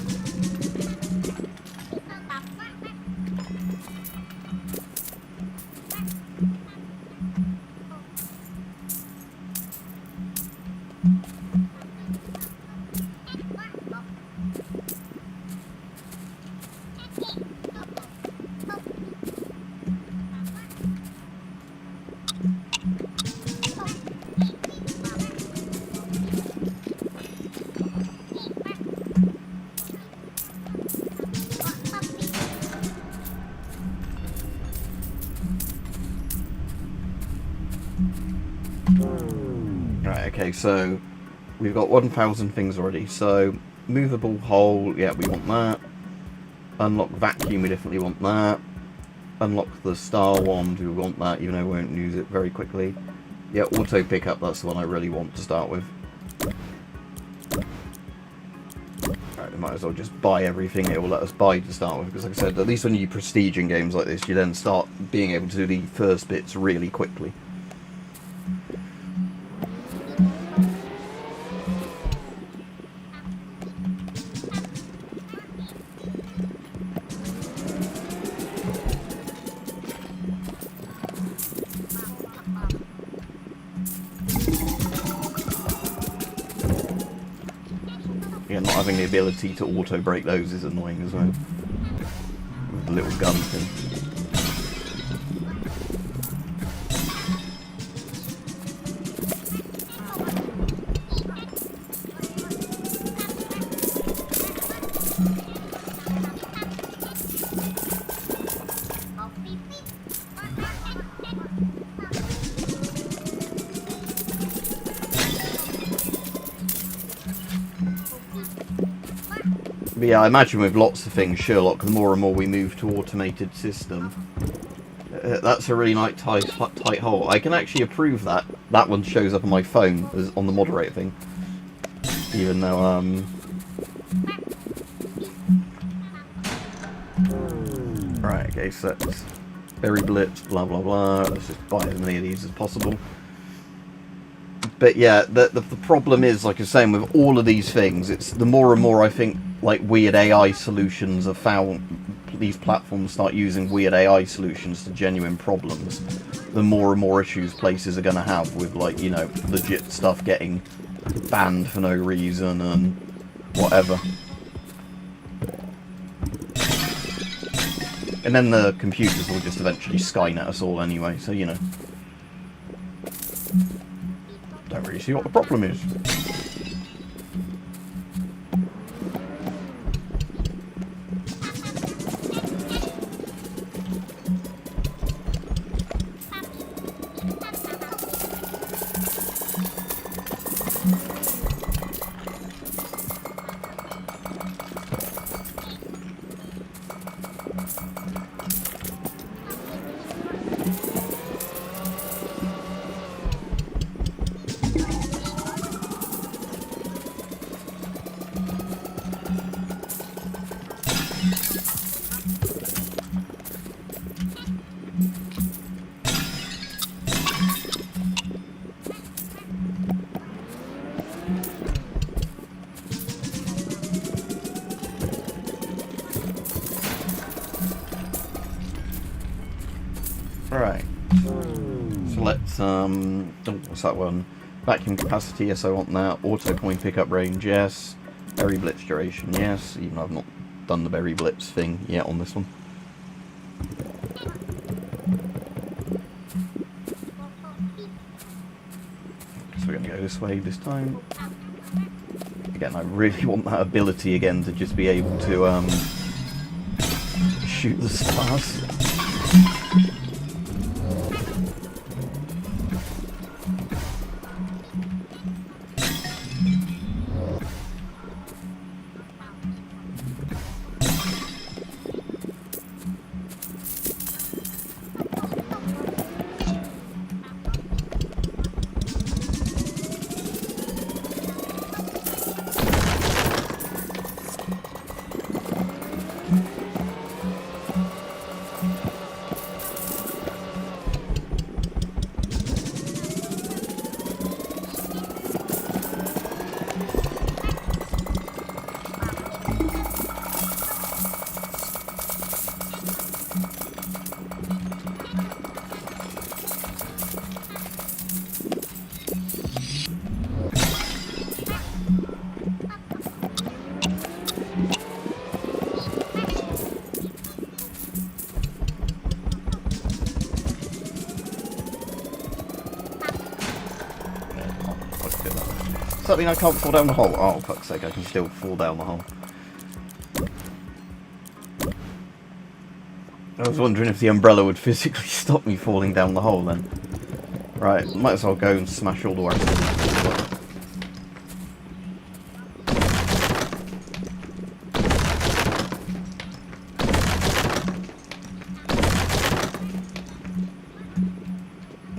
Right, okay, so we've got 1,000 things already. So, movable hole, yeah, we want that. Unlock vacuum, we definitely want that. Unlock the star wand, we want that, even though we won't use it very quickly. Yeah, auto pickup, that's the one I really want to start with. Alright, we might as well just buy everything it will let us buy to start with, because like I said, at least when you prestige in games like this, you then start being able to do the first bits really quickly. Yeah, not having the ability to auto-break those is annoying as well. the little gun thing. But yeah, I imagine with lots of things, Sherlock, the more and more we move to automated system, that's a really nice tight hole. I can actually approve that. That one shows up on my phone as on the moderator thing, even though right, okay, so that's berry blitz, blah blah blah. Let's just buy as many of these as possible. But yeah, the problem is, like I was saying, with all of these things, it's the more and more I think like weird AI solutions are found, these platforms start using weird AI solutions to genuine problems, the more and more issues places are going to have with, like, you know, legit stuff getting banned for no reason and whatever. And then the computers will just eventually Skynet us all anyway, so, you know. Don't really see what the problem is. Right. So let's oh, what's that one? Vacuum capacity, yes I want that. Auto point pickup range, yes. Berry blitz duration, yes. Even though I've not done the berry blitz thing yet on this one. So we're gonna go this way this time. Again, I really want that ability again to just be able to shoot the stars. Does that mean I can't fall down the hole? Oh, fuck's sake, I can still fall down the hole. I was wondering if the umbrella would physically stop me falling down the hole then. Right, might as well go and smash all the way.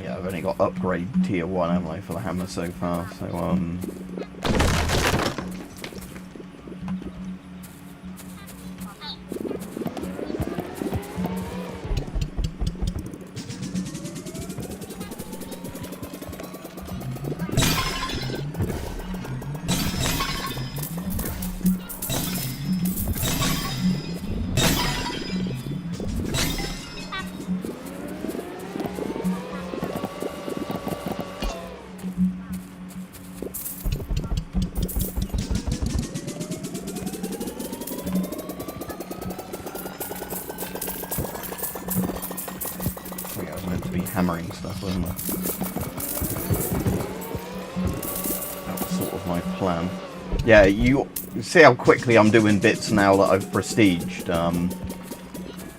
Yeah, I've only got upgrade tier 1, haven't I, for the hammer so far, so hammering stuff, wasn't it? That was sort of my plan. Yeah, you see how quickly I'm doing bits now that I've prestiged,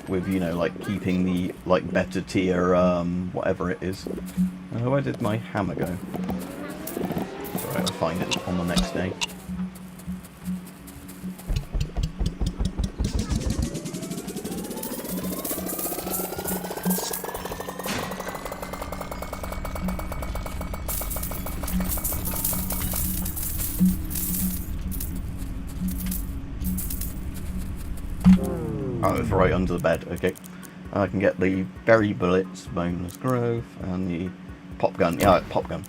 with, you know, like, keeping the, like, better tier, whatever it is. Where did my hammer go? It's alright, I'll find it on the next day. Oh, it's right under the bed, okay. I can get the berry bullets, boneless growth, and the pop gun. Yeah, pop gun.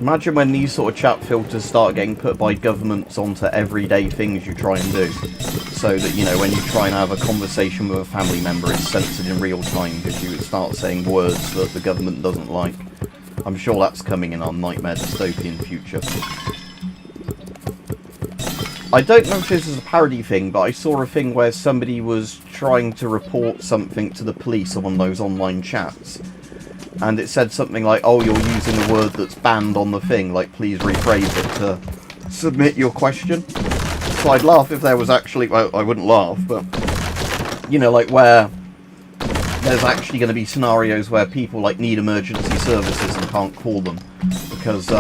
Imagine when these sort of chat filters start getting put by governments onto everyday things you try and do. So that, you know, when you try and have a conversation with a family member, it's censored in real time because you would start saying words that the government doesn't like. I'm sure that's coming in our nightmare dystopian future. I don't know if this is a parody thing, but I saw a thing where somebody was trying to report something to the police on those online chats. And it said something like, oh, you're using a word that's banned on the thing, like, please rephrase it to submit your question. So I'd laugh if there was actually, well, I wouldn't laugh, but, you know, like, where there's actually going to be scenarios where people, like, need emergency services and can't call them because,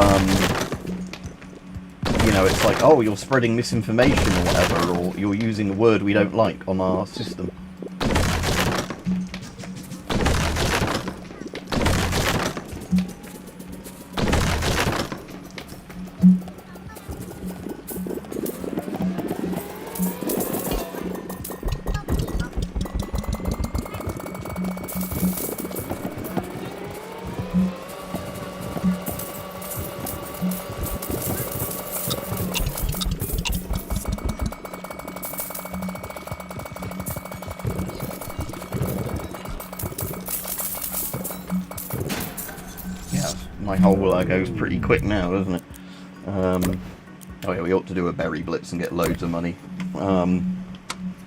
you know, it's like, oh, you're spreading misinformation or whatever, or you're using a word we don't like on our system. My whole goes pretty quick now, doesn't it? Oh yeah, we ought to do a berry blitz and get loads of money. So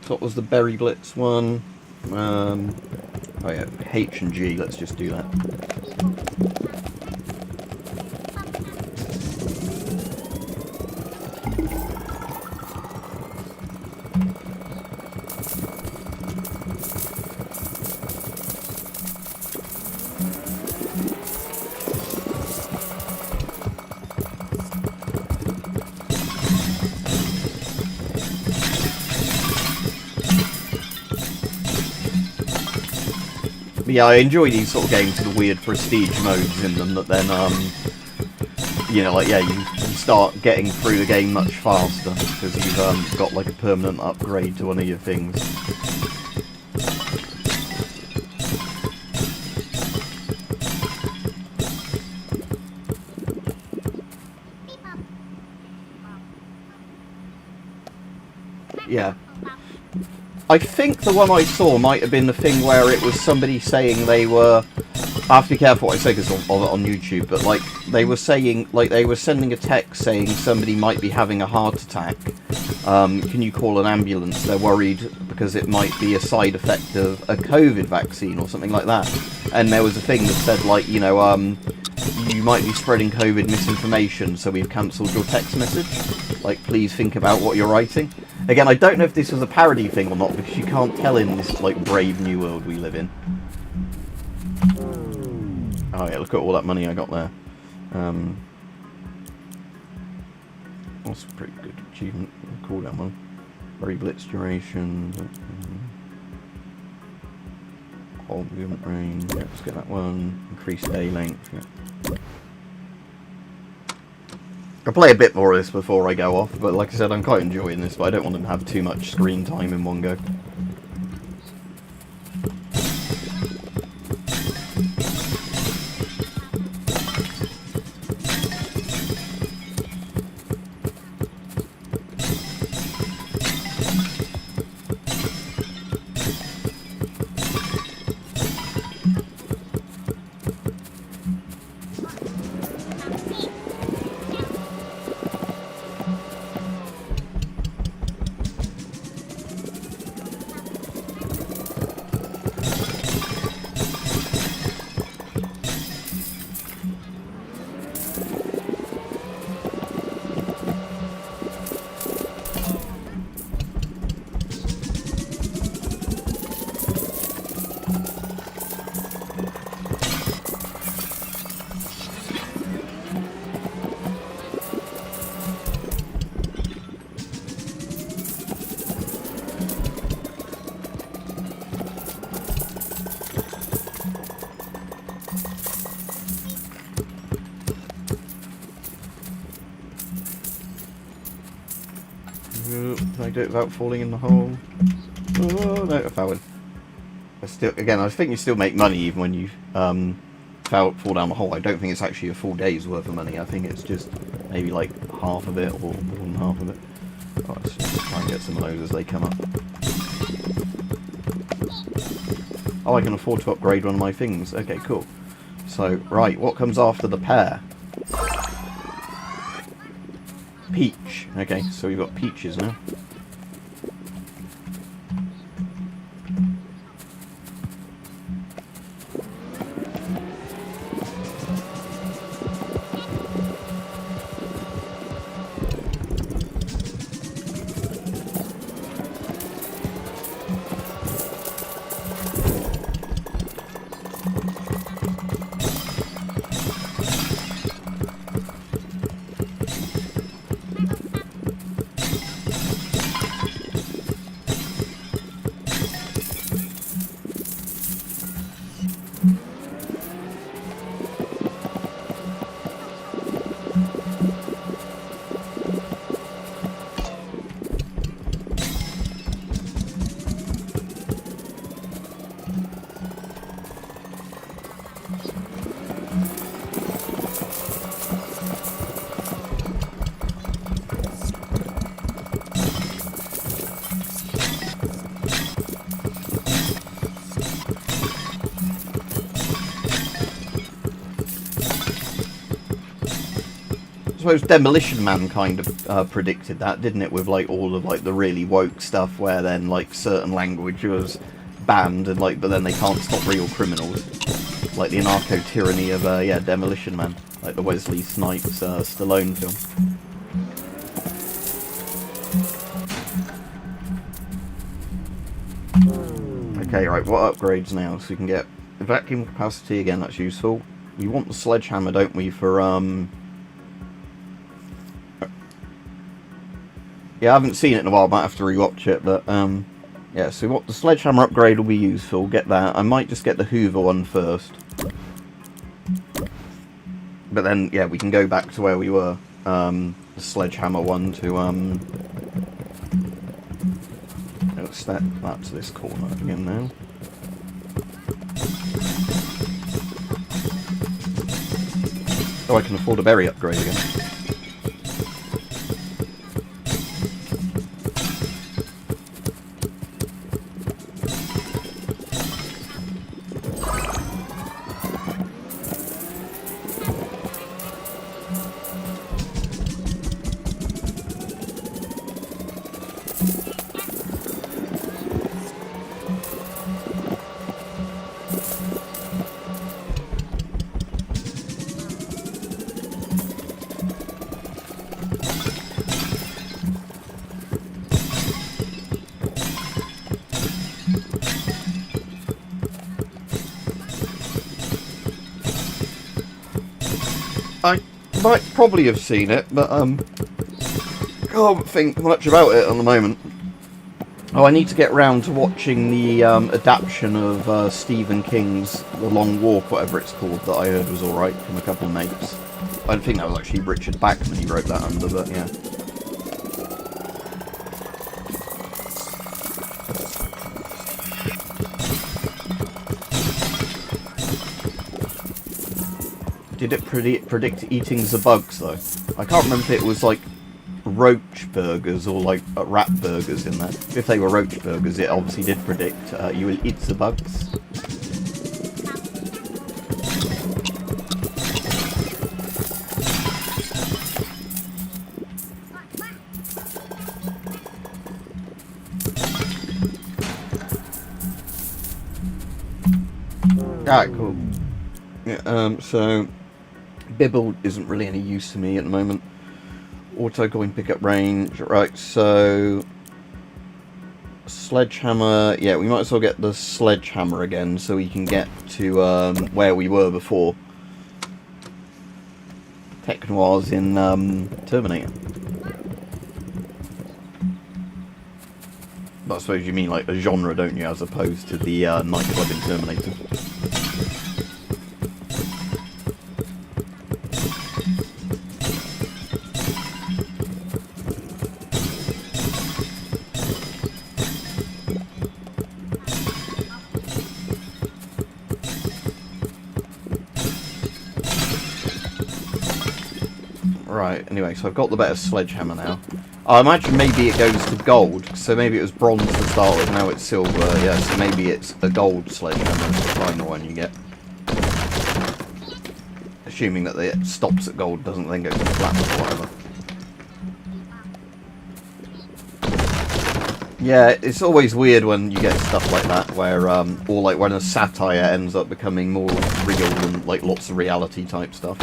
what was the berry blitz one? Oh yeah, H and G, let's just do that. Yeah, I enjoy these sort of games with the weird prestige modes in them that then, you know, like, yeah, you start getting through the game much faster because you've got, like, a permanent upgrade to one of your things. Yeah. I think the one I saw might have been the thing where it was somebody saying they were... I have to be careful what I say because on YouTube, but like they were saying, like they were sending a text saying somebody might be having a heart attack. Can you call an ambulance? They're worried because it might be a side effect of a COVID vaccine or something like that. And there was a thing that said like, you know, you might be spreading COVID misinformation, so we've cancelled your text message. Like, please think about what you're writing. Again, I don't know if this was a parody thing or not, because you can't tell in this, like, brave new world we live in. Oh yeah, look at all that money I got there. That's a pretty good achievement. I'll call that one. Very blitz duration. Hold movement range. Yeah, let's get that one. Increase day length. Yeah. I'll play a bit more of this before I go off, but like I said, I'm quite enjoying this, but I don't want to have too much screen time in one go. do it without falling in the hole? Oh, no, I fell in. I think you still make money even when you fall down the hole. I don't think it's actually a full day's worth of money. I think it's just maybe like half of it or more than half of it. Oh, let's just try and get some of those as they come up. Oh, I can afford to upgrade one of my things. Okay, cool. So, right, what comes after the pear? Peach. Okay, so we've got peaches now. I suppose Demolition Man kind of predicted that, didn't it? With like all of like the really woke stuff, where then like certain language was banned, and like but then they can't stop real criminals, like the anarcho tyranny of Demolition Man, like the Wesley Snipes Stallone film. Okay, right. What upgrades now? So we can get vacuum capacity again. That's useful. We want the sledgehammer, don't we? For yeah, I haven't seen it in a while, might have to rewatch it, but yeah, so what the sledgehammer upgrade will be useful, get that. I might just get the Hoover one first. But then, yeah, we can go back to where we were, the sledgehammer one to, let's step that to this corner again now. Oh, I can afford a berry upgrade again. I might probably have seen it, but can't think much about it at the moment. Oh, I need to get round to watching the adaptation of Stephen King's The Long Walk, whatever it's called, that I heard was alright from a couple of mates. I don't think that was actually Richard Bachman he wrote that under, but yeah. Did it predict eating the bugs, though? I can't remember if it was, like, roach burgers or, like, rat burgers in there. If they were roach burgers, it obviously did predict you will eat the bugs. Alright, cool. Yeah, so Bibble isn't really any use to me at the moment. Auto going pickup range, right, so sledgehammer, yeah, we might as well get the sledgehammer again so we can get to where we were before. Tech Noir's in Terminator. But I suppose you mean like a genre, don't you, as opposed to the nightclub in Terminator. Right, anyway, so I've got the better sledgehammer now. I imagine maybe it goes to gold, so maybe it was bronze to start with, now it's silver, yeah, so maybe it's a gold sledgehammer is the final one you get. Assuming that it stops at gold, doesn't then go to platinum or whatever. Yeah, it's always weird when you get stuff like that, where, or like when a satire ends up becoming more real than, like, lots of reality type stuff.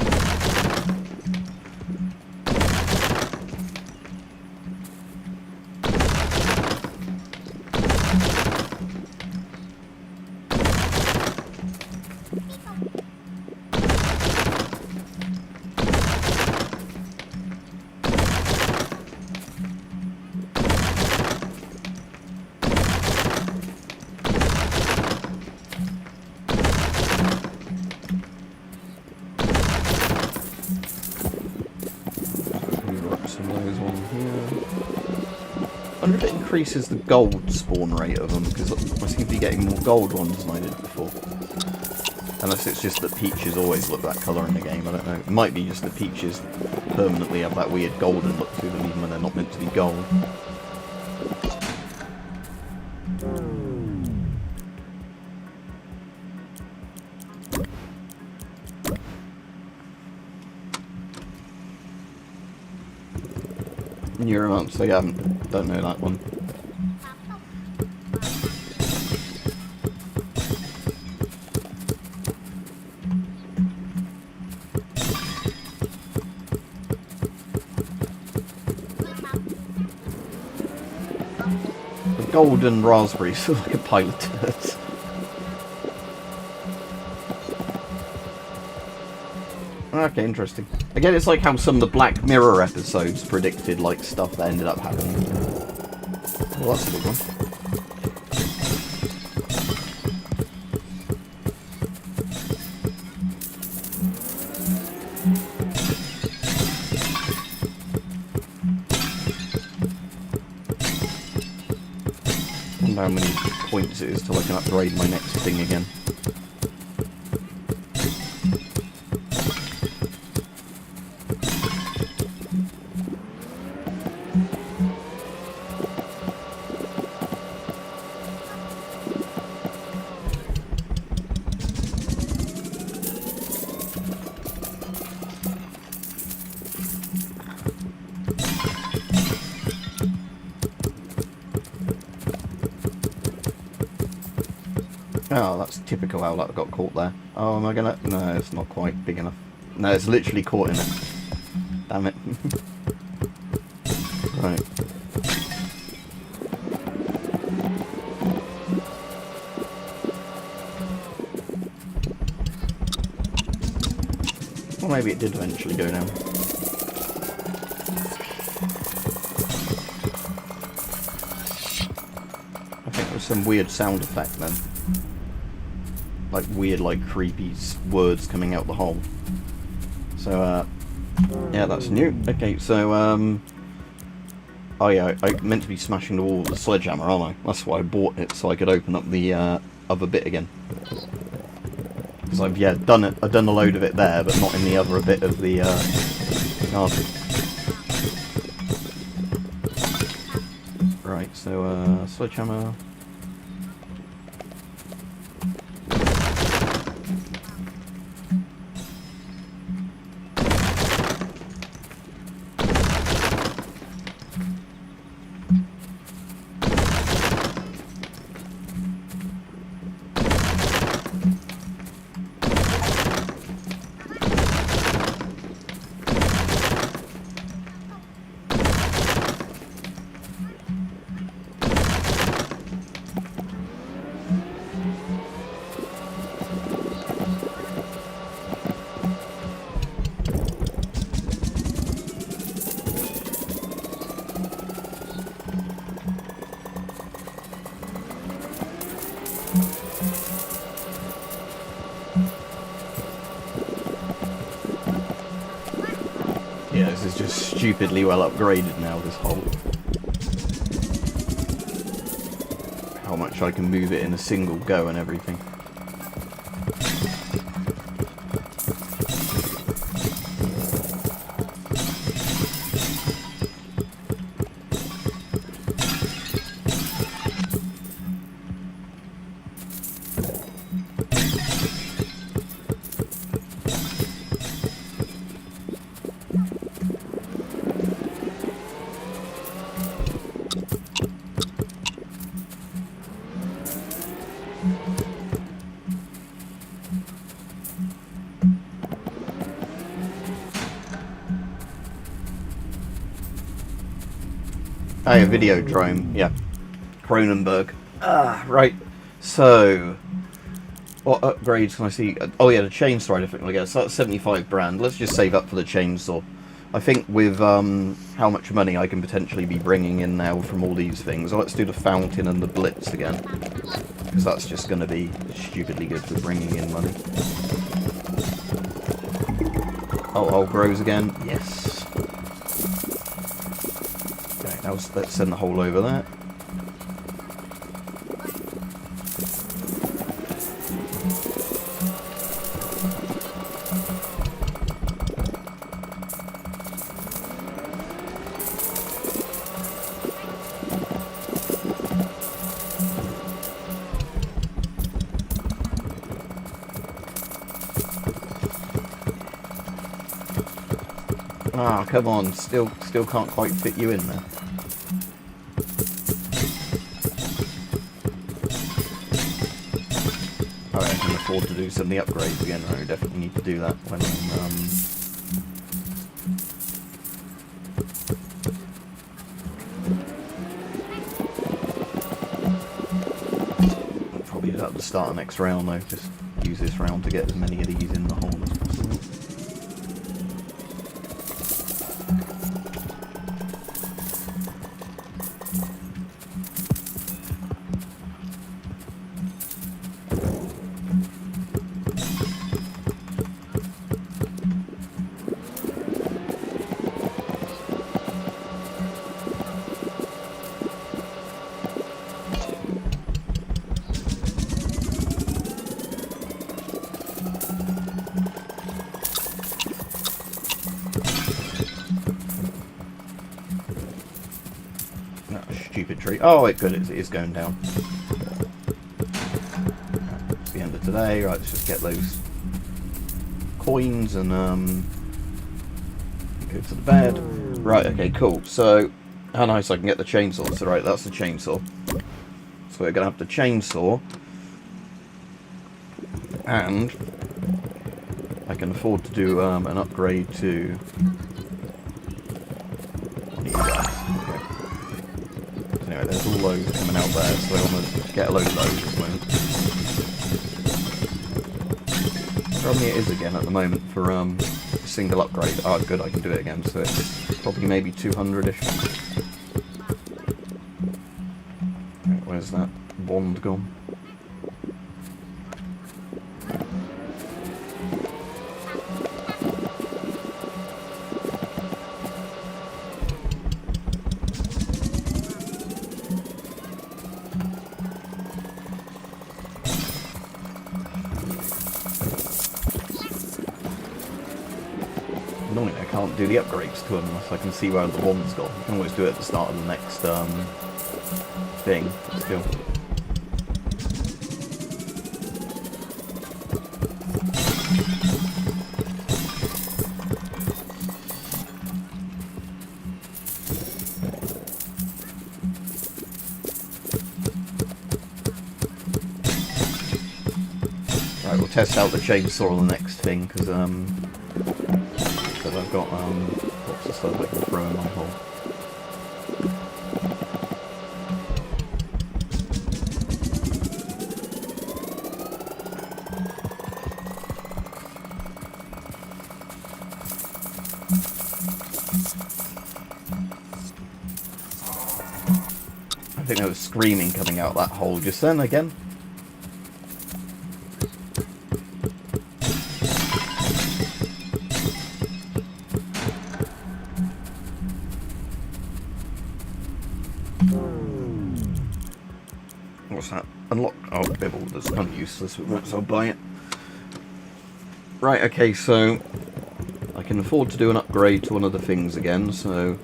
I wonder if it increases the gold spawn rate of them, because I seem to be getting more gold ones than I did before. Unless it's just that peaches always look that colour in the game, I don't know. It might be just that peaches permanently have that weird golden look to them, even when they're not meant to be gold. Neuromancer, I don't know that one. The golden raspberries are like a pile of turds. Okay, interesting. Again, it's like how some of the Black Mirror episodes predicted, like, stuff that ended up happening. Well, that's a big one. I wonder how many points it is till I can upgrade my next thing again. Oh, that's typical how that got caught there. Oh, am I gonna... No, it's not quite big enough. No, it's literally caught in it. Damn it. Right. Well, maybe it did eventually go down. I think there was some weird sound effect then. Like weird, like creepy words coming out the hole. So, yeah, that's new. Okay, so, oh yeah, I meant to be smashing the wall with the sledgehammer, aren't I? That's why I bought it, so I could open up the other bit again. Because I've, yeah, done it. I've done a load of it there, but not in the other bit of the garden. Right, so, sledgehammer. Yeah, this is just stupidly well upgraded now, this hole. How much I can move it in a single go and everything. Oh, yeah, Videodrome, yeah. Cronenberg. Ah, right. So, what upgrades can I see? Oh yeah, the chainsaw I definitely get. So that's 75 grand. Let's just save up for the chainsaw. I think with how much money I can potentially be bringing in now from all these things. Let's do the fountain and the blitz again. Because that's just going to be stupidly good for bringing in money. Oh, grows again. Yes. Okay, now let's send the hole over there. Ah, come on, still can't quite fit you in there. Alright, I can afford to do some of the upgrades again. I definitely need to do that when I'm probably do that at the start of next round though. Just use this round to get as many of these in the hole as possible. Stupid tree. Oh, wait, good, it is going down. It's the end of today. Right, let's just get those coins and go to the bed. Right, okay, cool. So, how nice I can get the chainsaw. So, right, that's the chainsaw. So, we're going to have the chainsaw. And I can afford to do an upgrade to... What do you guys? Anyway, there's all loads coming out there, so I want to get a load of those at the moment. How many it is again at the moment for a single upgrade? Oh, good, I can do it again, so it's probably maybe 200-ish. Where's that wand gone? Normally I can't do the upgrades to them unless I can see where the wand's gone. You can always do it at the start of the next thing, but still. Right, we'll test out the chainsaw on the next thing, because I've got lots of stuff I can throw in my hole. I think there was screaming coming out that hole just then again. What's that? Unlock. Oh, bibble. That's kind of useless, but so I'll buy it. Right, okay, so I can afford to do an upgrade to one of the things again, so...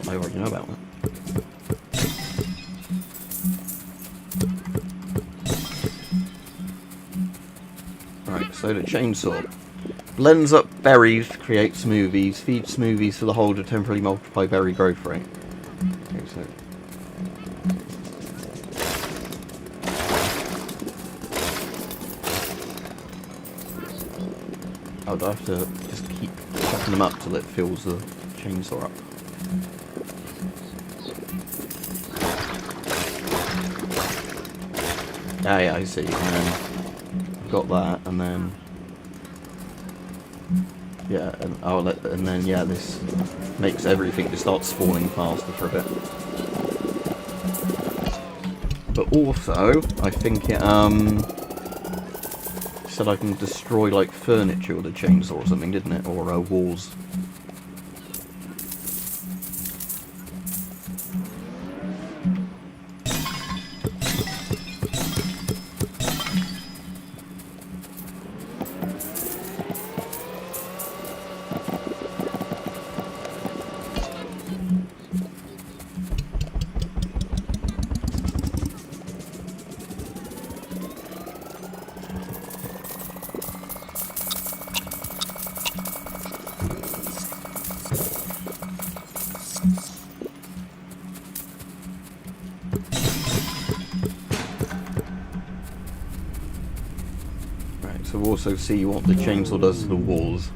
I already know about that. Right, so the chainsaw. Blends up berries to create smoothies. Feeds smoothies to the hole to temporarily multiply berry growth rate. Okay, so... I'd have to just keep chopping them up till it fills the chainsaw up. Ah, yeah, I see. And then I've got that, and then yeah, and then yeah, this makes everything just start spawning faster for a bit. But also, I think it said I can destroy like furniture with a chainsaw or something, didn't it? Or walls. So we'll also see what the chainsaw does to the walls.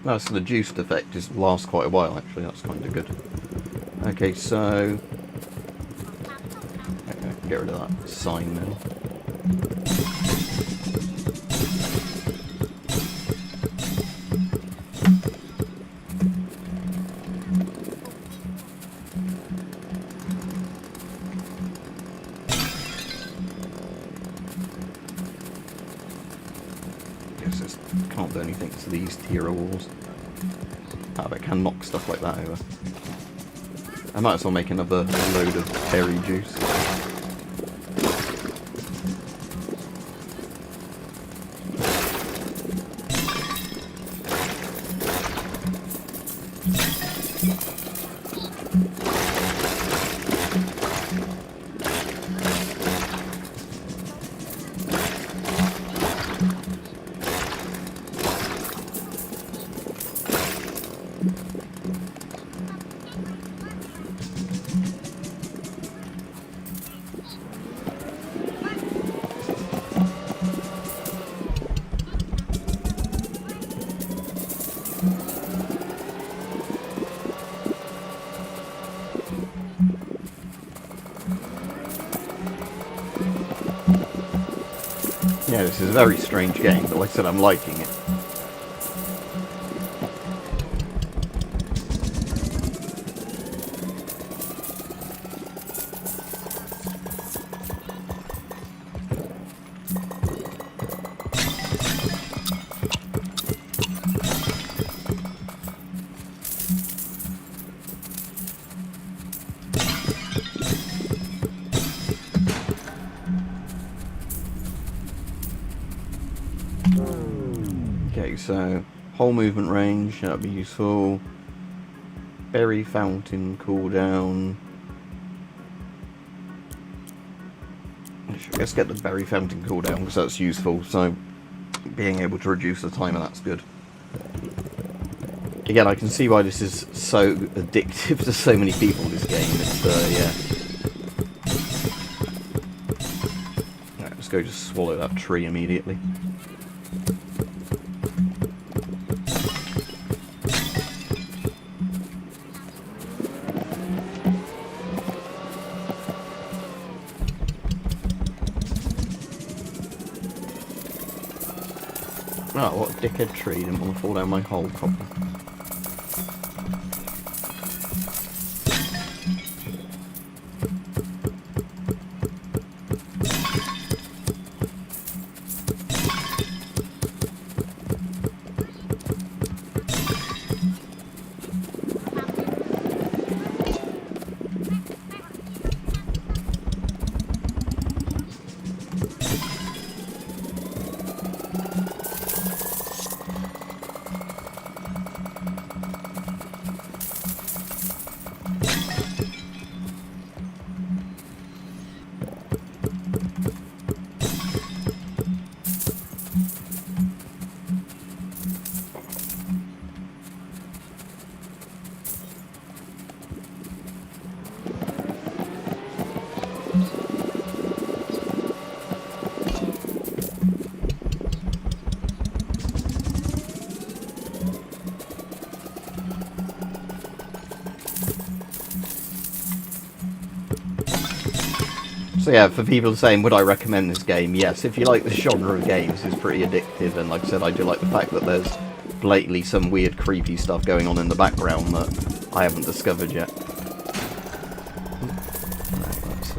No, so the juiced effect lasts quite a while actually, that's kind of good. Okay, so... okay, get rid of that sign now. Can't do anything to these tier walls. I can knock stuff like that over. I might as well make another load of berry juice. Yeah, this is a very strange game, but like I said, I'm liking it. Okay, so whole movement range, that'd be useful. Berry fountain cooldown. Let's get the berry fountain cooldown because that's useful. So being able to reduce the timer, that's good. Again, I can see why this is so addictive to so many people. This game, it's yeah. Right, let's go just swallow that tree immediately. Oh, what a dickhead tree, didn't want to fall down my hole properly. So yeah, for people saying, would I recommend this game? Yes, if you like the genre of games, it's pretty addictive, and like I said, I do like the fact that there's blatantly some weird, creepy stuff going on in the background that I haven't discovered yet. Right, that's,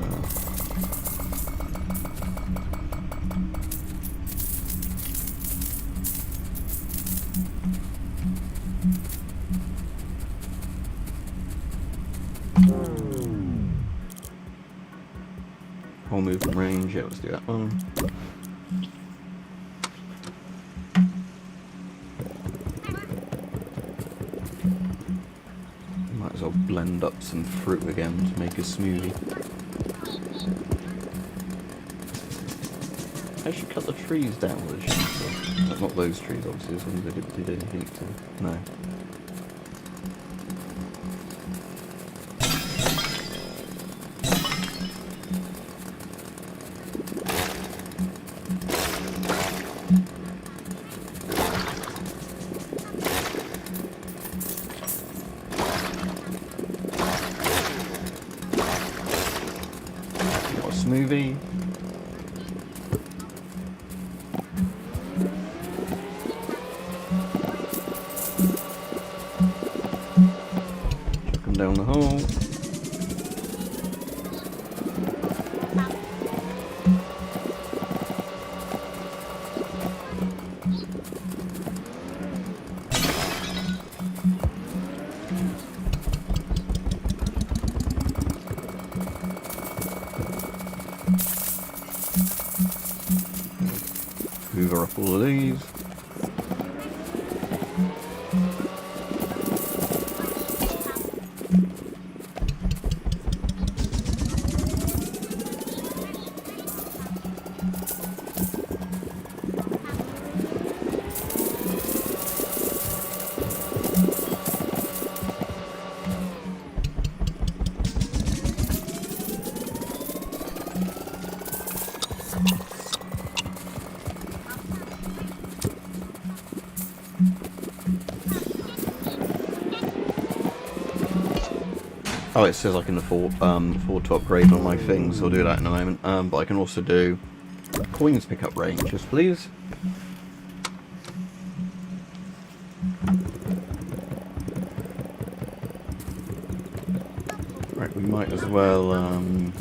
whole movement range, yeah, let's do that one. Might as well blend up some fruit again to make a smoothie. I should cut the trees down with a chainsaw. Not those trees, obviously, as long as they did anything to... No. Got a smoothie. Chuck them down the hole. Hoover up all of these. Oh, it says I can afford to upgrade on my things. I'll do that in a moment. But I can also do coins pickup ranges, please. Right, we might as well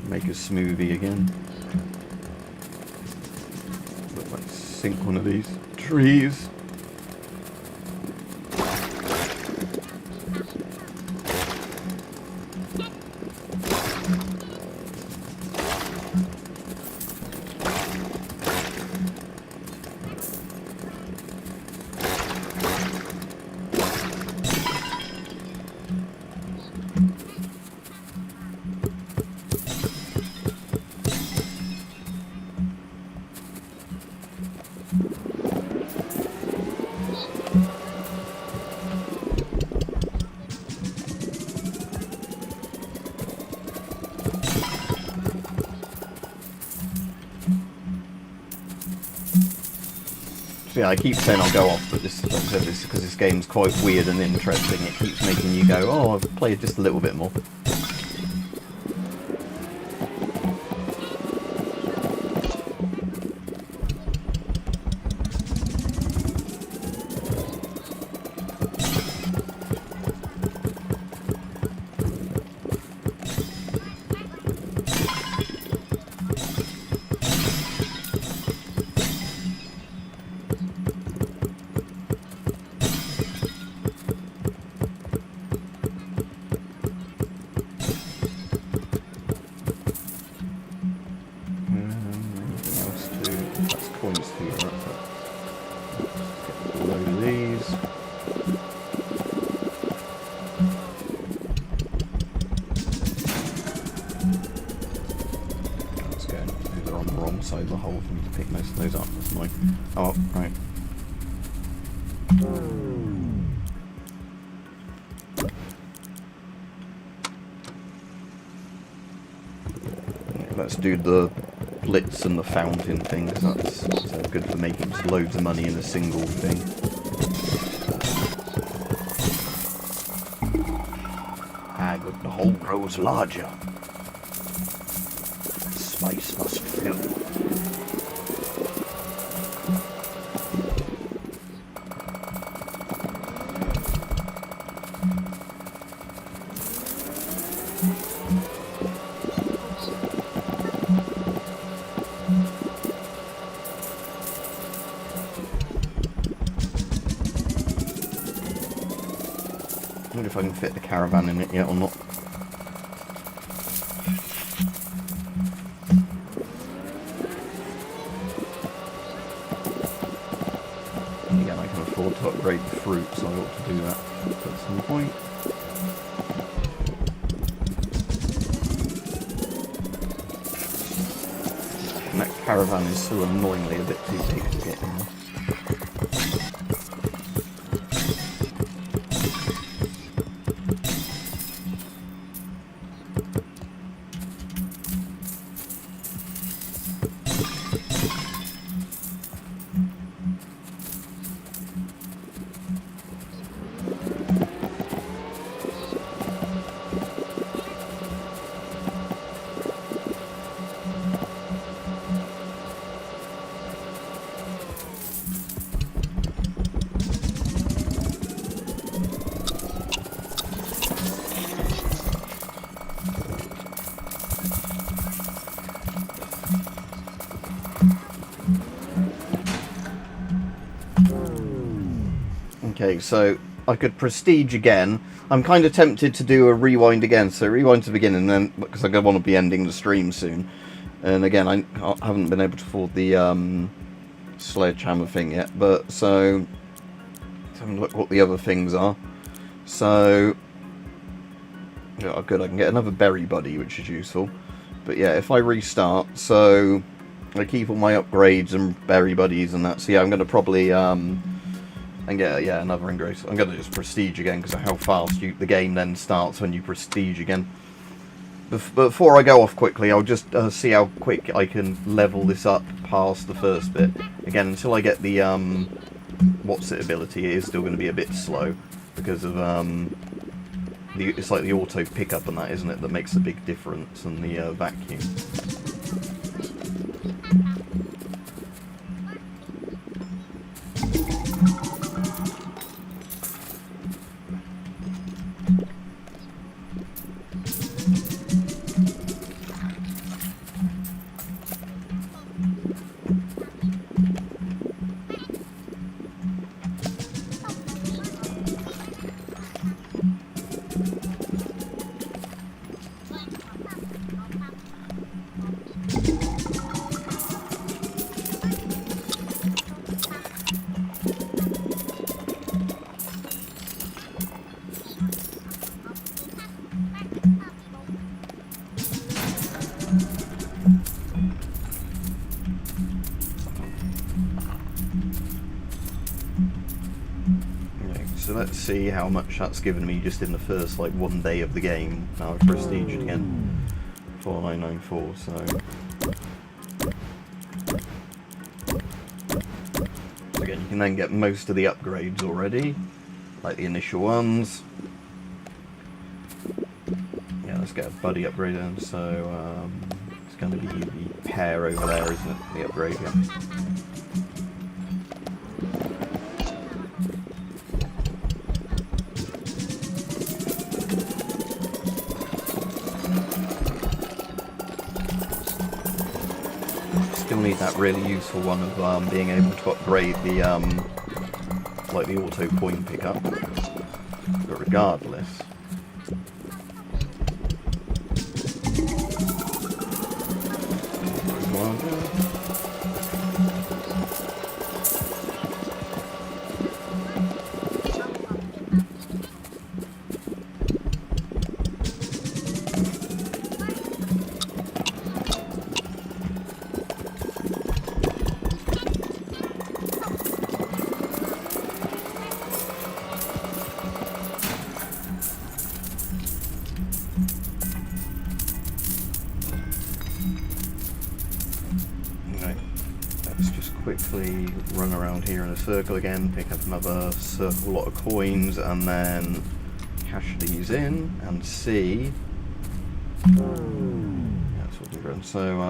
make a smoothie again. But let's sink one of these trees. Yeah, I keep saying I'll go off, but this, like I said, this because this game's quite weird and interesting. It keeps making you go, oh, I've played just a little bit more. Side of the hole for me to pick most of those up. That's mine. Oh, right. Yeah, let's do the blitz and the fountain thing, because that's good for making just loads of money in a single thing. Ah, good. The hole grows larger. Spice. wonder if I can fit the caravan in it yet or not. Again, I can afford to upgrade the fruit, so I ought to do that at some point. And that caravan is so annoyingly a bit too big to get in. Okay, so I could prestige again. I'm kind of tempted to do a rewind again, so rewind to the beginning, then because I want to be ending the stream soon. And again, I haven't been able to afford the sledgehammer thing yet, but so let's have a look what the other things are. So, oh good, I can get another berry buddy, which is useful. But yeah, if I restart, so I keep all my upgrades and berry buddies and that. So yeah, I'm going to probably and get another engrace. I'm going to just prestige again because of how fast the game then starts when you prestige again. Before I go off quickly, I'll just see how quick I can level this up past the first bit. Again, until I get the what's it ability, it is still going to be a bit slow because of it's like the auto pickup and that, isn't it, that makes a big difference, and the vacuum. So let's see how much that's given me just in the first like 1 day of the game. Now I've prestiged again. 4994, so again, you can then get most of the upgrades already, like the initial ones. Yeah, let's get a buddy upgrade then. So it's going to be the pair over there, isn't it? The upgrade, yeah. Still need that really useful one of being able to upgrade the like the auto coin pickup. But regardless, quickly run around here in a circle again, pick up another circle lot of coins, and then cash these in and see. Yeah, that's what we're doing. So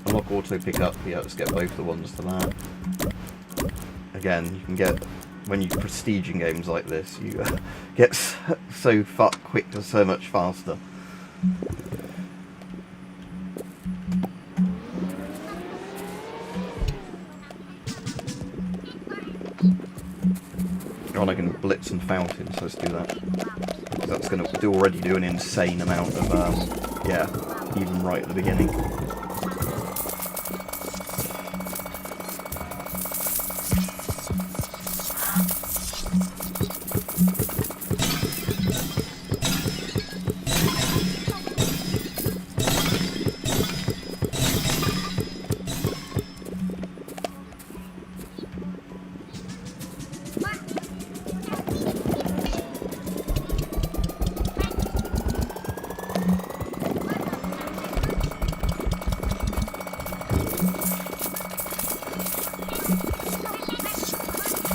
unlock auto pickup. Yeah, let's get both the ones to that. Again, you can get, when you prestige in games like this, you get so quick, so much faster. electronic and blitz and fountain, so let's do that. That's going to already do an insane amount of, yeah, even right at the beginning.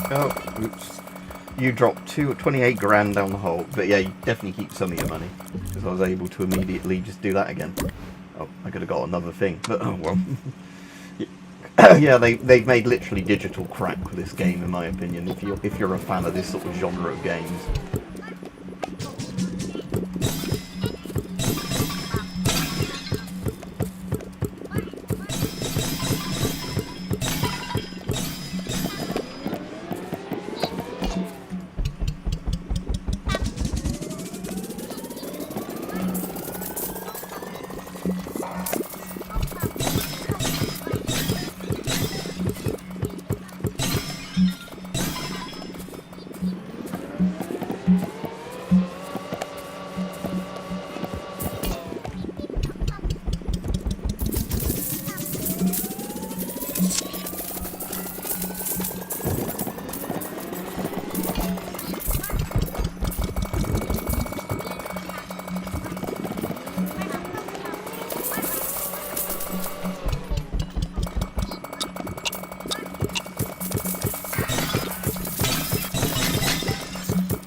Oh, oops. You dropped 28 grand down the hole, but yeah, you definitely keep some of your money, because I was able to immediately just do that again. Oh, I could have got another thing, but oh well. Yeah, they've made literally digital crack with this game, in my opinion, if you're a fan of this sort of genre of games.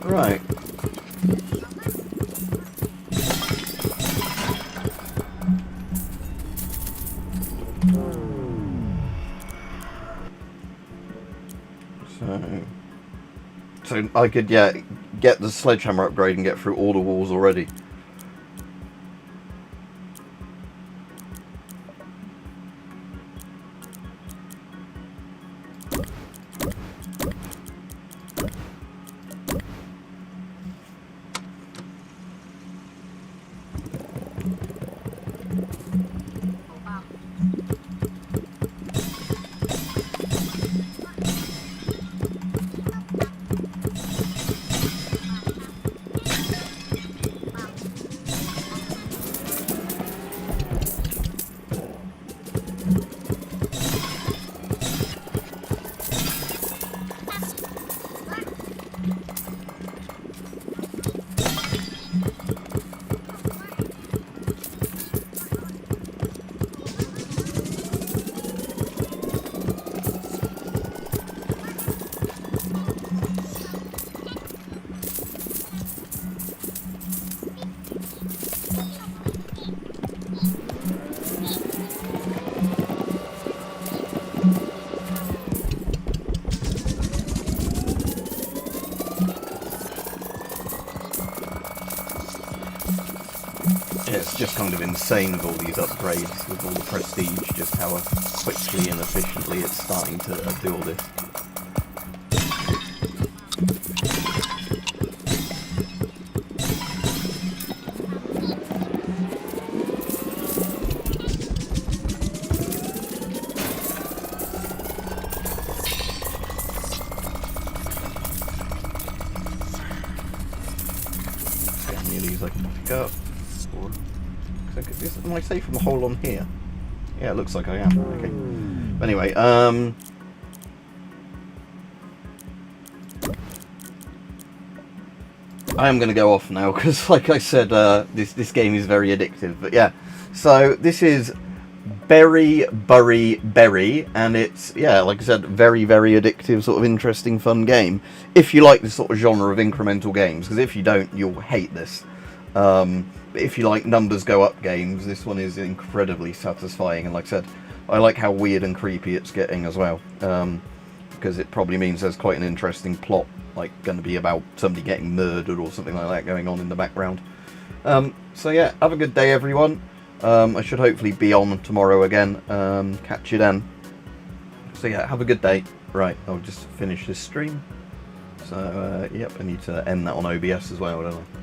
Right. So I could, yeah, get the sledgehammer upgrade and get through all the walls already. Yeah, it's just kind of insane with all these upgrades, with all the prestige, just how quickly and efficiently it's starting to do all this. See how many of these I can pick up. Am I safe from the hole on here? Yeah, it looks like I am. Okay. But anyway, I am going to go off now because, like I said, this game is very addictive. But yeah, so this is Berry, and it's, yeah, like I said, very, very addictive, sort of interesting, fun game. If you like this sort of genre of incremental games, because if you don't, you'll hate this. But if you like numbers go up games, this one is incredibly satisfying, and like I said, I like how weird and creepy it's getting as well, because it probably means there's quite an interesting plot, like going to be about somebody getting murdered or something like that going on in the background. So yeah, have a good day everyone. I should hopefully be on tomorrow again. Catch you then. So yeah, have a good day. Right, I'll just finish this stream. So, yep, I need to end that on OBS as well, don't I?